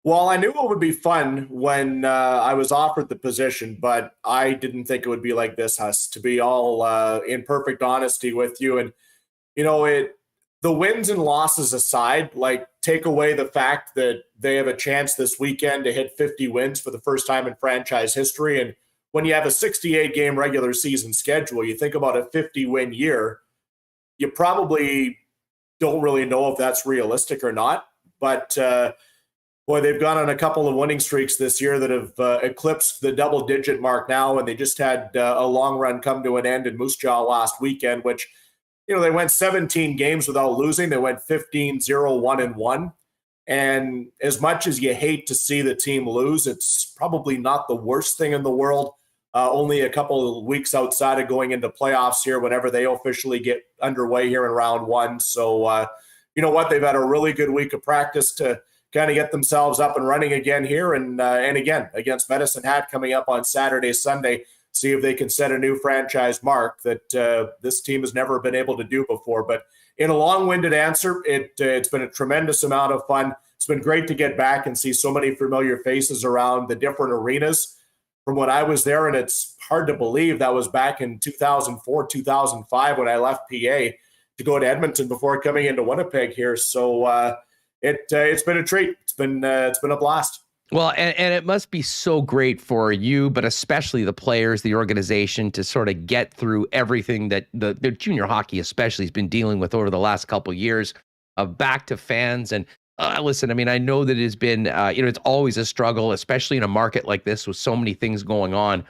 Well, I knew it would be fun when I was offered the position, but I didn't think it would be like this, Huss, to be all in perfect honesty with you. And, the wins and losses aside, like, take away the fact that they have a chance this weekend to hit 50 wins for the first time in franchise history. And when you have a 68-game regular season schedule, you think about a 50-win year, you probably don't really know if that's realistic or not. But, boy, they've gone on a couple of winning streaks this year that have eclipsed the double-digit mark now, and they just had a long run come to an end in Moose Jaw last weekend, which, they went 17 games without losing. They went 15-0-1-1. And as much as you hate to see the team lose, it's probably not the worst thing in the world. Only a couple of weeks outside of going into playoffs here whenever they officially get underway here in round one. So, you know what? They've had a really good week of practice to kind of get themselves up and running again here. And again, against Medicine Hat coming up on Saturday, Sunday, see if they can set a new franchise mark that this team has never been able to do before. But in a long-winded answer, it's been a tremendous amount of fun. It's been great to get back and see so many familiar faces around the different arenas from when I was there. And it's hard to believe that was back in 2004, 2005 when I left PA to go to Edmonton before coming into Winnipeg here. So it's been a treat. It's been a blast. Well, and it must be so great for you, but especially the players, the organization, to sort of get through everything that the junior hockey especially has been dealing with over the last couple of years, back to fans. And listen, I mean, I know that it has been, it's always a struggle, especially in a market like this with so many things going on.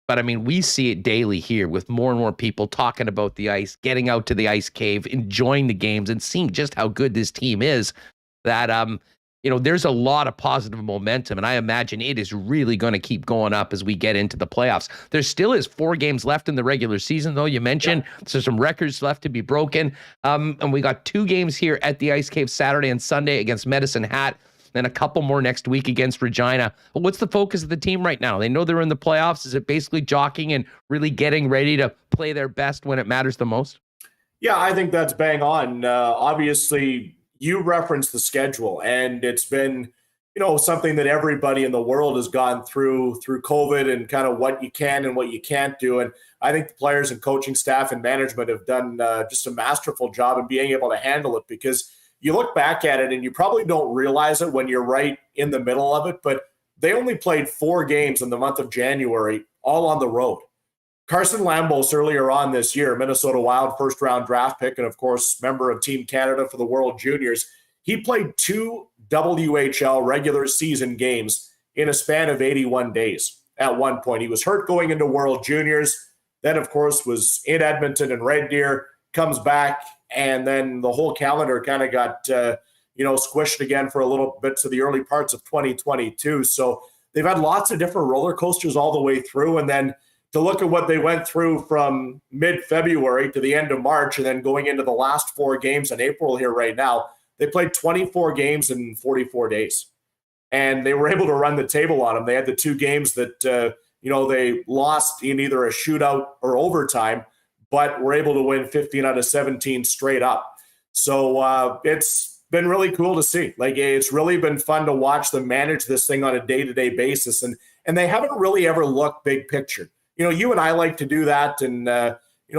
But I mean, we see it daily here with more and more people talking about the ice, getting out to the ice cave, enjoying the games, and seeing just how good this team is. That there's a lot of positive momentum, and I imagine it is really going to keep going up as we get into the playoffs. There still is 4 games left in the regular season, though. You mentioned so some records left to be broken, and we got 2 games here at the Ice Cave Saturday and Sunday against Medicine Hat, then a couple more next week against Regina. What's the focus of the team right now? They know they're in the playoffs. Is it basically jockeying and really getting ready to play their best when it matters the most? Yeah, I think that's bang on. Obviously, you referenced the schedule, and it's been, something that everybody in the world has gone through COVID and kind of what you can and what you can't do. And I think the players and coaching staff and management have done just a masterful job in being able to handle it, because you look back at it and you probably don't realize it when you're right in the middle of it, but they only played 4 games in the month of January, all on the road. Carson Lambos earlier on this year, Minnesota Wild first-round draft pick, and of course, member of Team Canada for the World Juniors, he played 2 WHL regular season games in a span of 81 days at one point. He was hurt going into World Juniors, then, of course, was in Edmonton and Red Deer, comes back, and then the whole calendar kind of got, squished again for a little bit to the early parts of 2022. So they've had lots of different roller coasters all the way through, and then to look at what they went through from mid-February to the end of March and then going into the last 4 games in April here right now, they played 24 games in 44 days. And they were able to run the table on them. They had the 2 games that, they lost in either a shootout or overtime, but were able to win 15 out of 17 straight up. So it's been really cool to see. Like, it's really been fun to watch them manage this thing on a day-to-day basis. And they haven't really ever looked big picture. You and I like to do that. And,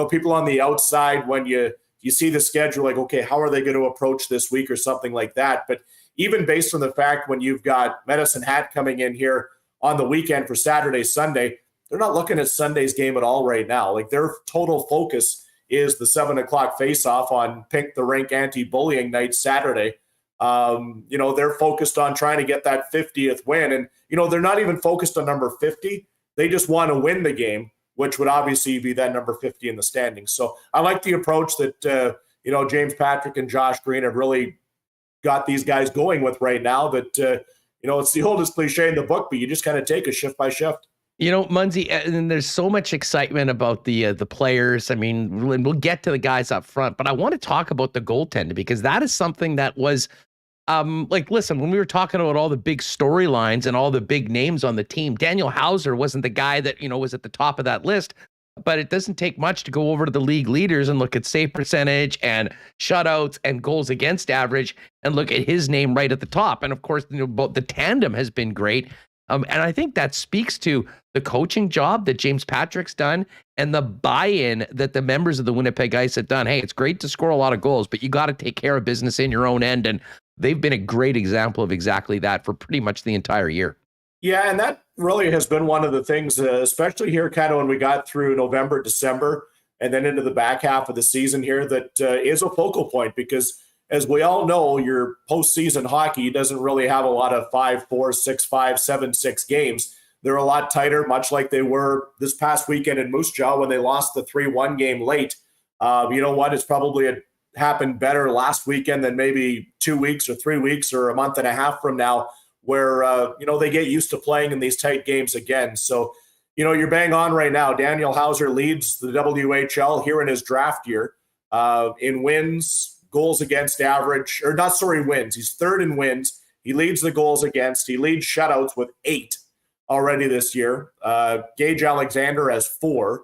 people on the outside, when you see the schedule, like, okay, how are they going to approach this week or something like that? But even based on the fact when you've got Medicine Hat coming in here on the weekend for Saturday, Sunday, they're not looking at Sunday's game at all right now. Like, their total focus is the 7:00 face-off on Pink the Rink anti-bullying night Saturday. They're focused on trying to get that 50th win. And, they're not even focused on number 50. They just want to win the game, which would obviously be that number 50 in the standings. So I like the approach that, James Patrick and Josh Green have really got these guys going with right now. That, it's the oldest cliche in the book, but you just kind of take it shift by shift. Munzie, and there's so much excitement about the players. I mean, we'll get to the guys up front, but I want to talk about the goaltender, because that is something that was listen, when we were talking about all the big storylines and all the big names on the team, Daniel Hauser wasn't the guy that, was at the top of that list, but it doesn't take much to go over to the league leaders and look at save percentage and shutouts and goals against average and look at his name right at the top. And of course, the tandem has been great. And I think that speaks to the coaching job that James Patrick's done and the buy-in that the members of the Winnipeg Ice have done. Hey, it's great to score a lot of goals, but you got to take care of business in your own end. And they've been a great example of exactly that for pretty much the entire year. Yeah, and that really has been one of the things, especially here kind of when we got through November, December, and then into the back half of the season here, that is a focal point, because as we all know, your postseason hockey doesn't really have a lot of 5-4, 6-5, 7-6 games. They're a lot tighter, much like they were this past weekend in Moose Jaw when they lost the 3-1 game late. You know what? It's probably happened better last weekend than maybe 2 weeks or 3 weeks or a month and a half from now, where, they get used to playing in these tight games again. So, you're bang on right now. Daniel Hauser leads the WHL here in his draft year in wins, goals against average, wins. He's third in wins. He leads the goals against. He leads shutouts with 8 already this year. Gage Alexander has 4.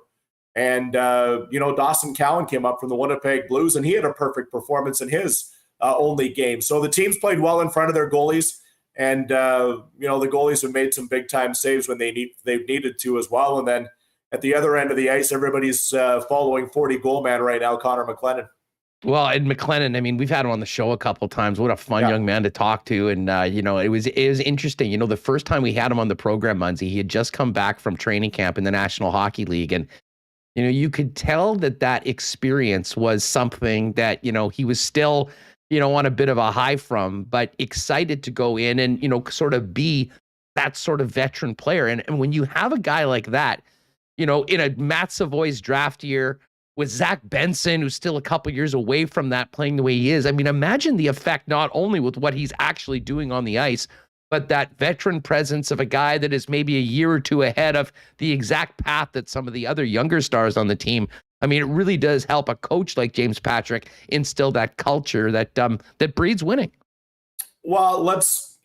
And, Dawson Cowan came up from the Winnipeg Blues, and he had a perfect performance in his only game. So the team's played well in front of their goalies. And, the goalies have made some big-time saves when they've needed to as well. And then at the other end of the ice, everybody's following 40-goal man right now, Connor McLennan. Well, and McLennan, I mean, we've had him on the show a couple of times. What a fun young man to talk to. And, it was interesting. The first time we had him on the program, Munzie, he had just come back from training camp in the National Hockey League. And, you could tell that experience was something that, he was still – on a bit of a high from, but excited to go in and, sort of be that sort of veteran player. And when you have a guy like that, in a Matt Savoy's draft year with Zach Benson, who's still a couple years away from that playing the way he is, I mean, imagine the effect not only with what he's actually doing on the ice, but that veteran presence of a guy that is maybe a year or two ahead of the exact path that some of the other younger stars on the team. I mean, it really does help a coach like James Patrick instill that culture that breeds winning. Well, let's,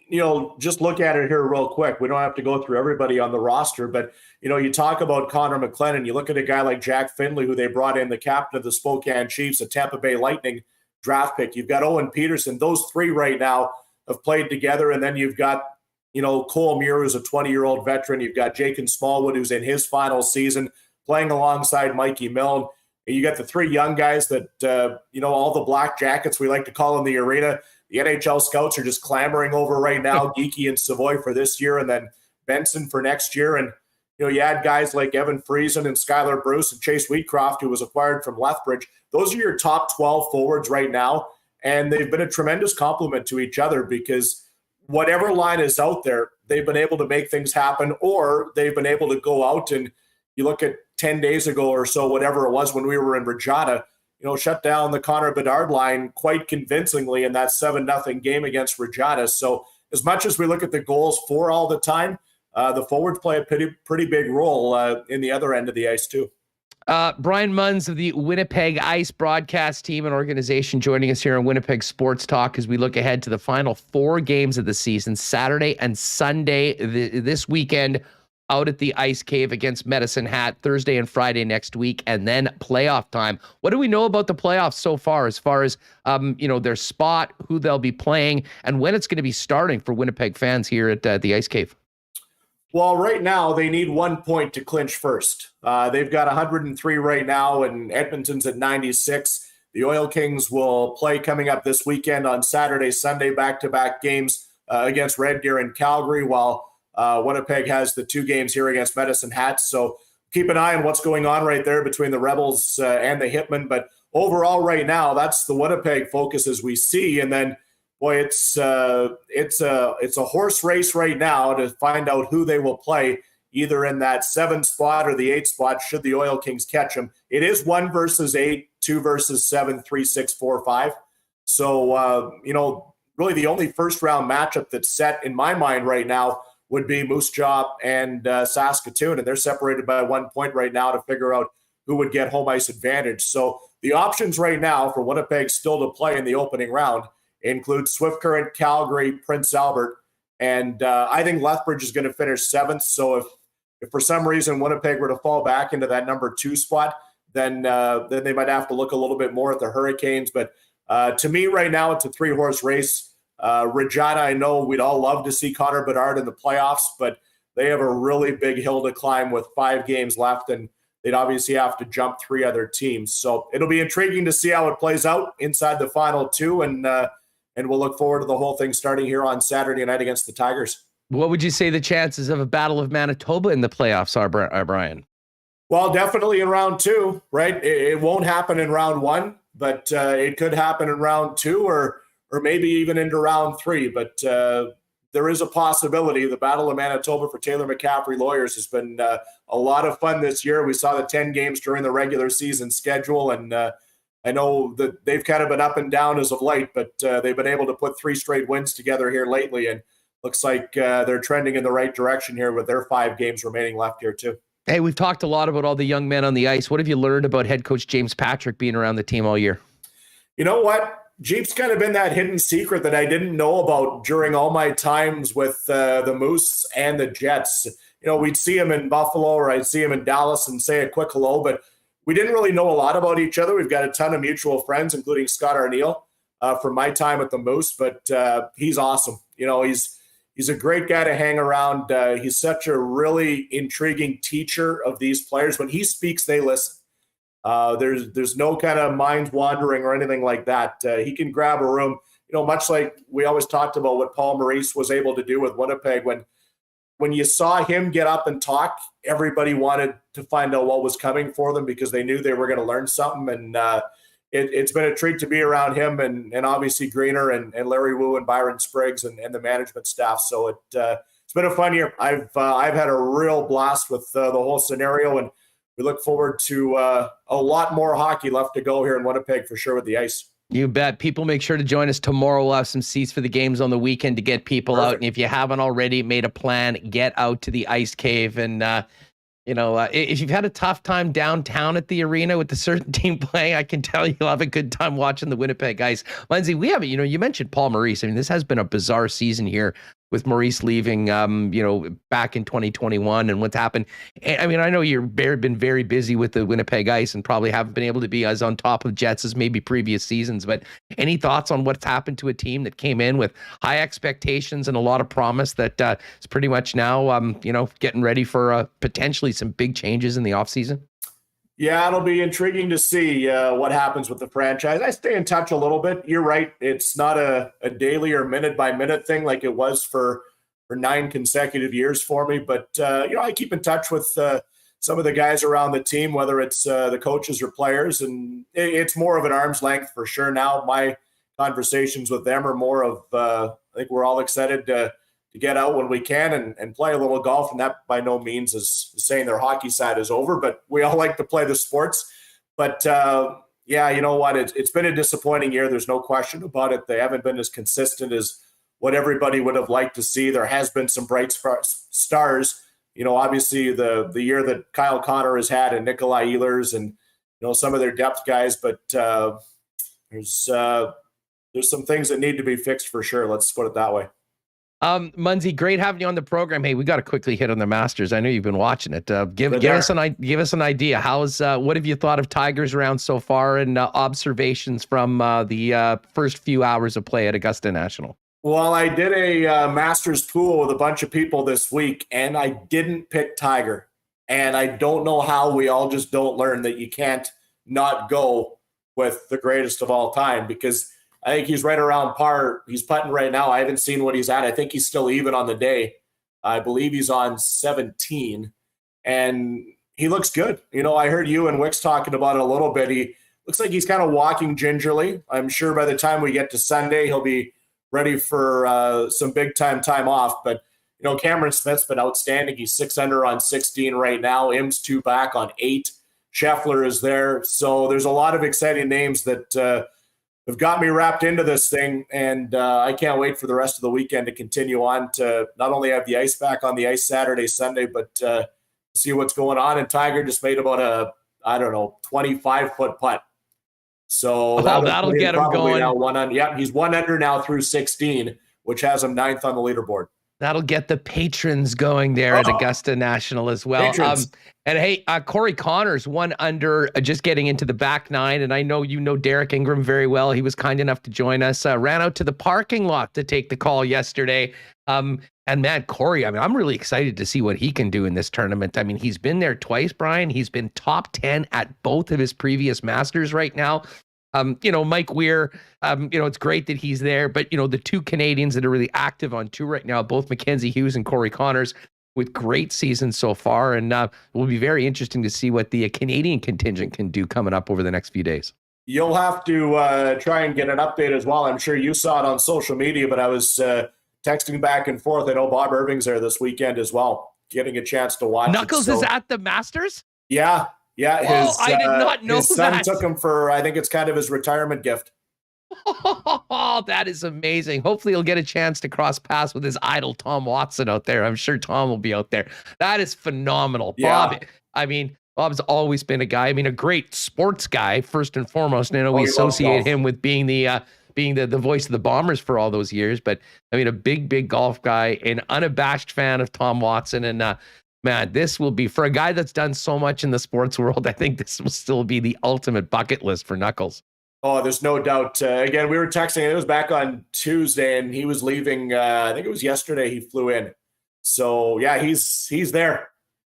just look at it here real quick. We don't have to go through everybody on the roster, but, you talk about Connor McLennan, you look at a guy like Jack Finley, who they brought in, the captain of the Spokane Chiefs, a Tampa Bay Lightning draft pick. You've got Owen Peterson. Those three right now have played together. And then you've got, Cole Muir, who's a 20-year-old veteran. You've got Jacob Smallwood, who's in his final season, playing alongside Mikey Milne. You got the three young guys that, all the black jackets we like to call in the arena. The NHL scouts are just clamoring over right now, Geeky and Savoy for this year, and then Benson for next year. And, you add guys like Evan Friesen and Skylar Bruce and Chase Wheatcroft, who was acquired from Lethbridge. Those are your top 12 forwards right now. And they've been a tremendous compliment to each other because whatever line is out there, they've been able to make things happen, or they've been able to go out and you look at 10 days ago or so, whatever it was when we were in Regina, shut down the Connor Bedard line quite convincingly in that 7-0 game against Regina. So as much as we look at the goals for all the time, the forwards play a pretty big role in the other end of the ice too. Brian Munz of the Winnipeg Ice broadcast team and organization joining us here on Winnipeg Sports Talk as we look ahead to the final 4 games of the season, Saturday and Sunday this weekend out at the Ice Cave against Medicine Hat, Thursday and Friday next week, and then playoff time. What do we know about the playoffs so far as their spot, who they'll be playing, and when it's going to be starting for Winnipeg fans here at the Ice Cave? Well, right now they need 1 point to clinch first. They've got 103 right now, and Edmonton's at 96. The Oil Kings will play coming up this weekend on Saturday, Sunday, back-to-back games against Red Deer and Calgary, while Winnipeg has the 2 games here against Medicine Hat. So keep an eye on what's going on right there between the Rebels and the Hitmen. But overall right now, that's the Winnipeg focus as we see. And then, boy, it's a horse race right now to find out who they will play either in that 7 spot or the 8 spot should the Oil Kings catch them. It is 1 versus 8, 2 versus 7, 3, 6, 4, 5. So, really the only first-round matchup that's set in my mind right now would be Moose Jaw and Saskatoon, and they're separated by 1 point right now to figure out who would get home ice advantage. So the options right now for Winnipeg still to play in the opening round include Swift Current, Calgary, Prince Albert, and I think Lethbridge is going to finish 7th. So if for some reason Winnipeg were to fall back into that number 2 spot, then they might have to look a little bit more at the Hurricanes. But to me right now, it's a 3-horse race. Regina, I know we'd all love to see Connor Bedard in the playoffs, but they have a really big hill to climb with 5 games left, and they'd obviously have to jump 3 other teams. So it'll be intriguing to see how it plays out inside the final 2, and we'll look forward to the whole thing starting here on Saturday night against the Tigers. What would you say the chances of a Battle of Manitoba in the playoffs are, Brian? Well, definitely in round 2, right? It won't happen in round 1. but it could happen in round 2 or maybe even into round 3. But there is a possibility. The Battle of Manitoba for Taylor McCaffrey lawyers has been a lot of fun this year. We saw the 10 games during the regular season schedule, and I know that they've kind of been up and down as of late, but they've been able to put 3 straight wins together here lately, and looks like they're trending in the right direction here with their 5 games remaining left here too. Hey, we've talked a lot about all the young men on the ice. What have you learned about head coach James Patrick being around the team all year? You know what? Jeep's kind of been that hidden secret that I didn't know about during all my times with the Moose and the Jets. You know, we'd see him in Buffalo or I'd see him in Dallas and say a quick hello, but we didn't really know a lot about each other. We've got a ton of mutual friends, including Scott Arneal from my time at the Moose, but he's awesome. You know, he's a great guy to hang around. He's such a really intriguing teacher of these players. When he speaks, they listen. There's no kind of mind wandering or anything like that. He can grab a room, you know, much like we always talked about what Paul Maurice was able to do with Winnipeg. When you saw him get up and talk, everybody wanted to find out what was coming for them because they knew they were going to learn something. And it's been a treat to be around him and obviously Greener and Larry Wu and Byron Spriggs and the management staff. So it's been a fun year. I've had a real blast with the whole scenario, and we look forward to a lot more hockey left to go here in Winnipeg for sure with the Ice. You bet. People, make sure to join us tomorrow. We'll have some seats for the games on the weekend to get people out. And if you haven't already made a plan, get out to the Ice Cave. And, if you've had a tough time downtown at the arena with a certain team playing, I can tell you'll have a good time watching the Winnipeg Ice. Lindsay, we haven't, you mentioned Paul Maurice. I mean, this has been a bizarre season here with Maurice leaving, back in 2021 and what's happened. I mean, I know you've been very busy with the Winnipeg Ice and probably haven't been able to be as on top of Jets as maybe previous seasons, but any thoughts on what's happened to a team that came in with high expectations and a lot of promise that is pretty much now, getting ready for potentially some big changes in the offseason? Yeah, it'll be intriguing to see what happens with the franchise. I stay in touch a little bit. You're right. It's not a daily or minute-by-minute thing like it was for 9 consecutive years for me. But, I keep in touch with some of the guys around the team, whether it's the coaches or players. And it's more of an arm's length for sure now. My conversations with them are more of, I think we're all excited to get out when we can and play a little golf. And that by no means is saying their hockey side is over, but we all like to play the sports. But you know what? It's been a disappointing year. There's no question about it. They haven't been as consistent as what everybody would have liked to see. There has been some bright stars, obviously the year that Kyle Connor has had and Nikolai Ehlers and, some of their depth guys, but there's some things that need to be fixed for sure. Let's put it that way. Munzy, great having you on the program. Hey, we got to quickly hit on the Masters. I know you've been watching it. Give us an idea. What have you thought of Tiger's round so far and observations from the first few hours of play at Augusta National? Well, I did a Masters pool with a bunch of people this week, and I didn't pick Tiger. And I don't know how we all just don't learn that you can't not go with the greatest of all time, because I think he's right around par. He's putting right now. I haven't seen what he's at. I think he's still even on the day. I believe he's on 17, and he looks good. I heard you and Wicks talking about it a little bit. He looks like he's kind of walking gingerly. I'm sure by the time we get to Sunday, he'll be ready for some big time off. But, Cameron Smith's been outstanding. He's 6 under on 16 right now. Im's 2 back on 8. Scheffler is there. So there's a lot of exciting names that have got me wrapped into this thing, and I can't wait for the rest of the weekend to continue on to not only have the Ice back on the ice Saturday, Sunday, but see what's going on. And Tiger just made about a 25-foot putt. So that'll get him going. He's 1 under now through 16, which has him 9th on the leaderboard. That'll get the patrons going there at Augusta National as well. And hey, Corey Connors 1 under, just getting into the back 9. And I know Derek Ingram very well. He was kind enough to join us. Ran out to the parking lot to take the call yesterday. And man, Corey, I'm really excited to see what he can do in this tournament. I mean, he's been there twice, Brian. He's been top 10 at both of his previous Masters right now. Mike Weir, it's great that he's there, but the 2 Canadians that are really active on tour right now, both Mackenzie Hughes and Corey Connors, with great seasons so far. And it will be very interesting to see what the Canadian contingent can do coming up over the next few days. You'll have to try and get an update as well. I'm sure you saw it on social media, but I was texting back and forth. I know Bob Irving's there this weekend as well, getting a chance to watch Knuckles is at the Masters? Yeah. Whoa, I did not know his son that. took him for, I think it's kind of his retirement gift. Oh, that is amazing. Hopefully he'll get a chance to cross paths with his idol, Tom Watson, out there. I'm sure Tom will be out there. That is phenomenal. Yeah. Bob's always been a guy, a great sports guy, first and foremost. And I know we he loves associate golf. him with being the voice of the Bombers for all those years. But a big golf guy, an unabashed fan of Tom Watson. And man, this will be, for a guy that's done so much in the sports world, I think this will still be the ultimate bucket list for Knuckles. Oh, there's no doubt. Again, we were texting. It was back on Tuesday, and he was leaving. I think it was yesterday he flew in. So, yeah, he's there.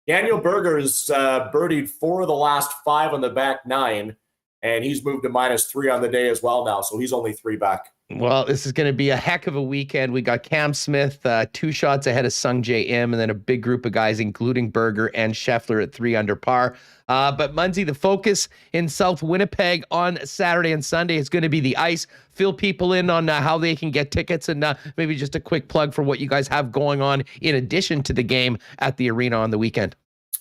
Daniel Berger's birdied 4 of the last 5 on the back 9, and he's moved to -3 on the day as well now. So he's only 3 back. Well, this is going to be a heck of a weekend. We got Cam Smith 2 shots ahead of Sung J M, and then a big group of guys, including Berger and Scheffler at 3 under par. But Munzie, the focus in South Winnipeg on Saturday and Sunday is going to be the Ice. Fill people in on how they can get tickets, and maybe just a quick plug for what you guys have going on in addition to the game at the arena on the weekend.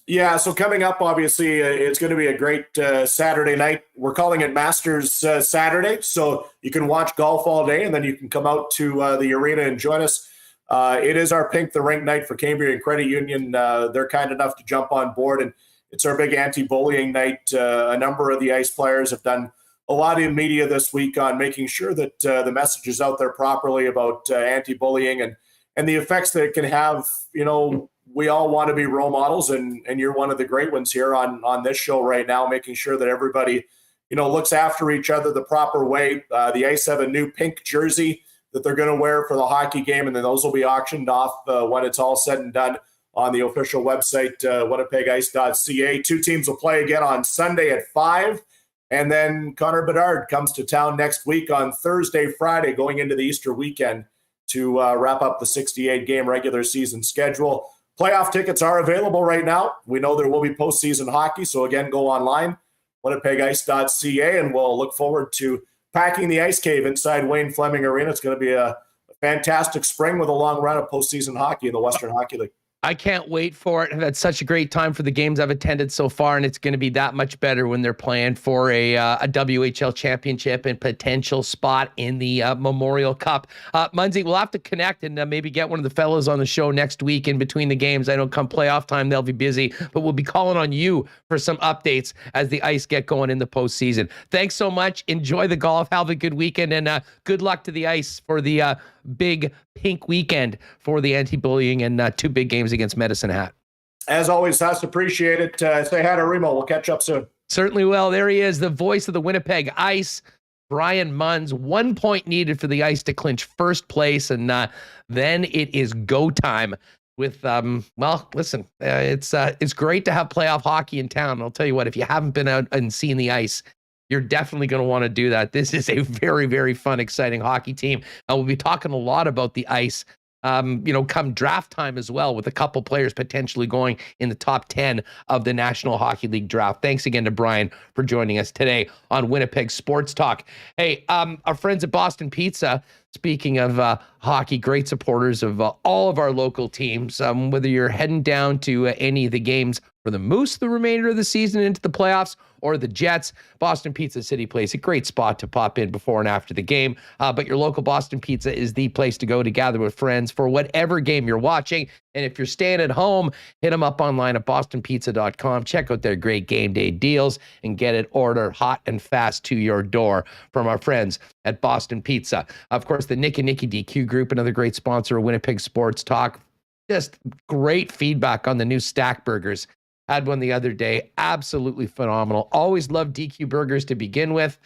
Yeah, so coming up, obviously, it's going to be a great Saturday night. We're calling it Masters Saturday, so you can watch golf all day, and then you can come out to the arena and join us. It is our Pink the Rink night for Cambrian Credit Union. They're kind enough to jump on board, and it's our big anti-bullying night. A number of the Ice players have done a lot in media this week on making sure that the message is out there properly about anti-bullying and the effects that it can have. We all want to be role models, and you're one of the great ones here on this show right now, making sure that everybody, looks after each other the proper way. The Ice have a new pink jersey that they're going to wear for the hockey game, and then those will be auctioned off when it's all said and done on the official website, winnipegice.ca. 2 teams will play again on Sunday at 5, and then Connor Bedard comes to town next week on Thursday, Friday, going into the Easter weekend to wrap up the 68-game regular season schedule. Playoff tickets are available right now. We know there will be postseason hockey, so again, go online, winnipegice.ca, and we'll look forward to packing the Ice Cave inside Wayne Fleming Arena. It's going to be a fantastic spring with a long run of postseason hockey in the Western Hockey League. I can't wait for it. I've had such a great time for the games I've attended so far, and it's going to be that much better when they're playing for a WHL championship and potential spot in the Memorial Cup. Munzie, we'll have to connect and maybe get one of the fellows on the show next week in between the games. I know come playoff time, they'll be busy, but we'll be calling on you for some updates as the Ice get going in the postseason. Thanks so much. Enjoy the golf. Have a good weekend, and good luck to the Ice for the big pink weekend for the anti-bullying and 2 big games against Medicine Hat. As always, Huss, appreciate it. Say hi to Remo. We'll catch up soon. Certainly will. There he is, the voice of the Winnipeg Ice, Brian Munz. 1 point needed for the Ice to clinch first place, and then it is go time with, listen, it's great to have playoff hockey in town. I'll tell you what, if you haven't been out and seen the Ice, you're definitely going to want to do that. This is a very, very fun, exciting hockey team. We'll be talking a lot about the Ice, come draft time as well, with a couple players potentially going in the top 10 of the National Hockey League draft. Thanks again to Brian for joining us today on Winnipeg Sports Talk. Hey, our friends at Boston Pizza, speaking of hockey, great supporters of all of our local teams. Whether you're heading down to any of the games for the Moose the remainder of the season into the playoffs, or the Jets, Boston Pizza City Place, a great spot to pop in before and after the game. But your local Boston Pizza is the place to go to gather with friends for whatever game you're watching. And if you're staying at home, hit them up online at bostonpizza.com. Check out their great game day deals and get it ordered hot and fast to your door from our friends at Boston Pizza. Of course, the Nick and Nicky DQ Group, another great sponsor of Winnipeg Sports Talk. Just great feedback on the new Stack Burgers. Had one the other day. Absolutely phenomenal. Always loved DQ burgers to begin with,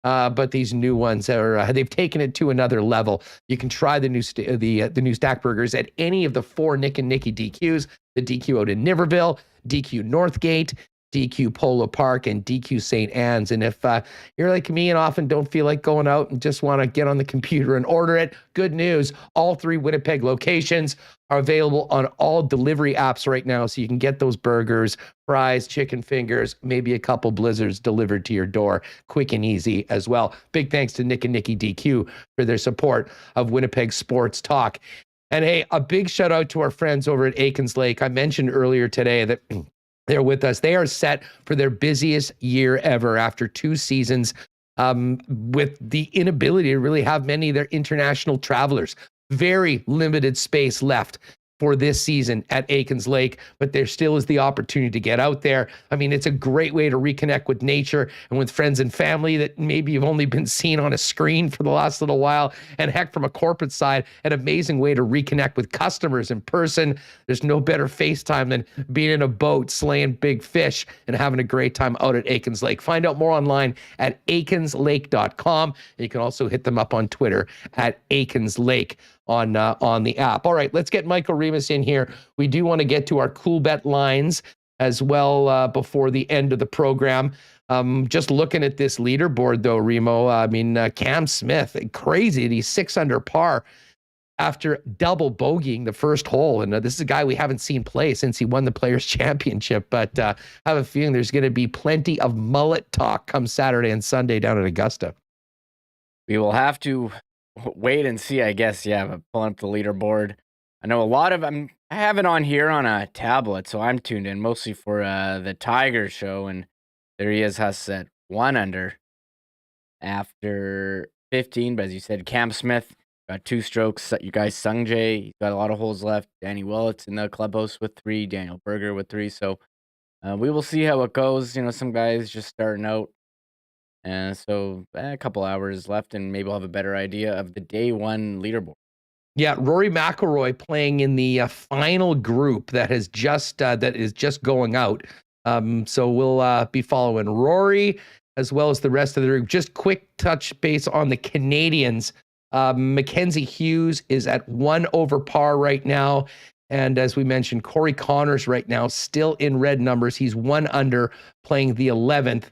but these new ones are they've taken it to another level. You can try the new Stack Burgers at any of the 4 Nick and Nicky DQs. The DQ out in Niverville, DQ Northgate, DQ Polo Park, and DQ St. Anne's. And if you're like me and often don't feel like going out and just want to get on the computer and order it, good news. All 3 Winnipeg locations are available on all delivery apps right now, so you can get those burgers, fries, chicken fingers, maybe a couple blizzards delivered to your door, quick and easy as well. Big thanks to Nick and Nikki DQ for their support of Winnipeg Sports Talk. And hey, a big shout out to our friends over at Aikens Lake. I mentioned earlier today that they're with us. They are set for their busiest year ever after 2 seasons with the inability to really have many of their international travelers. Very limited space left for this season at Aikens Lake, but there still is the opportunity to get out there. I mean, it's a great way to reconnect with nature and with friends and family that maybe you've only been seen on a screen for the last little while. And heck, from a corporate side, an amazing way to reconnect with customers in person. There's no better FaceTime than being in a boat, slaying big fish, and having a great time out at Aikens Lake. Find out more online at aikenslake.com. You can also hit them up on Twitter at Aikens Lake on the app. All right, let's get Michael Remis in here. We do want to get to our Coolbet lines as well before the end of the program. Just looking at this leaderboard though, Remo, I mean, Cam Smith, crazy that he's 6 under par after double bogeying the first hole. And this is a guy we haven't seen play since he won the Players' Championship, but I have a feeling there's going to be plenty of mullet talk come Saturday and Sunday down at Augusta. We will have to wait and see, I guess. Yeah, but pulling up the leaderboard. I know a lot of I have it on here on a tablet, so I'm tuned in mostly for the Tiger show, and there he is, Huss at 1 under after 15. But as you said, Cam Smith got 2 strokes. You guys, Sung Jae, he's got a lot of holes left. Danny Willett's in the clubhouse with 3. Daniel Berger with 3. So we will see how it goes. You know, some guys just starting out. And so a couple hours left, and maybe we'll have a better idea of the day 1 leaderboard. Yeah, Rory McIlroy playing in the final group that is just going out. So we'll be following Rory as well as the rest of the group. Just quick touch base on the Canadians. Mackenzie Hughes is at 1 over par right now. And as we mentioned, Corey Connors right now still in red numbers. He's 1 under, playing the 11th.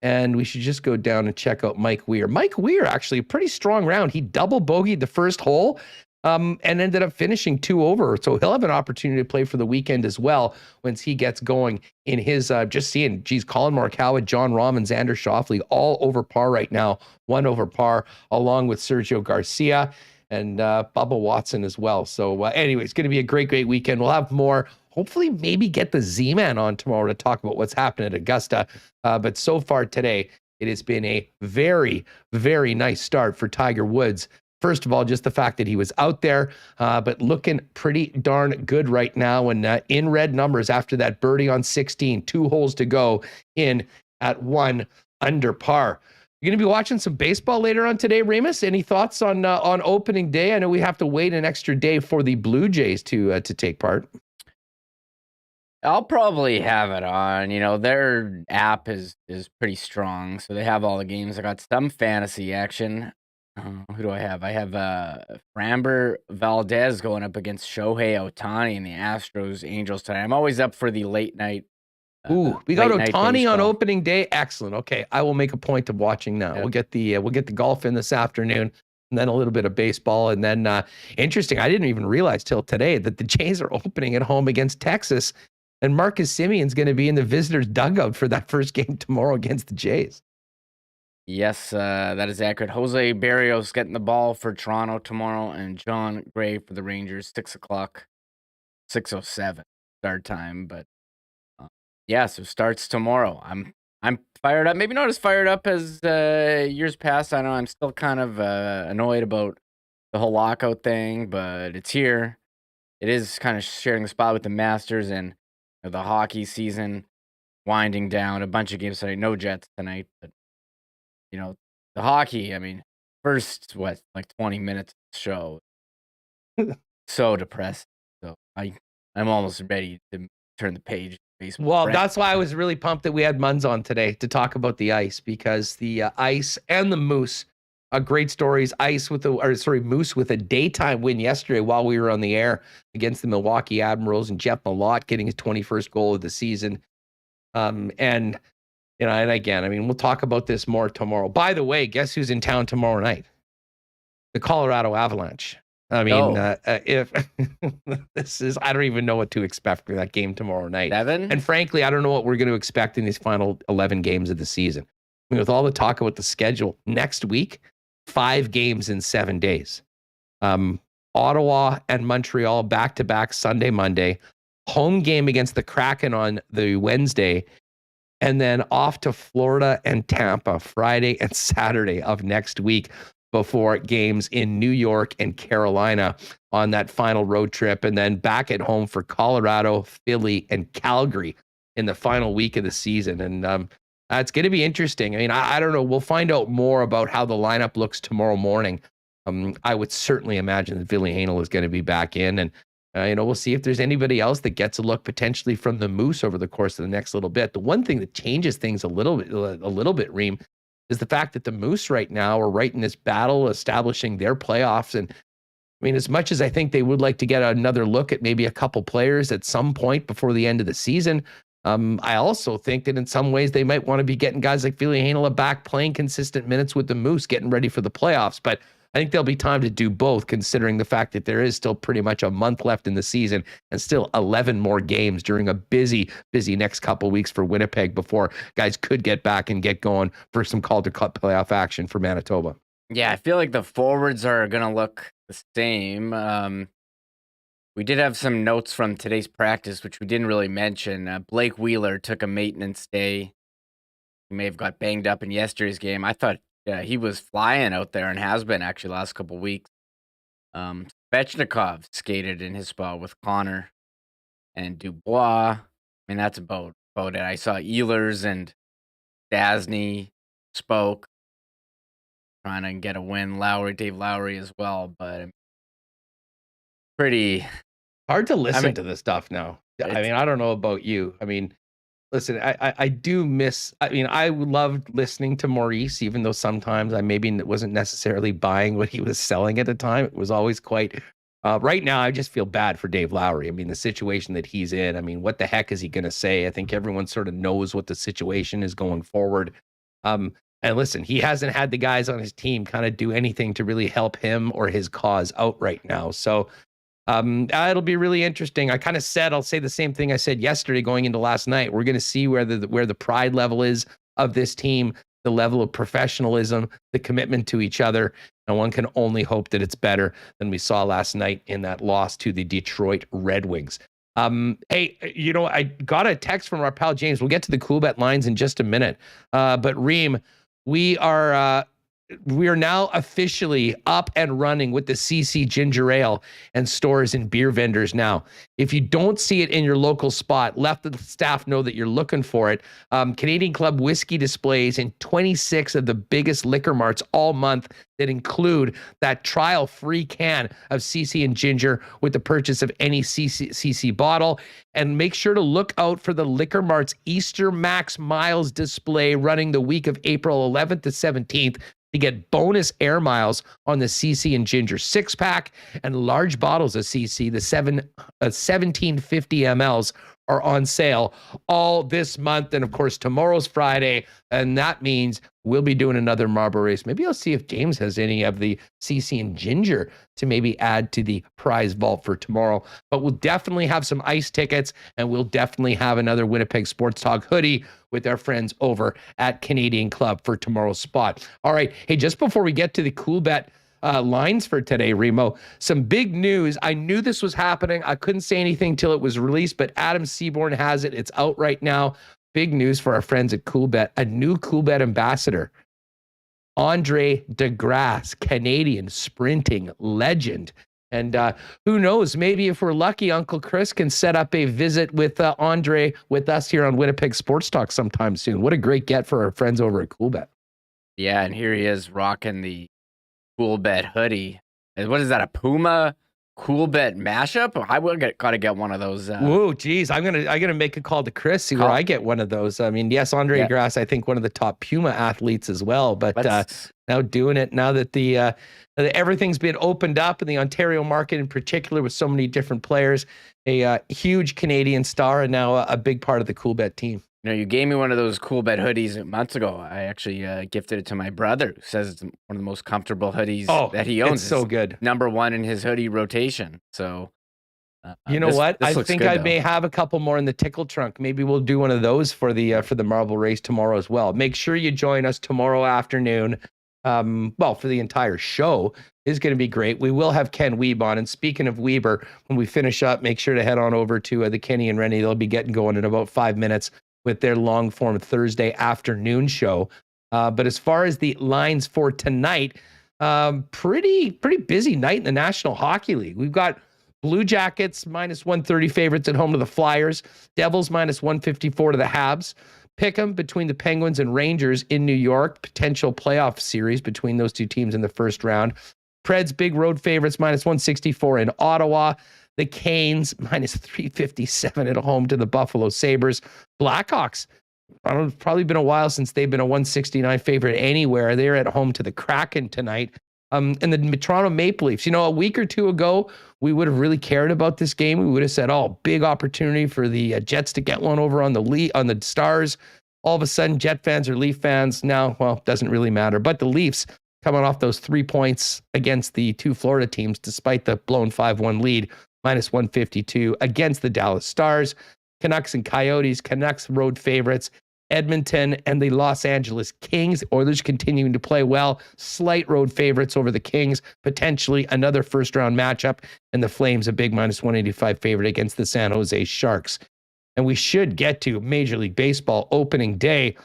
And we should just go down and check out Mike Weir. Mike Weir, actually, a pretty strong round. He double bogeyed the first hole and ended up finishing 2 over. So he'll have an opportunity to play for the weekend as well once he gets going in his, just seeing, Colin Morikawa, John Rahm, and Xander Schauffele all over par right now, 1 over par, along with Sergio Garcia and Bubba Watson as well. So anyway, it's going to be a great, great weekend. We'll have more. Hopefully, maybe get the Z-Man on tomorrow to talk about what's happening at Augusta. But so far today, it has been a very, very nice start for Tiger Woods. First of all, just the fact that he was out there, but looking pretty darn good right now. And in red numbers after that birdie on 16, 2 holes to go in at 1 under par. You're going to be watching some baseball later on today, Remis. Any thoughts on opening day? I know we have to wait an extra day for the Blue Jays to take part. I'll probably have it on. You know, their app is pretty strong, so they have all the games. I got some fantasy action. Who do I have? I have Framber Valdez going up against Shohei Ohtani in the Astros Angels tonight. I'm always up for the late night. Ooh, we got Ohtani on opening day. Excellent. Okay, I will make a point of watching now. Yep. We'll get the golf in this afternoon, and then a little bit of baseball, and then interesting. I didn't even realize till today that the Jays are opening at home against Texas. And Marcus Simeon's going to be in the visitors' dugout for that first game tomorrow against the Jays. Yes, that is accurate. Jose Barrios getting the ball for Toronto tomorrow, and John Gray for the Rangers. 6 o'clock, 6:07 start time. But yeah, so starts tomorrow. I'm fired up. Maybe not as fired up as years past. I know I'm still kind of annoyed about the whole lockout thing, but it's here. It is kind of sharing the spot with the Masters and the hockey season winding down. A bunch of games tonight. No Jets tonight, but you know, the hockey, I mean, first 20 minutes of the show. So depressing. So I'm almost ready to turn the page. Well, that's why I was really pumped that we had Munz on today to talk about the Ice, because the Ice and the Moose are great stories. Moose with a daytime win yesterday while we were on the air against the Milwaukee Admirals, and Jeff Malott getting his 21st goal of the season. And and again, I mean, we'll talk about this more tomorrow. By the way, guess who's in town tomorrow night? The Colorado Avalanche. I mean, if I don't even know what to expect for that game tomorrow night. Gavin? And frankly, I don't know what we're going to expect in these final 11 games of the season. I mean, with all the talk about the schedule next week, 5 games in 7 days. Ottawa and Montreal back-to-back Sunday, Monday. Home game against the Kraken on the Wednesday. And then off to Florida and Tampa Friday and Saturday of next week before games in New York and Carolina on that final road trip. And then back at home for Colorado, Philly, and Calgary in the final week of the season. And it's going to be interesting. I mean, I don't know. We'll find out more about how the lineup looks tomorrow morning. I would certainly imagine that Ville Heinola is going to be back in. And we'll see if there's anybody else that gets a look potentially from the Moose over the course of the next little bit. The one thing that changes things a little bit, Reem, is the fact that the Moose right now are right in this battle establishing their playoffs. And I mean, as much as I think they would like to get another look at maybe a couple players at some point before the end of the season, I also think that in some ways they might want to be getting guys like Ville Heinola back playing consistent minutes with the Moose, getting ready for the playoffs. But I think there'll be time to do both, considering the fact that there is still pretty much a month left in the season and still 11 more games during a busy next couple weeks for Winnipeg before guys could get back and get going for some Calder Cup playoff action for Manitoba. Yeah, I feel like the forwards are going to look the same. We did have some notes from today's practice, which we didn't really mention. Blake Wheeler took a maintenance day. He may have got banged up in yesterday's game. I thought he was flying out there and has been actually last couple of weeks. Svechnikov skated in his spot with Connor and Dubois. I mean, that's about it. I saw Ehlers and Dasny spoke, trying to get a win. Dave Lowry as well, but pretty hard to listen to this stuff now. I mean, I don't know about you. I mean, listen, I do miss, I mean, I loved listening to Maurice, even though sometimes I maybe wasn't necessarily buying what he was selling at the time. It was always quite, right now, I just feel bad for Dave Lowry. I mean, the situation that he's in, I mean, what the heck is he going to say? I think everyone sort of knows what the situation is going forward. And listen, he hasn't had the guys on his team kind of do anything to really help him or his cause out right now. So, it'll be really interesting. I kind of said, I'll say the same thing I said yesterday going into last night. We're going to see where the pride level is of this team, the level of professionalism, the commitment to each other. And one can only hope that it's better than we saw last night in that loss to the Detroit Red Wings. Hey, I got a text from our pal James. We'll get to the Coolbet lines in just a minute. But Reem, we are now officially up and running with the CC Ginger Ale and stores and beer vendors now. If you don't see it in your local spot, let the staff know that you're looking for it. Canadian Club whiskey displays in 26 of the biggest liquor marts all month that include that trial-free can of CC and Ginger with the purchase of any CC bottle. And make sure to look out for the Liquor Mart's Easter Max Miles display running the week of April 11th to 17th. To get bonus air miles on the CC and Ginger 6-pack and large bottles of CC, the 1750 mLs are on sale all this month. And of course, tomorrow's Friday. And that means we'll be doing another Marlboro race. Maybe I'll see if James has any of the CC and Ginger to maybe add to the prize vault for tomorrow. But we'll definitely have some ice tickets, and we'll definitely have another Winnipeg Sports Talk hoodie with our friends over at Canadian Club for tomorrow's spot. All right. Hey, just before we get to the Coolbet lines for today, Remo, some big news. I knew this was happening. I couldn't say anything till it was released, but Adam Seaborn has it. It's out right now. Big news for our friends at Coolbet. A new Coolbet ambassador, Andre DeGrasse, Canadian sprinting legend. And who knows, maybe if we're lucky, Uncle Chris can set up a visit with Andre with us here on Winnipeg Sports Talk sometime soon. What a great get for our friends over at Coolbet. Yeah, and here he is rocking the Coolbet hoodie. And what is that, a Puma Coolbet mashup? I will gotta get one of those. Whoa, geez, I'm gonna make a call to Chris, see where I get one of those. I mean, yes, Andre DeGrasse, I think one of the top Puma athletes as well. But now doing it now that the everything's been opened up in the Ontario market in particular with so many different players, a huge Canadian star and now a big part of the Coolbet team. you gave me one of those Coolbet hoodies months ago. I actually gifted it to my brother, who says it's one of the most comfortable hoodies that he owns. It's so good. Number one in his hoodie rotation. So, you know what? I think I may have. have a couple more in the tickle trunk. Maybe we'll do one of those for the marble race tomorrow as well. Make sure you join us tomorrow afternoon. For the entire show is going to be great. We will have Ken Wiebe on. And speaking of Weber, when we finish up, make sure to head on over to the Kenny and Rennie. They'll be getting going in about 5 minutes with their long form Thursday afternoon show. But as far as the lines for tonight, pretty busy night in the National Hockey League. We've got Blue Jackets -130 favorites at home to the Flyers. Devils -154 to the Habs. Pick'em between the Penguins and Rangers in New York. Potential playoff series between those two teams in the first round. Preds big road favorites -164 in Ottawa. The Canes -357 at home to the Buffalo Sabres. Blackhawks, I don't know, it's probably been a while since they've been a 169 favorite anywhere. They're at home to the Kraken tonight. And the Toronto Maple Leafs, a week or two ago, we would have really cared about this game. We would have said, big opportunity for the Jets to get one over on the Stars. All of a sudden, Jet fans or Leaf fans now, well, doesn't really matter. But the Leafs coming off those 3 points against the two Florida teams, despite the blown 5-1 lead, -152 against the Dallas Stars. Canucks and Coyotes, Canucks road favorites. Edmonton and the Los Angeles Kings. Oilers continuing to play well. Slight road favorites over the Kings. Potentially another first-round matchup. And the Flames, a big -185 favorite against the San Jose Sharks. And we should get to Major League Baseball opening day.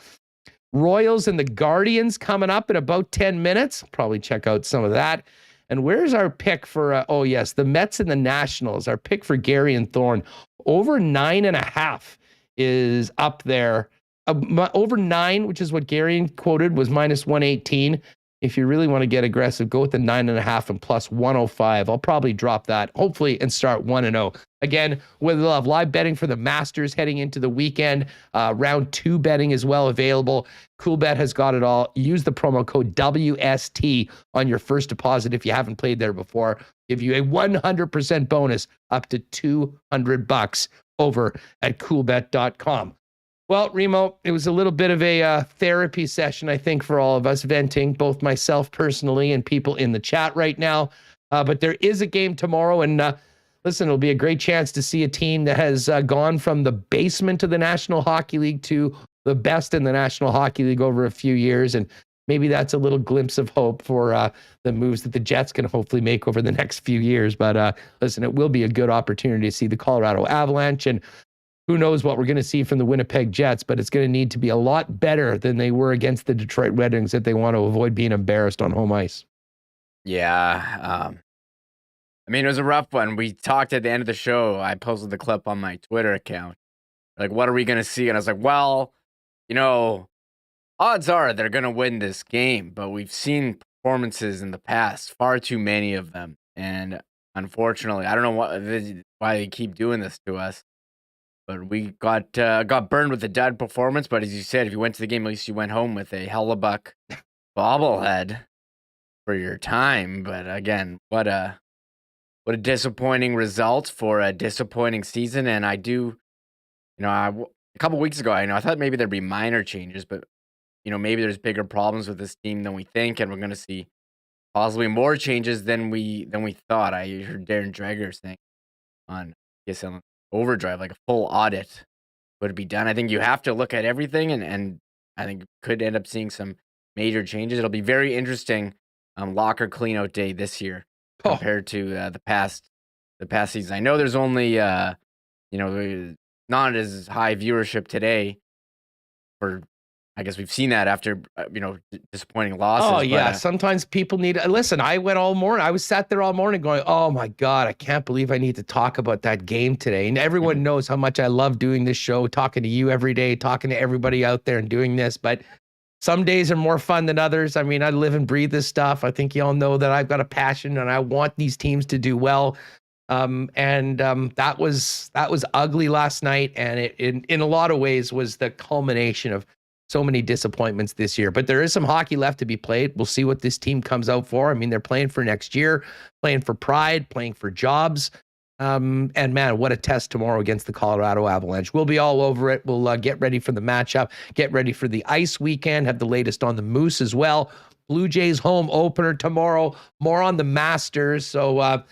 Royals and the Guardians coming up in about 10 minutes. Probably check out some of that. And where's our pick for, the Mets and the Nationals. Our pick for Garion Thorne. Over 9.5 is up there. Over 9, which is what Garion quoted, was -118. If you really want to get aggressive, go with the 9.5 and +105. I'll probably drop that, hopefully, and start 1-0. Again, we'll have live betting for the Masters heading into the weekend. Round 2 betting as well available. Coolbet has got it all. Use the promo code WST on your first deposit if you haven't played there before. Give you a 100% bonus up to $200 over at coolbet.com. Well, Remo, it was a little bit of a therapy session, I think, for all of us, venting, both myself personally and people in the chat right now. But there is a game tomorrow, and listen, it'll be a great chance to see a team that has gone from the basement of the National Hockey League to the best in the National Hockey League over a few years. And maybe that's a little glimpse of hope for the moves that the Jets can hopefully make over the next few years. But listen, it will be a good opportunity to see the Colorado Avalanche, and who knows what we're going to see from the Winnipeg Jets, but it's going to need to be a lot better than they were against the Detroit Red Wings if they want to avoid being embarrassed on home ice. Yeah. It was a rough one. We talked at the end of the show. I posted the clip on my Twitter account. Like, what are we going to see? And I was like, well, odds are they're going to win this game, but we've seen performances in the past, far too many of them. And unfortunately, I don't know why they keep doing this to us. But we got burned with a dud performance. But as you said, if you went to the game, at least you went home with a Hellebuck bobblehead for your time. But again, what a disappointing result for a disappointing season. And I do, a couple weeks ago, I thought maybe there'd be minor changes, but maybe there's bigger problems with this team than we think, and we're going to see possibly more changes than we thought. I heard Darren Dreger saying on PSL Overdrive, like a full audit would be done. I think you have to look at everything, and I think could end up seeing some major changes. It'll be very interesting locker cleanout day this year compared to the past season. I know there's only not as high viewership today. For I guess we've seen that after disappointing losses. Oh yeah, sometimes people need. Listen, I went all morning. I was sat there all morning going, "Oh my God, I can't believe I need to talk about that game today." And everyone knows how much I love doing this show, talking to you every day, talking to everybody out there, and doing this. But some days are more fun than others. I mean, I live and breathe this stuff. I think you all know that I've got a passion, and I want these teams to do well. That was ugly last night, and it in a lot of ways was the culmination of so many disappointments this year. But there is some hockey left to be played. We'll see what this team comes out for. I mean, they're playing for next year, playing for pride, playing for jobs. And man, what a test tomorrow against the Colorado Avalanche. We'll be all over it. We'll get ready for the matchup, get ready for the Ice weekend, have the latest on the Moose as well. Blue Jays home opener tomorrow, more on the Masters. So,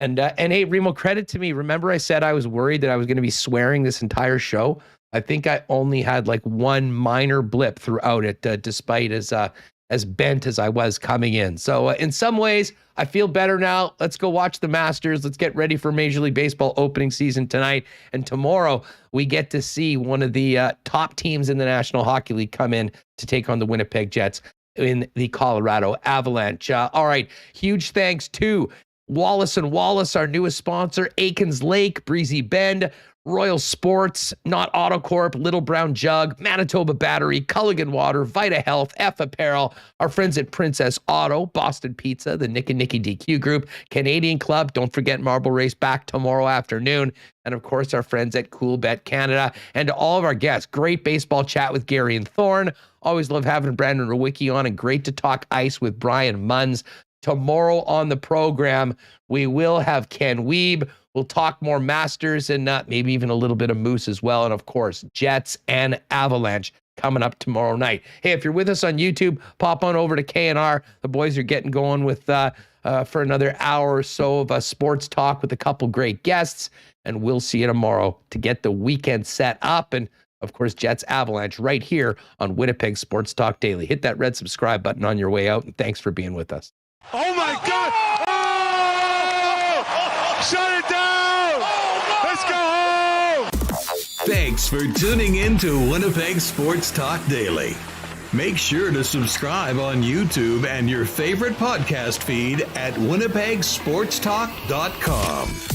and hey, Remo, credit to me. Remember I said I was worried that I was going to be swearing this entire show? I think I only had like one minor blip throughout it, despite as bent as I was coming in. So in some ways, I feel better now. Let's go watch the Masters. Let's get ready for Major League Baseball opening season tonight. And tomorrow, we get to see one of the top teams in the National Hockey League come in to take on the Winnipeg Jets in the Colorado Avalanche. All right, huge thanks to Wallace & Wallace, our newest sponsor, Aikens Lake, Breezy Bend, Royal Sports, Not Autocorp, Little Brown Jug, Manitoba Battery, Culligan Water, Vita Health, F Apparel, our friends at Princess Auto, Boston Pizza, the Nick and Nicky DQ Group, Canadian Club, don't forget Marble Race back tomorrow afternoon, and of course our friends at Coolbet Canada, and to all of our guests, great baseball chat with Garion Thorne, always love having Brandon Rewucki on, and great to talk ice with Brian Munz. Tomorrow on the program, we will have Ken Wiebe. We'll talk more Masters and maybe even a little bit of Moose as well. And of course, Jets and Avalanche coming up tomorrow night. Hey, if you're with us on YouTube, pop on over to KNR. The boys are getting going with for another hour or so of sports talk with a couple great guests. And we'll see you tomorrow to get the weekend set up. And of course, Jets Avalanche right here on Winnipeg Sports Talk Daily. Hit that red subscribe button on your way out. And thanks for being with us. Oh my God! Oh! Shut it down! Let's go home! Thanks for tuning in to Winnipeg Sports Talk Daily. Make sure to subscribe on YouTube and your favorite podcast feed at winnipegsportstalk.com.